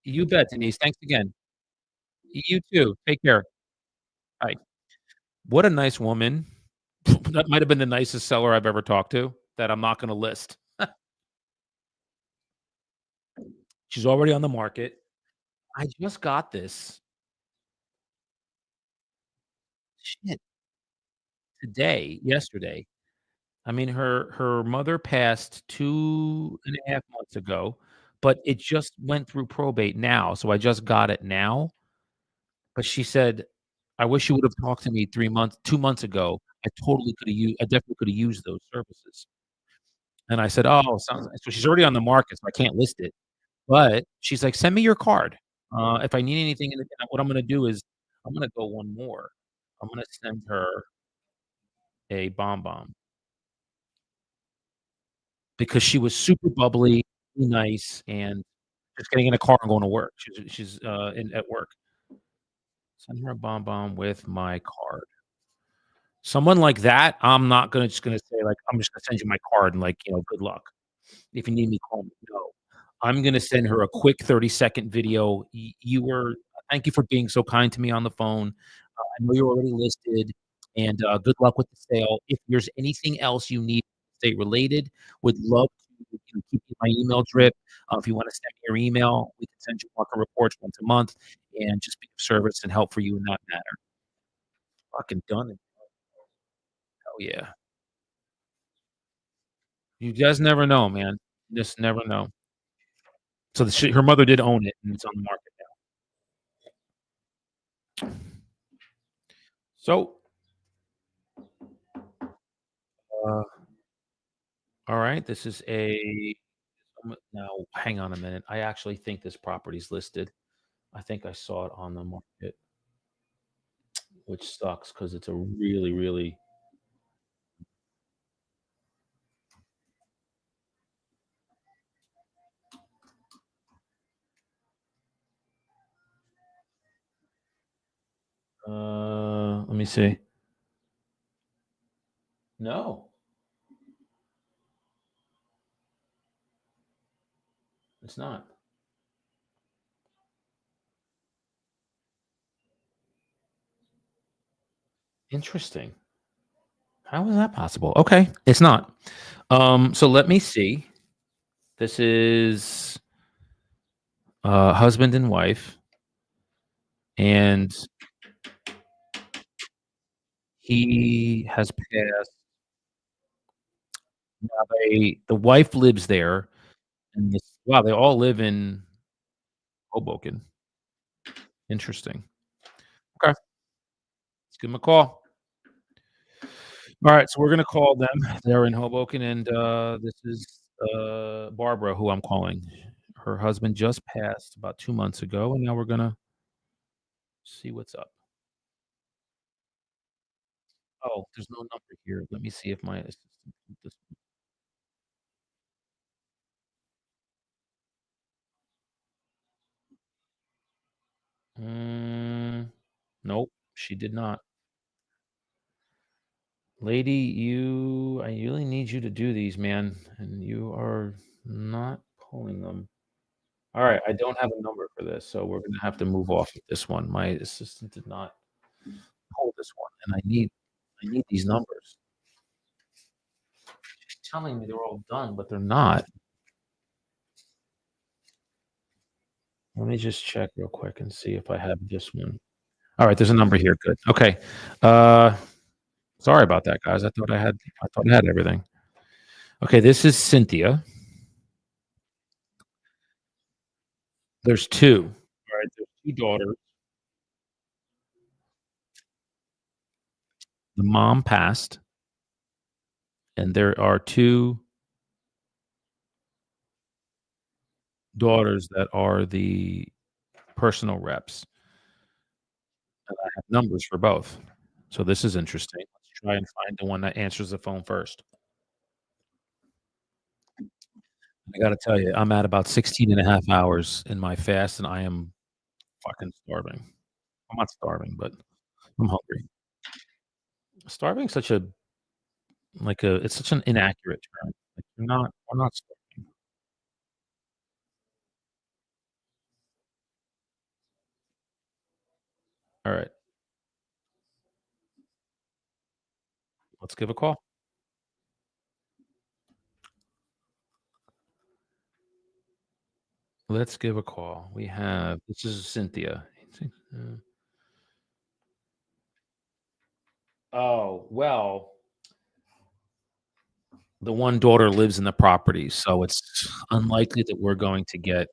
You bet, Denise. Thanks again. You too. Take care. Bye. What a nice woman. That might have been the nicest seller I've ever talked to that I'm not gonna list. She's already on the market. I just got this shit yesterday. I mean, her mother passed 2.5 months ago, but it just went through probate now, so I just got it now, but she said, "I wish you would have talked to me 2 months ago. I definitely coulda used those services." And I said, "Oh, sounds," so she's already on the market, so I can't list it. But she's like, "Send me your card. If I need anything," and what I'm gonna do is I'm gonna go one more. I'm gonna send her a BonBon because she was super bubbly, really nice, and just getting in a car and going to work. She's in at work. Send her a BonBon with my card. Someone like that, I'm not gonna just gonna say, like, "I'm just gonna send you my card and, like, good luck. If you need me, call me." No. I'm gonna send her a quick 30-second video. You were thank you for being so kind to me on the phone. I know you're already listed, and, good luck with the sale. If there's anything else you need estate related, would love to, keep you my email drip. If you wanna send me your email, we can send you market reports once a month and just be of service and help for you in that manner. Fucking done it. Oh, yeah. You just never know, man. Just never know. So the her mother did own it, and it's on the market now. So, uh, alright, this is a now hang on a minute. I actually think this property's listed. I think I saw it on the market, which sucks because it's a really, really let me see. No, it's not. Interesting. How is that possible? Okay, it's not. So let me see. This is, husband and wife, and he has passed. Now the wife lives there, and this wow, they all live in Hoboken. Interesting. Okay, let's give 'em a call. Alright, so we're gonna call them. They're in Hoboken, and, this is, Barbara who I'm calling. Her husband just passed about 2 months ago, and now we're gonna see what's up. Oh, there's no number here. Let me see if my assistant put this. Mm, nope, she did not. Lady, I really need you to do these, man, and you are not pulling them. Alright, I don't have a number for this, so we're gonna have to move off of this one. My assistant did not pull this one, and I need these numbers. She's telling me they're all done, but they're not. Let me just check real quick and see if I have this one. Alright, there's a number here, good. Okay. Uh, sorry about that, guys. I thought I had everything. Okay, this is Cynthia. There's 2. Alright, there's 2 daughters. The mom passed, and there are 2 daughters that are the personal reps, and I have numbers for both. So this is interesting. Let's try and find the one that answers the phone first. I gotta tell you, I'm at about 16 and a half hours in my fast, and I am fucking starving. I'm not starving, but I'm hungry. Starving's such a it's such an inaccurate term. Like, we're not starving. Alright, let's give a call. Let's give a call. This is Cynthia. Uh, oh, well, the one daughter lives in the property, so it's unlikely that we're going to get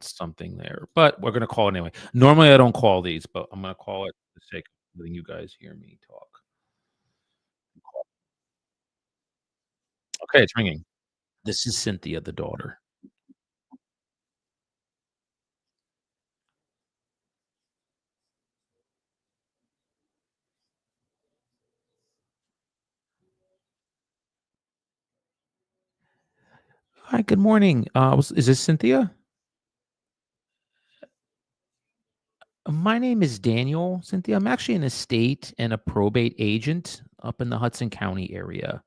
something there, but we're gonna call it anyway. Normally, I don't call these, but I'm gonna call it for the sake of letting you guys hear me talk. Okay, it's ringing. This is Cynthia, the daughter. Hi, good morning. Is this Cynthia? My name is Daniel, Cynthia. I'm actually an estate and a probate agent up in the Hudson County area.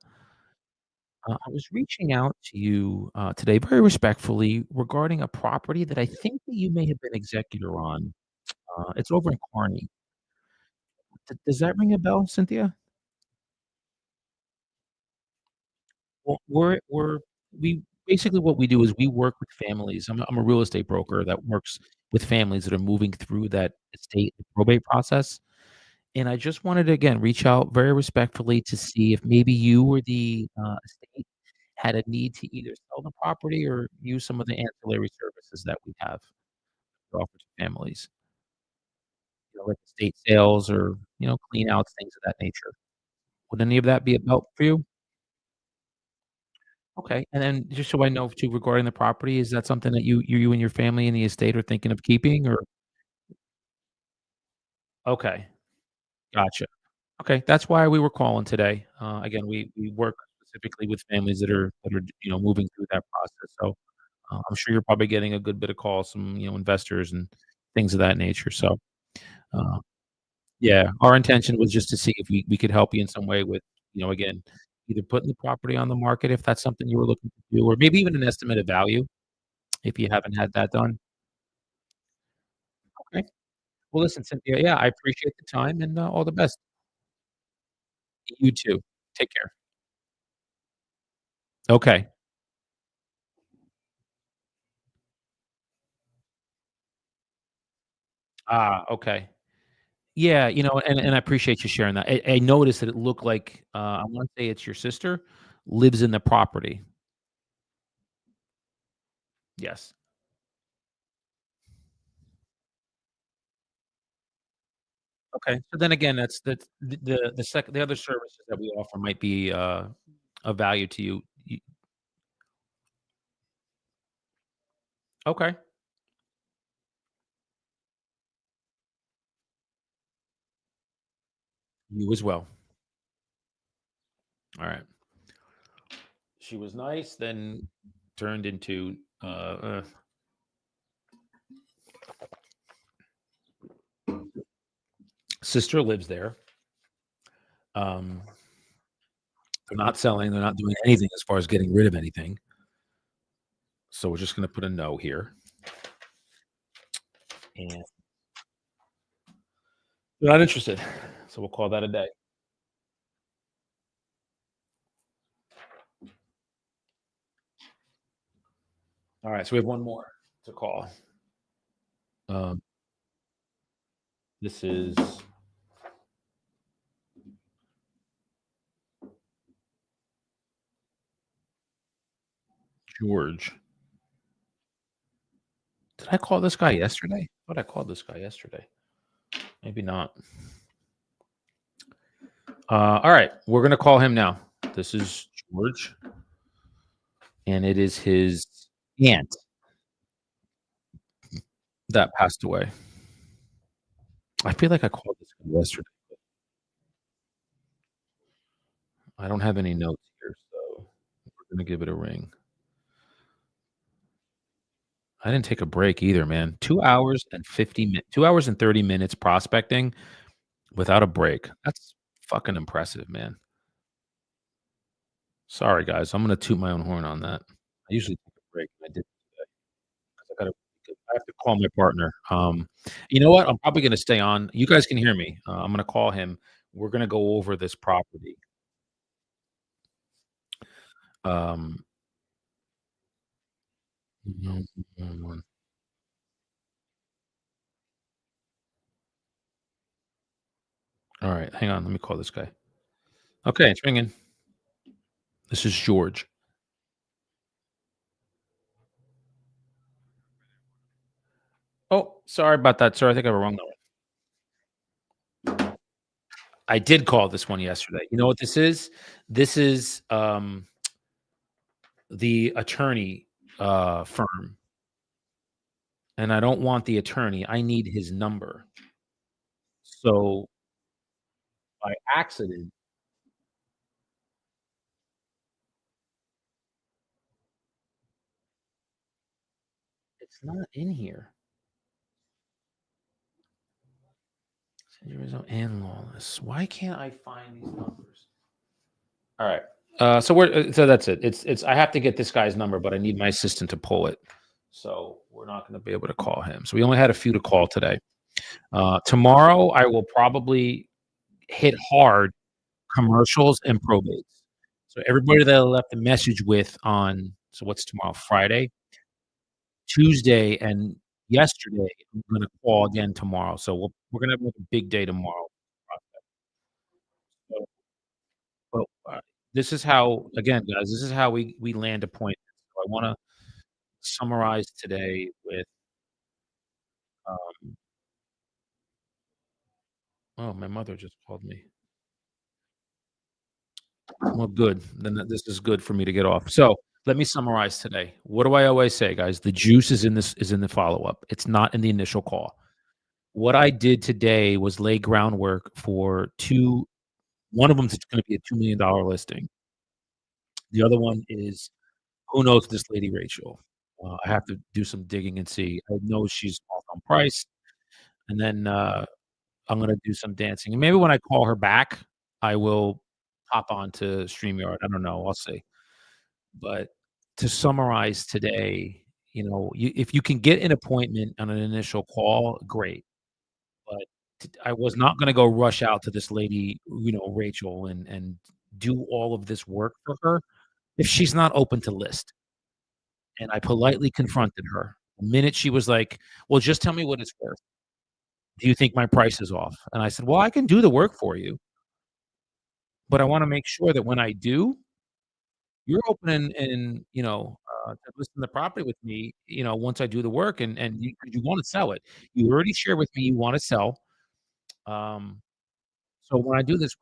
I was reaching out to you today very respectfully regarding a property that I think that you may have been executor on. It's over in Kearney. Does that ring a bell, Cynthia? Well, we basically what we do is we work with families. I'm a real estate broker that works with families that are moving through that estate probate process. And I just wanted to again reach out very respectfully to see if maybe you or the estate had a need to either sell the property or use some of the ancillary services that we have to offer to families, like estate sales or, clean outs, things of that nature. Would any of that be about for you? Okay, and then just so I know too regarding the property, is that something that you and your family and the estate are thinking of keeping or okay, gotcha. Okay, that's why we were calling today. Again, we work specifically with families that are, moving through that process, so, I'm sure you're probably getting a good bit of calls from, investors and things of that nature, so, uh, yeah, our intention was just to see if we could help you in some way with, again, either putting the property on the market if that's something you were looking to do, or maybe even an estimated value if you haven't had that done. Okay. Well, listen, Cynthia, yeah, I appreciate the time and, all the best. You too. Take care. Okay. Ah, okay. Yeah, and I appreciate you sharing that. I noticed that it looked like, I wanna say it's your sister lives in the property. Yes. Okay. So then again, that's the other services that we offer might be, of value to you. Okay. You as well. Alright. She was nice, then turned into, sister lives there. Um, they're not selling, they're not doing anything as far as getting rid of anything. So we're just gonna put a no here, and they're not interested. So we'll call that a day. Alright, so we have one more to call. Um, this is George. Did I call this guy yesterday? I thought I called this guy yesterday. Maybe not. Alright, we're gonna call him now. This is George, and it is his aunt that passed away. I feel like I called this guy yesterday. I don't have any notes here, so we're gonna give it a ring. I didn't take a break either, man. 2 hours and 2 hours and 30 minutes prospecting without a break. That's fucking impressive, man. Sorry, guys. I'm gonna toot my own horn on that. I usually take a break, and I didn't today 'cause I have to call my partner. You know what? I'm probably gonna stay on. You guys can hear me. I'm gonna call him. We're gonna go over this property. Um, alright, hang on. Let me call this guy. Okay, it's ringing. This is George. Oh, sorry about that, sir. I think I have a wrong number. I did call this one yesterday. You know what this is? This is, the attorney, firm, and I don't want the attorney, I need his number. So, by accident, it's not in here. Individual and lawless. Why can't I find these numbers? Alright. so that's it. It's I have to get this guy's number, but I need my assistant to pull it. So we're not gonna be able to call him. So we only had a few to call today. Tomorrow, I will probably hit hard commercials and probates. So everybody that I left a message with on so what's tomorrow? Friday, Tuesday, and yesterday, I'm gonna call again tomorrow. So we're gonna have, like, a big day tomorrow. So, but, this is how again, guys, this is how we land appointments. So I wanna summarize today with, um oh, my mother just called me. Well, good. Then this is good for me to get off. So let me summarize today. What do I always say, guys? The juice is in the follow up. It's not in the initial call. What I did today was lay groundwork for two. One of them is going to be a $2 million listing. The other one is who knows this lady Rachel. I have to do some digging and see. I know she's off on price, and then I'm gonna do some dancing. And maybe when I call her back, I will hop on to StreamYard. I don't know. I'll see. But to summarize today, if you can get an appointment on an initial call, great. But I was not gonna go rush out to this lady, Rachel, and do all of this work for her if she's not open to list. And I politely confronted her. The minute she was like, "Well, just tell me what it's worth. Do you think my price is off?" And I said, "Well, I can do the work for you, but I wanna make sure that when I do, you're open to listen to the property with me, once I do the work and you wanna sell it. You already shared with me you wanna sell. Um, so when I do this,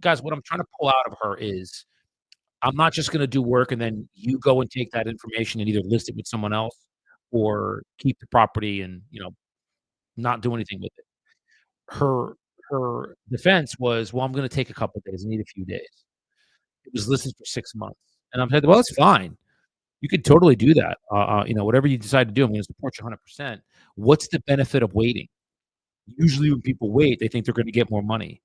guys, what I'm trying to pull out of her is I'm not just gonna do work and then you go and take that information and either list it with someone else or keep the property and, not do anything with it. Her her defense was, "Well, I'm gonna take a couple days. I need a few days." It was listed for 6 months. And I'm like, "Well, that's fine. You could totally do that. Whatever you decide to do, I'm gonna support you 100%. What's the benefit of waiting?" Usually when people wait, they think they're gonna get more money.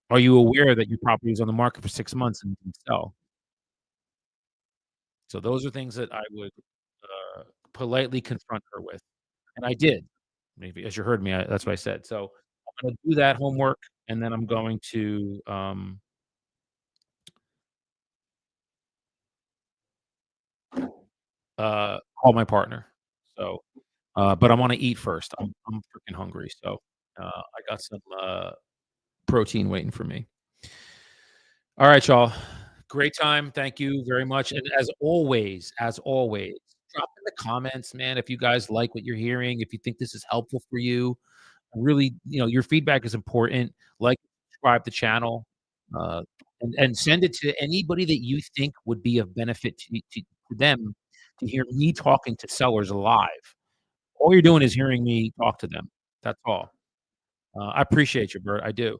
Are you aware that your property is on the market for 6 months and didn't sell? So those are things that I would, politely confront her with, and I did. Maybe as you heard me, that's what I said. So I'm gonna do that homework, and then I'm going to, call my partner. So, but I wanna eat first. I'm freaking hungry, so, I got some, protein waiting for me. Alright, y'all. Great time. Thank you very much, and as always, drop in the comments, man, if you guys like what you're hearing, if you think this is helpful for you. Really, your feedback is important. Like, subscribe the channel, uh, and send it to anybody that you think would be of benefit to them to hear me talking to sellers live. All you're doing is hearing me talk to them. That's all. I appreciate you, Bert. I do.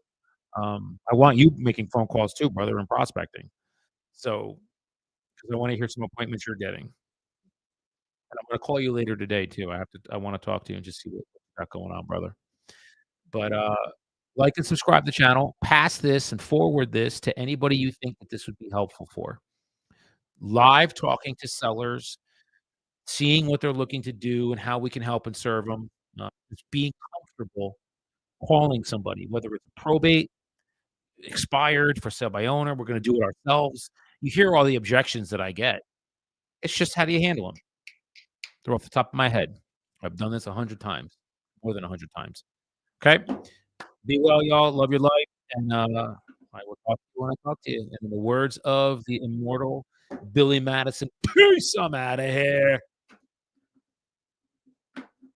I want you making phone calls too, brother, and prospecting. So, because I wanna hear some appointments you're getting. And I'm gonna call you later today too. I wanna talk to you and just see what you got going on, brother. But, like and subscribe to the channel. Pass this and forward this to anybody you think that this would be helpful for. Live talking to sellers, seeing what they're looking to do and how we can help and serve them. Just being comfortable calling somebody, whether it's probate, expired, for sale by owner, we're gonna do it ourselves. You hear all the objections that I get. It's just how do you handle them? 'Em? They're off the top of my head. I've done this 100 times, more than 100 times. Okay? Be well, y'all. Love your life, and, I will talk to you when I talk to you. And in the words of the immortal Billy Madison, peace, I'm outta here.